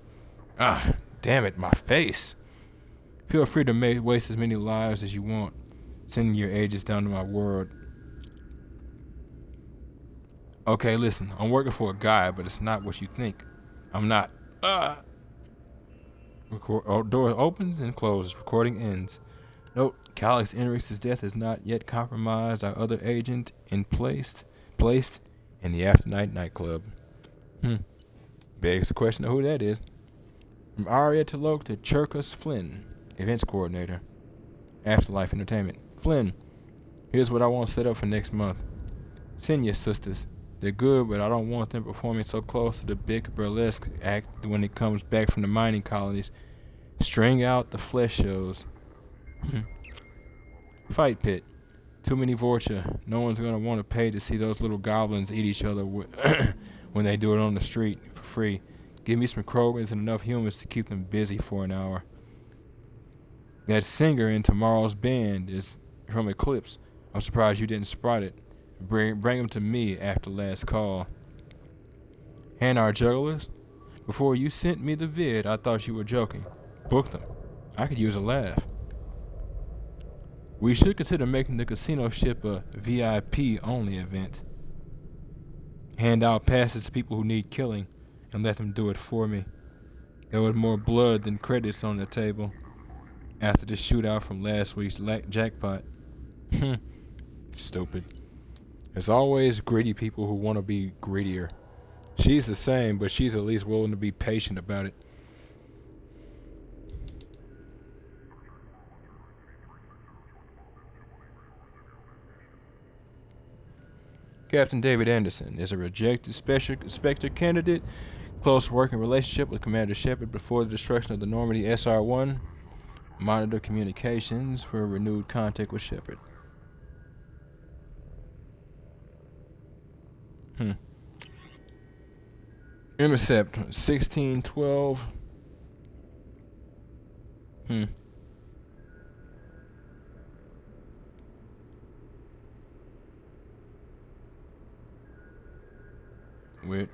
Ah, damn it, my face. Feel free to waste as many lives as you want, sending your ages down to my world. Okay, listen, I'm working for a guy, but it's not what you think. I'm not. Door opens and closes. Recording ends. Note, Calix Enrix's death has not yet compromised our other agent placed in the Afternight nightclub. Begs the question of who that is. From Aria Taloke to Cherkus Flynn, events coordinator, Afterlife Entertainment. Flynn, here's what I want set up for next month. Send your sisters. They're good, but I don't want them performing so close to the big burlesque act when it comes back from the mining colonies. String out the flesh shows. Fight pit. Too many Vorcha. No one's gonna want to pay to see those little goblins eat each other when they do it on the street for free. Give me some Krogans and enough humans to keep them busy for an hour. That singer in tomorrow's band is from Eclipse. I'm surprised you didn't spot it. Bring him to me after last call. And our jugglers? Before you sent me the vid, I thought you were joking. Book them. I could use a laugh. We should consider making the casino ship a VIP-only event. Hand out passes to people who need killing and let them do it for me. There was more blood than credits on the table after the shootout from last week's jackpot. Stupid. There's always greedy people who want to be greedier. She's the same, but she's at least willing to be patient about it. Captain David Anderson is a rejected Spectre candidate, close working relationship with Commander Shepard before the destruction of the Normandy SR-1. Monitor communications for renewed contact with Shepard. Intercept 1612. Weird.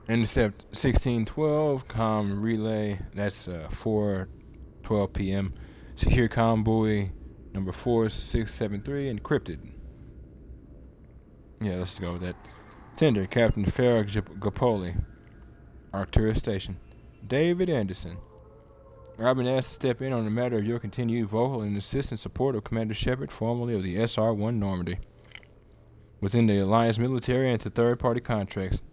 Intercept 1612, comm relay, that's 4:12 p.m. Secure comm buoy number 4673, encrypted. Yeah, let's go with that. Tender, Captain Farrah Gapoli, Arcturus Station. David Anderson. I've been asked to step in on the matter of your continued vocal and insistent support of Commander Shepard, formerly of the SR-1 Normandy, within the Alliance military and to third-party contracts.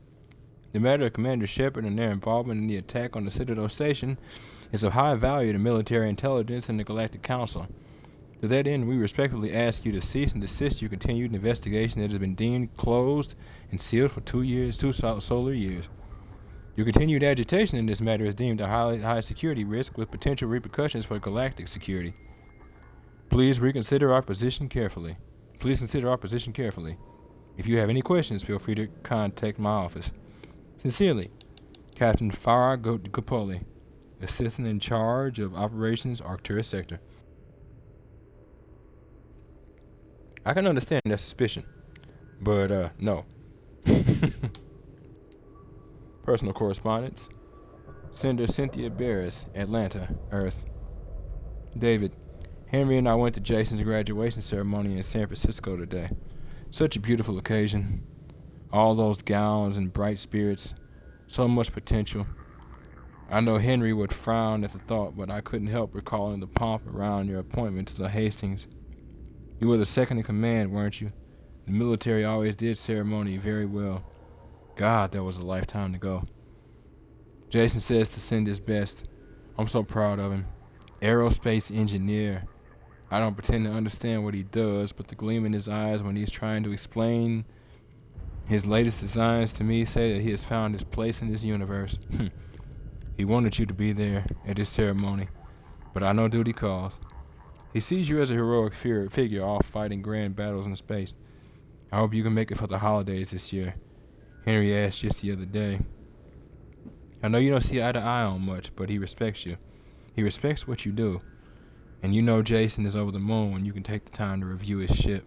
The matter of Commander Shepard and their involvement in the attack on the Citadel Station is of high value to military intelligence and the Galactic Council. To that end, we respectfully ask you to cease and desist your continued investigation that has been deemed closed and sealed for 2 solar years. Your continued agitation in this matter is deemed a high security risk with potential repercussions for galactic security. Please consider our position carefully. If you have any questions, feel free to contact my office. Sincerely, Captain Farrah Gapoli, Assistant in Charge of Operations, Arcturus Sector. I can understand that suspicion, but no. Personal correspondence. Sender Cynthia Barris, Atlanta, Earth. David, Henry and I went to Jason's graduation ceremony in San Francisco today. Such a beautiful occasion. All those gowns and bright spirits. So much potential. I know Henry would frown at the thought, but I couldn't help recalling the pomp around your appointment to the Hastings. You were the second in command, weren't you? The military always did ceremony very well. God, that was a lifetime ago. Jason says to send his best. I'm so proud of him. Aerospace engineer. I don't pretend to understand what he does, but the gleam in his eyes when he's trying to explain his latest designs to me say that he has found his place in this universe. He wanted you to be there at his ceremony, but I know duty calls. He sees you as a heroic figure off fighting grand battles in space. I hope you can make it for the holidays this year, Henry asked just the other day. I know you don't see eye to eye on much, but he respects you. He respects what you do. And you know Jason is over the moon when you can take the time to review his ship.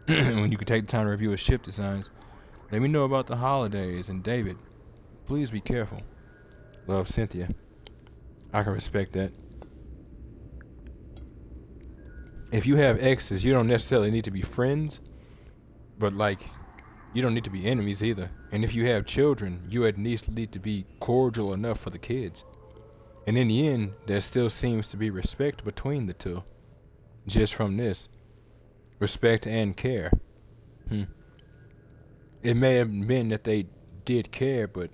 When you can take the time to review his ship designs. Let me know about the holidays, and David, please be careful. Love, Cynthia. I can respect that. If you have exes, you don't necessarily need to be friends, but like, you don't need to be enemies either. And if you have children, you at least need to be cordial enough for the kids. And in the end, there still seems to be respect between the two. Just from this. Respect and care. It may have been that they did care, but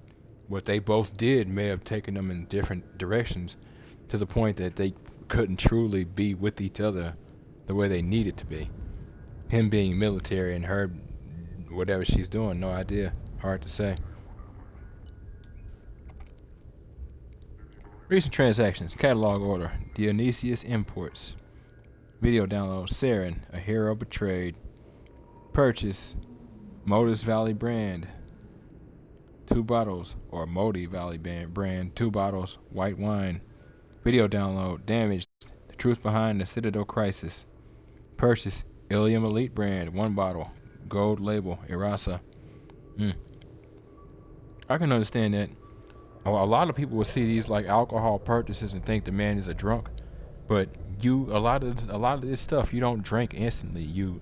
what they both did may have taken them in different directions to the point that they couldn't truly be with each other the way they needed to be. Him being military and her whatever she's doing, no idea. Hard to say. Recent transactions. Catalog order. Dionysius Imports. Video download. Saren, A Hero Betrayed. Purchase. Modus Valley brand. 2 bottles. Or Modi Valley brand. 2 bottles. White wine. Video download. Damaged. The truth behind the Citadel Crisis. Purchase. Ilium Elite brand. 1 bottle. Gold label. Erasa. I can understand that. A lot of people will see these like alcohol purchases and think the man is a drunk, but a lot of this stuff you don't drink instantly. You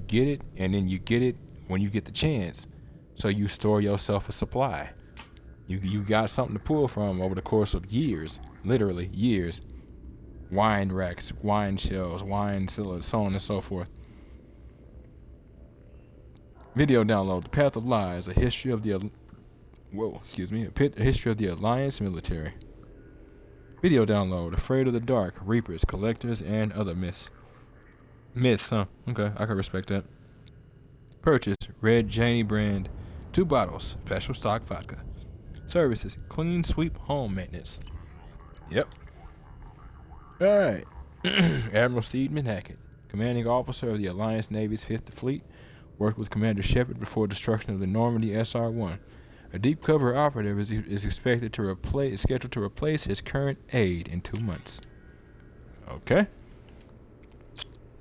get it, and then you get it when you get the chance. So you store yourself a supply. You got something to pull from over the course of years, literally years. Wine racks, wine shelves, wine cellars, so on and so forth. Video download: The Path of Lies, a history of the a history of the Alliance military. Video download: Afraid of the Dark, Reapers, Collectors, and Other Myths. Myths, huh? Okay, I can respect that. Purchase: Red Janie brand, 2 bottles, special stock vodka. Services: Clean Sweep Home Maintenance. Yep. Alright. Admiral Stephen Hackett, commanding officer of the Alliance Navy's 5th Fleet, worked with Commander Shepard before destruction of the Normandy SR-1. A deep cover operative is expected to scheduled to replace his current aide in 2 months. Okay.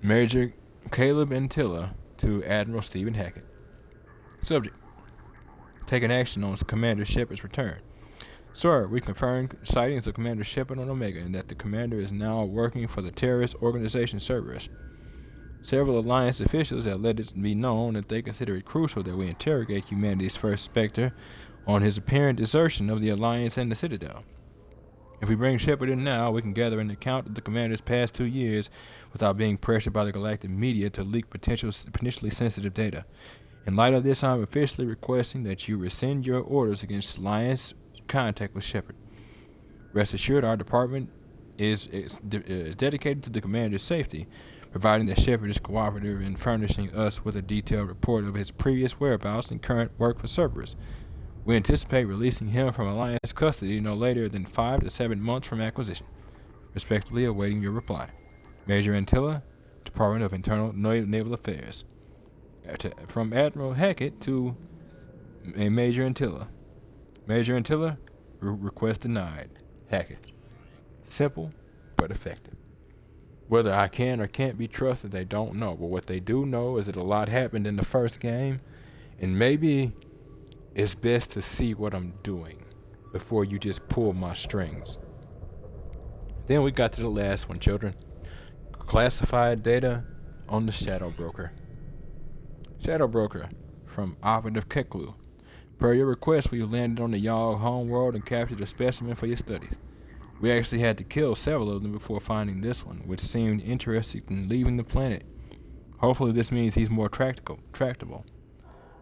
Major Caleb Antilla to Admiral Stephen Hackett. Subject: taking action on Commander Shepard's return. Sir, we confirmed sightings of Commander Shepard on Omega and that the commander is now working for the terrorist organization Cerberus. Several Alliance officials have let it be known that they consider it crucial that we interrogate humanity's first Spectre on his apparent desertion of the Alliance and the Citadel. If we bring Shepard in now, we can gather an account of the commander's past 2 years without being pressured by the galactic media to leak potentially sensitive data. In light of this, I am officially requesting that you rescind your orders against Alliance contact with Shepard. Rest assured, our department is dedicated to the commander's safety, providing that Shepard is cooperative in furnishing us with a detailed report of his previous whereabouts and current work for Cerberus. We anticipate releasing him from Alliance custody no later than 5 to 7 months from acquisition. Respectfully awaiting your reply. Major Antilla, Department of Internal Naval Affairs. From Admiral Hackett to Major Antilla. Major Antilla, request denied. Hackett. Simple, but effective. Whether I can or can't be trusted, they don't know. But what they do know is that a lot happened in the first game, and maybe it's best to see what I'm doing before you just pull my strings. Then we got to the last one, children. Classified data on the Shadow Broker. Shadow Broker, from Operative Keklu. Per your request, we landed on the Yog homeworld and captured a specimen for your studies. We actually had to kill several of them before finding this one, which seemed interested in leaving the planet. Hopefully this means he's more tractable.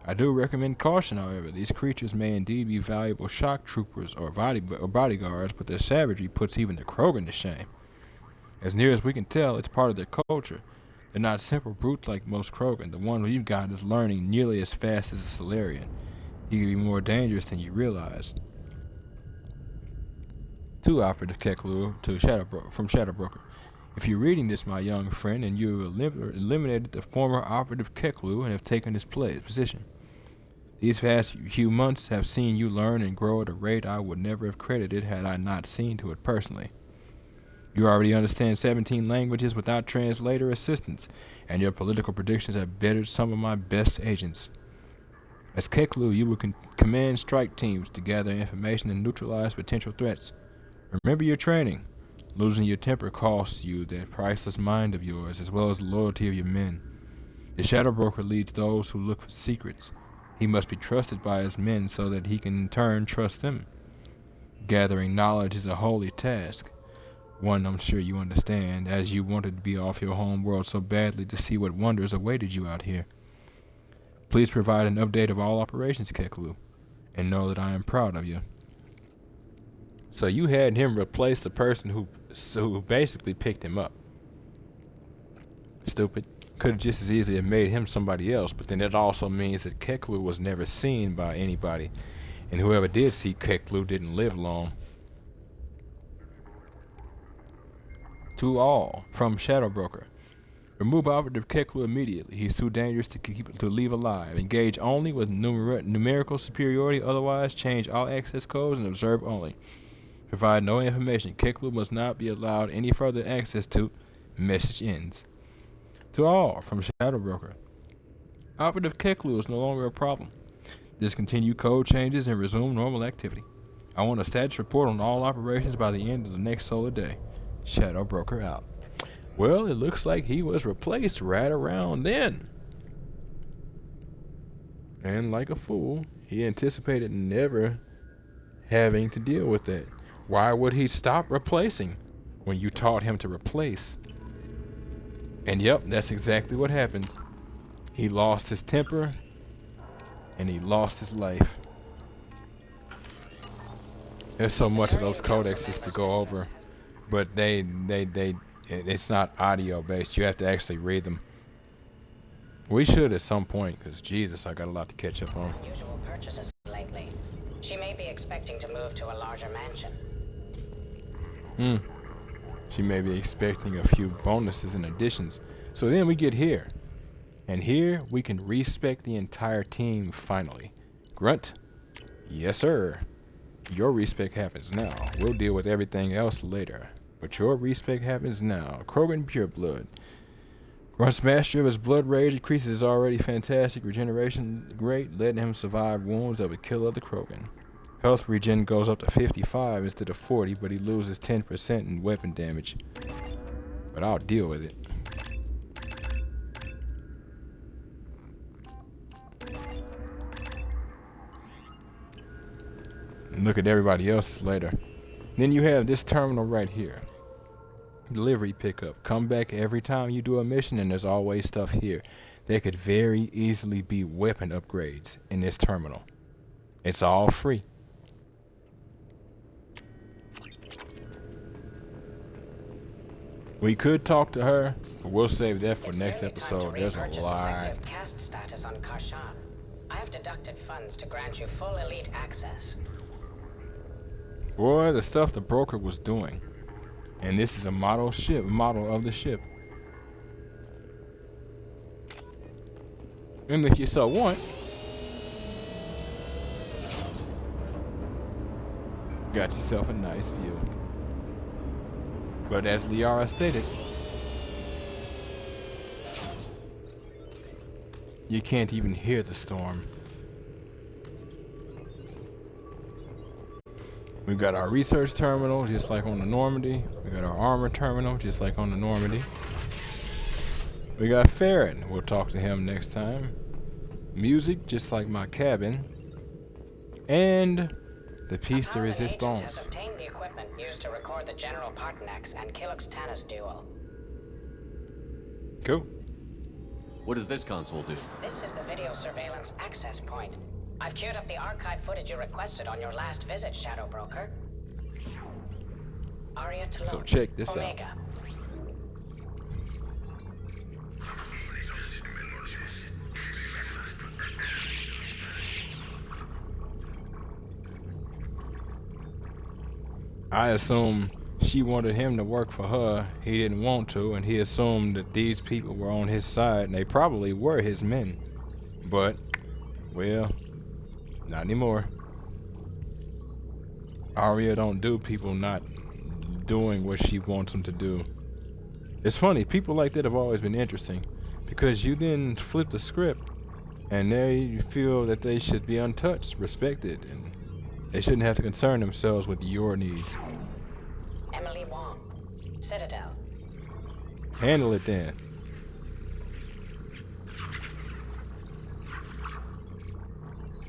I do recommend caution, however. These creatures may indeed be valuable shock troopers or bodyguards, but their savagery puts even the Krogan to shame. As near as we can tell, it's part of their culture. They're not simple brutes like most Krogan. The one we've got is learning nearly as fast as a Solarian. He can be more dangerous than you realize. To Operative Keklu, from Shadow Broker. If you're reading this, my young friend, and you eliminated the former operative Keklu and have taken his position. These past few months have seen you learn and grow at a rate I would never have credited had I not seen to it personally. You already understand 17 languages without translator assistance, and your political predictions have bettered some of my best agents. As Keklu, you will command strike teams to gather information and neutralize potential threats. Remember your training. Losing your temper costs you that priceless mind of yours, as well as the loyalty of your men. The Shadow Broker leads those who look for secrets. He must be trusted by his men so that he can in turn trust them. Gathering knowledge is a holy task, one I'm sure you understand, as you wanted to be off your home world so badly to see what wonders awaited you out here. Please provide an update of all operations, Keklu, and know that I am proud of you. So you had him replace the person who basically picked him up. Stupid. Could have just as easily have made him somebody else, but then that also means that Keklu was never seen by anybody, and whoever did see Keklu didn't live long. To all, from Shadow Broker. Remove Operative Keklu immediately. He's too dangerous to leave alive. Engage only with numerical superiority, otherwise change all access codes and observe only. Provide no information. Keklu must not be allowed any further access to. Message ends. To all, from Shadow Broker. Operative Keklu is no longer a problem. Discontinue code changes and resume normal activity. I want a status report on all operations by the end of the next solar day. Shadow Broker out. Well, it looks like he was replaced right around then. And like a fool, he anticipated never having to deal with that. Why would he stop replacing when you taught him to replace? And yep, that's exactly what happened. He lost his temper and he lost his life. There's so much of those codexes to go over, but it's not audio based. You have to actually read them. We should at some point, because Jesus, I got a lot to catch up on.
Unusual purchases lately. She may be expecting to move to a larger mansion.
She may be expecting a few bonuses and additions. So then we get here. And here we can respec the entire team finally. Grunt? Yes, sir. Your respec happens now. We'll deal with everything else later. But your respec happens now. Krogan Pureblood. Grunt's mastery of his blood rage increases his already fantastic regeneration rate, letting him survive wounds that would kill other Krogan. Health regen goes up to 55 instead of 40, but he loses 10% in weapon damage. But I'll deal with it. And look at everybody else's later. Then you have this terminal right here. Delivery pickup. Come back every time you do a mission, and there's always stuff here. There could very easily be weapon upgrades in this terminal. It's all free. We could talk to her, but we'll save that for next episode. There's a lot.
Caste status on Karshan. I have deducted funds to grant you full elite access.
Boy, the stuff the broker was doing. And this is a model of the ship. And if you so want, got yourself a nice view. But as Liara stated, you can't even hear the storm. We've got our research terminal, just like on the Normandy. We got our armor terminal, just like on the Normandy. We got Farron. We'll talk to him next time. Music, just like my cabin. And the piece de resistance.
Obtained the equipment used to record the General Partenax and Kilix Tanis duel.
Cool.
What does this console do?
This is the video surveillance access point. I've queued up the archive footage you requested on your last visit, Shadow Broker. Aria Talon,
So check this
Omega.
out. I assume she wanted him to work for her, he didn't want to, and he assumed that these people were on his side, and they probably were his men. But, well, not anymore. Arya don't do people not doing what she wants them to do. It's funny, people like that have always been interesting, because you then flip the script, and they feel that they should be untouched, respected, and they shouldn't have to concern themselves with your needs.
Emily Wong, Citadel.
Handle it then.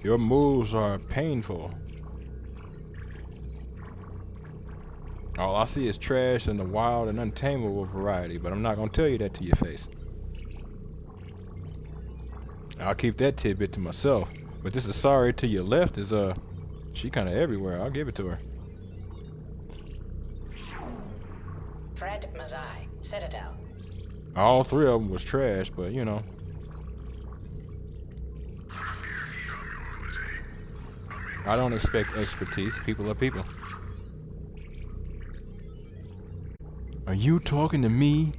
Your moves are painful. All I see is trash and the wild and untamable variety, but I'm not gonna tell you that to your face. I'll keep that tidbit to myself. But this is sorry to your left is she kinda everywhere. I'll give it to her.
Fred Mazai, Citadel.
All three of them was trash, but you know. I don't expect expertise. People are people. Are you talking to me?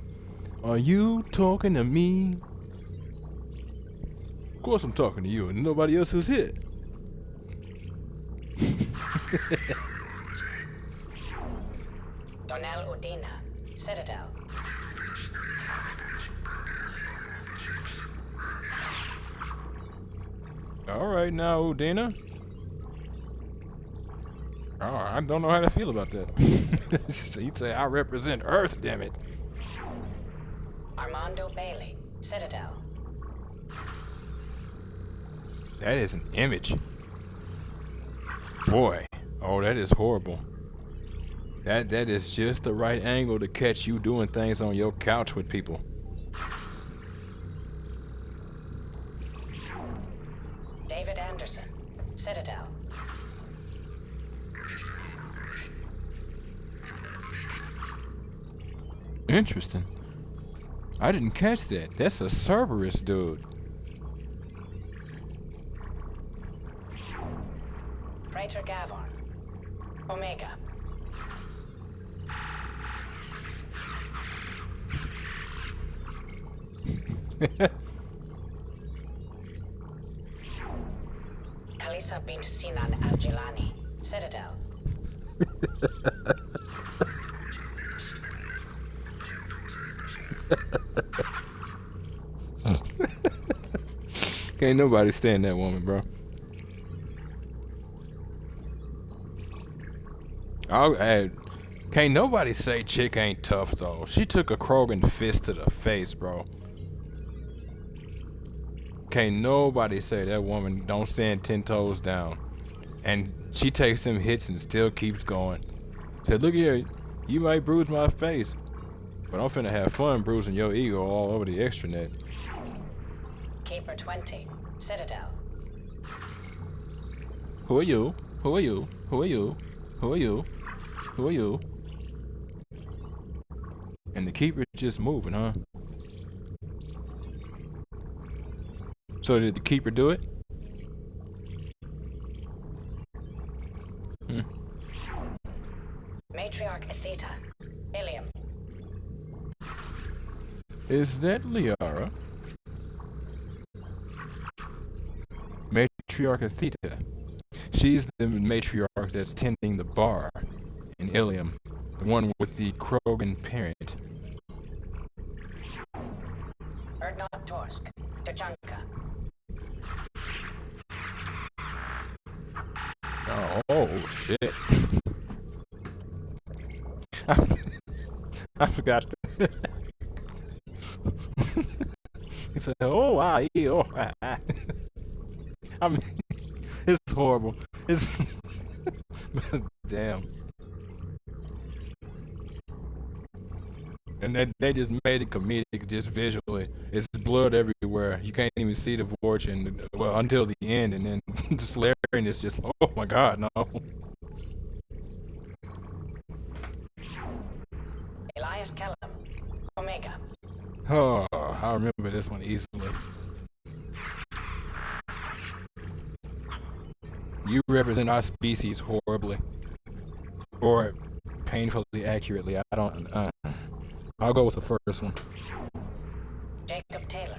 Are you talking to me? Of course I'm talking to you, and nobody else is here.
Donnell Udina, Citadel.
All right now, Udina. Oh, I don't know how to feel about that. He'd say, I represent Earth, damn it.
Armando Bailey, Citadel.
That is an image. Boy, oh, that is horrible. That is just the right angle to catch you doing things on your couch with people.
David Anderson, Citadel.
Interesting. I didn't catch that. That's a Cerberus dude.
Praetor Gavon, Omega. Kalisa bint Sinan Al-Jilani, Citadel.
Can't nobody stand that woman, bro. Hey, can't nobody say chick ain't tough, though. She took a Krogan fist to the face, bro. Can't nobody say that woman don't stand 10 toes down. And she takes them hits and still keeps going. Said, look here, you might bruise my face, but I'm finna have fun bruising your ego all over the extranet.
Keeper 20, Citadel.
Who are you? Who are you? Who are you? Who are you? Who are you? And the keeper's just moving, huh? So did the keeper do it?
Matriarch Atheta, Ilium.
Is that Liara? Matriarch Atheta. She's the matriarch that's tending the bar in Ilium, the one with the Krogan parent.
Erdnot Torsk, Tuchanka.
Oh shit. I forgot. He said, oh, I mean, it's horrible. It's damn. And they just made it comedic just visually. It's blood everywhere. You can't even see the Vorch until the end, and then Salarian is just, oh my god, no.
Elias Kellum, Omega.
Oh, I remember this one easily. You represent our species horribly. Or painfully accurately. I don't. I'll go with the first one.
Jacob Taylor,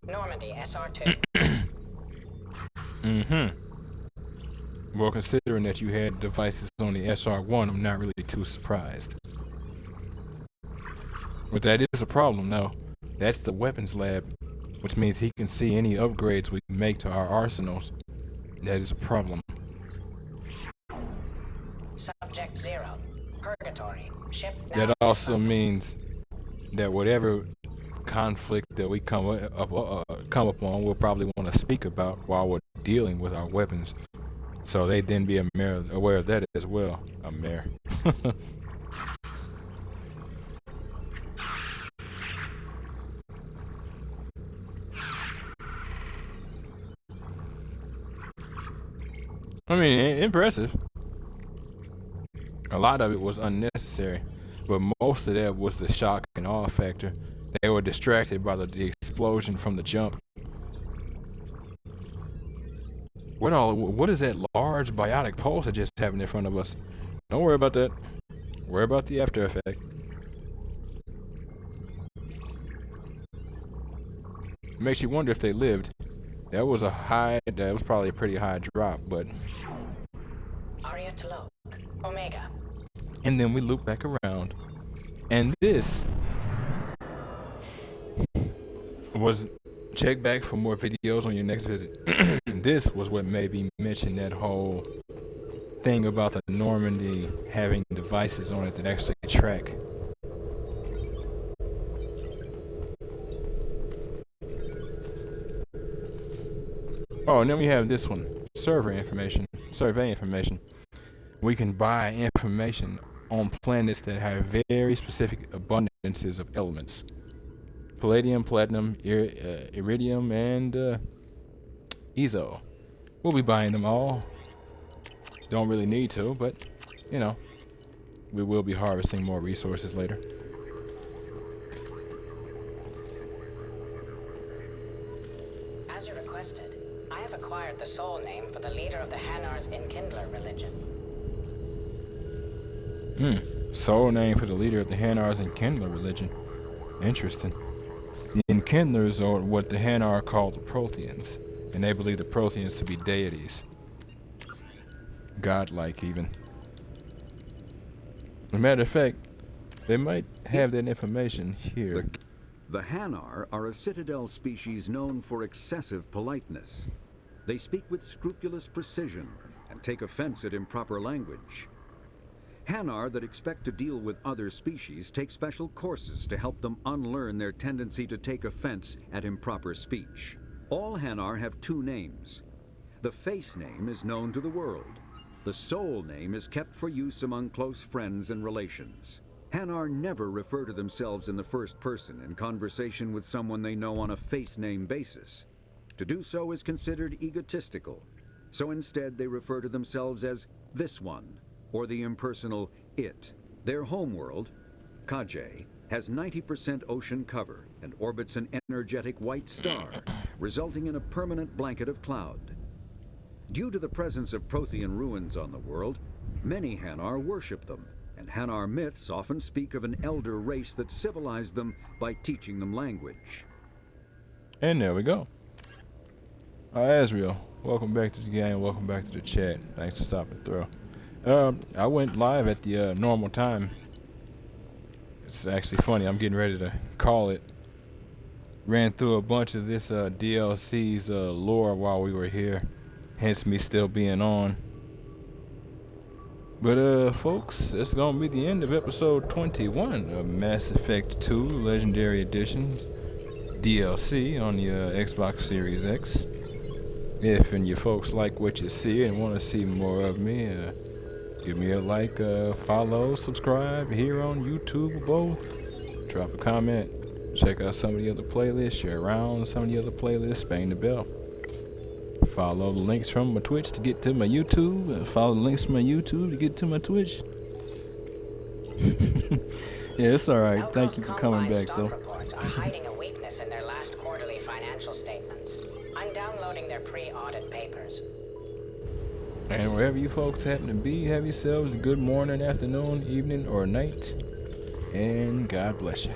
Normandy SR2.
Well, considering that you had devices on the SR1, I'm not really too surprised. But that is a problem, though. That's the weapons lab, which means he can see any upgrades we make to our arsenals. That is a problem.
Subject 0, Purgatory, ship now.
That also means that whatever conflict that we come upon, we'll probably want to speak about while we're dealing with our weapons. So they then be aware of that as well. I'm there. I mean, impressive. A lot of it was unnecessary, but most of that was the shock and awe factor. They were distracted by the explosion from the jump. What is that large biotic pulse that just happened in front of us? Don't worry about that. Worry about the after effect. Makes you wonder if they lived. That was probably a pretty high drop, but...
Aria Tolok, Omega.
And then we loop back around. And this was... Check back for more videos on your next visit. This was what made me mention that whole thing about the Normandy having devices on it that actually track. Oh, and then we have this one. Survey information. We can buy information on planets that have very specific abundances of elements. Palladium, platinum, iridium, and Ezo. We'll be buying them all. Don't really need to, but, you know, we will be harvesting more resources later.
As you requested, I have acquired the soul name for the leader of the Hanar's Enkindler religion.
Soul name for the leader of the Hanar's Enkindler religion. Interesting. The Enkindlers are what the Hanar call the Protheans, and they believe the Protheans to be deities. Godlike, even. As a matter of fact, they might have that information here.
The Hanar are a citadel species known for excessive politeness. They speak with scrupulous precision and take offense at improper language. Hanar that expect to deal with other species take special courses to help them unlearn their tendency to take offense at improper speech. All Hanar have two names. The face name is known to the world. The soul name is kept for use among close friends and relations. Hanar never refer to themselves in the first person in conversation with someone they know on a face name basis. To do so is considered egotistical, so instead they refer to themselves as this one, or the impersonal it. Their homeworld, Kaje, has 90% ocean cover and orbits an energetic white star, resulting in a permanent blanket of cloud. Due to the presence of Prothean ruins on the world, many Hanar worship them, and Hanar myths often speak of an elder race that civilized them by teaching them language.
And there we go. Azriel, welcome back to the game, welcome back to the chat. Thanks for stopping through. I went live at the normal time. It's actually funny, I'm getting ready to call it. Ran through a bunch of this DLC's lore while we were here, hence me still being on. But folks, it's gonna be the end of episode 21 of Mass Effect 2 Legendary Edition DLC on the Xbox Series X. If and you folks like what you see and want to see more of me, give me a like, follow, subscribe here on YouTube or both. Drop a comment. Check out some of the other playlists. Share around some of the other playlists. Bang the bell. Follow the links from my Twitch to get to my YouTube. Follow the links from my YouTube to get to my Twitch. Yeah, it's alright. Thank you for coming back, though.
Reports are hiding a weakness in their last quarterly financial statements. I'm downloading their pre-audit papers.
And wherever you folks happen to be, have yourselves a good morning, afternoon, evening, or night. And God bless you.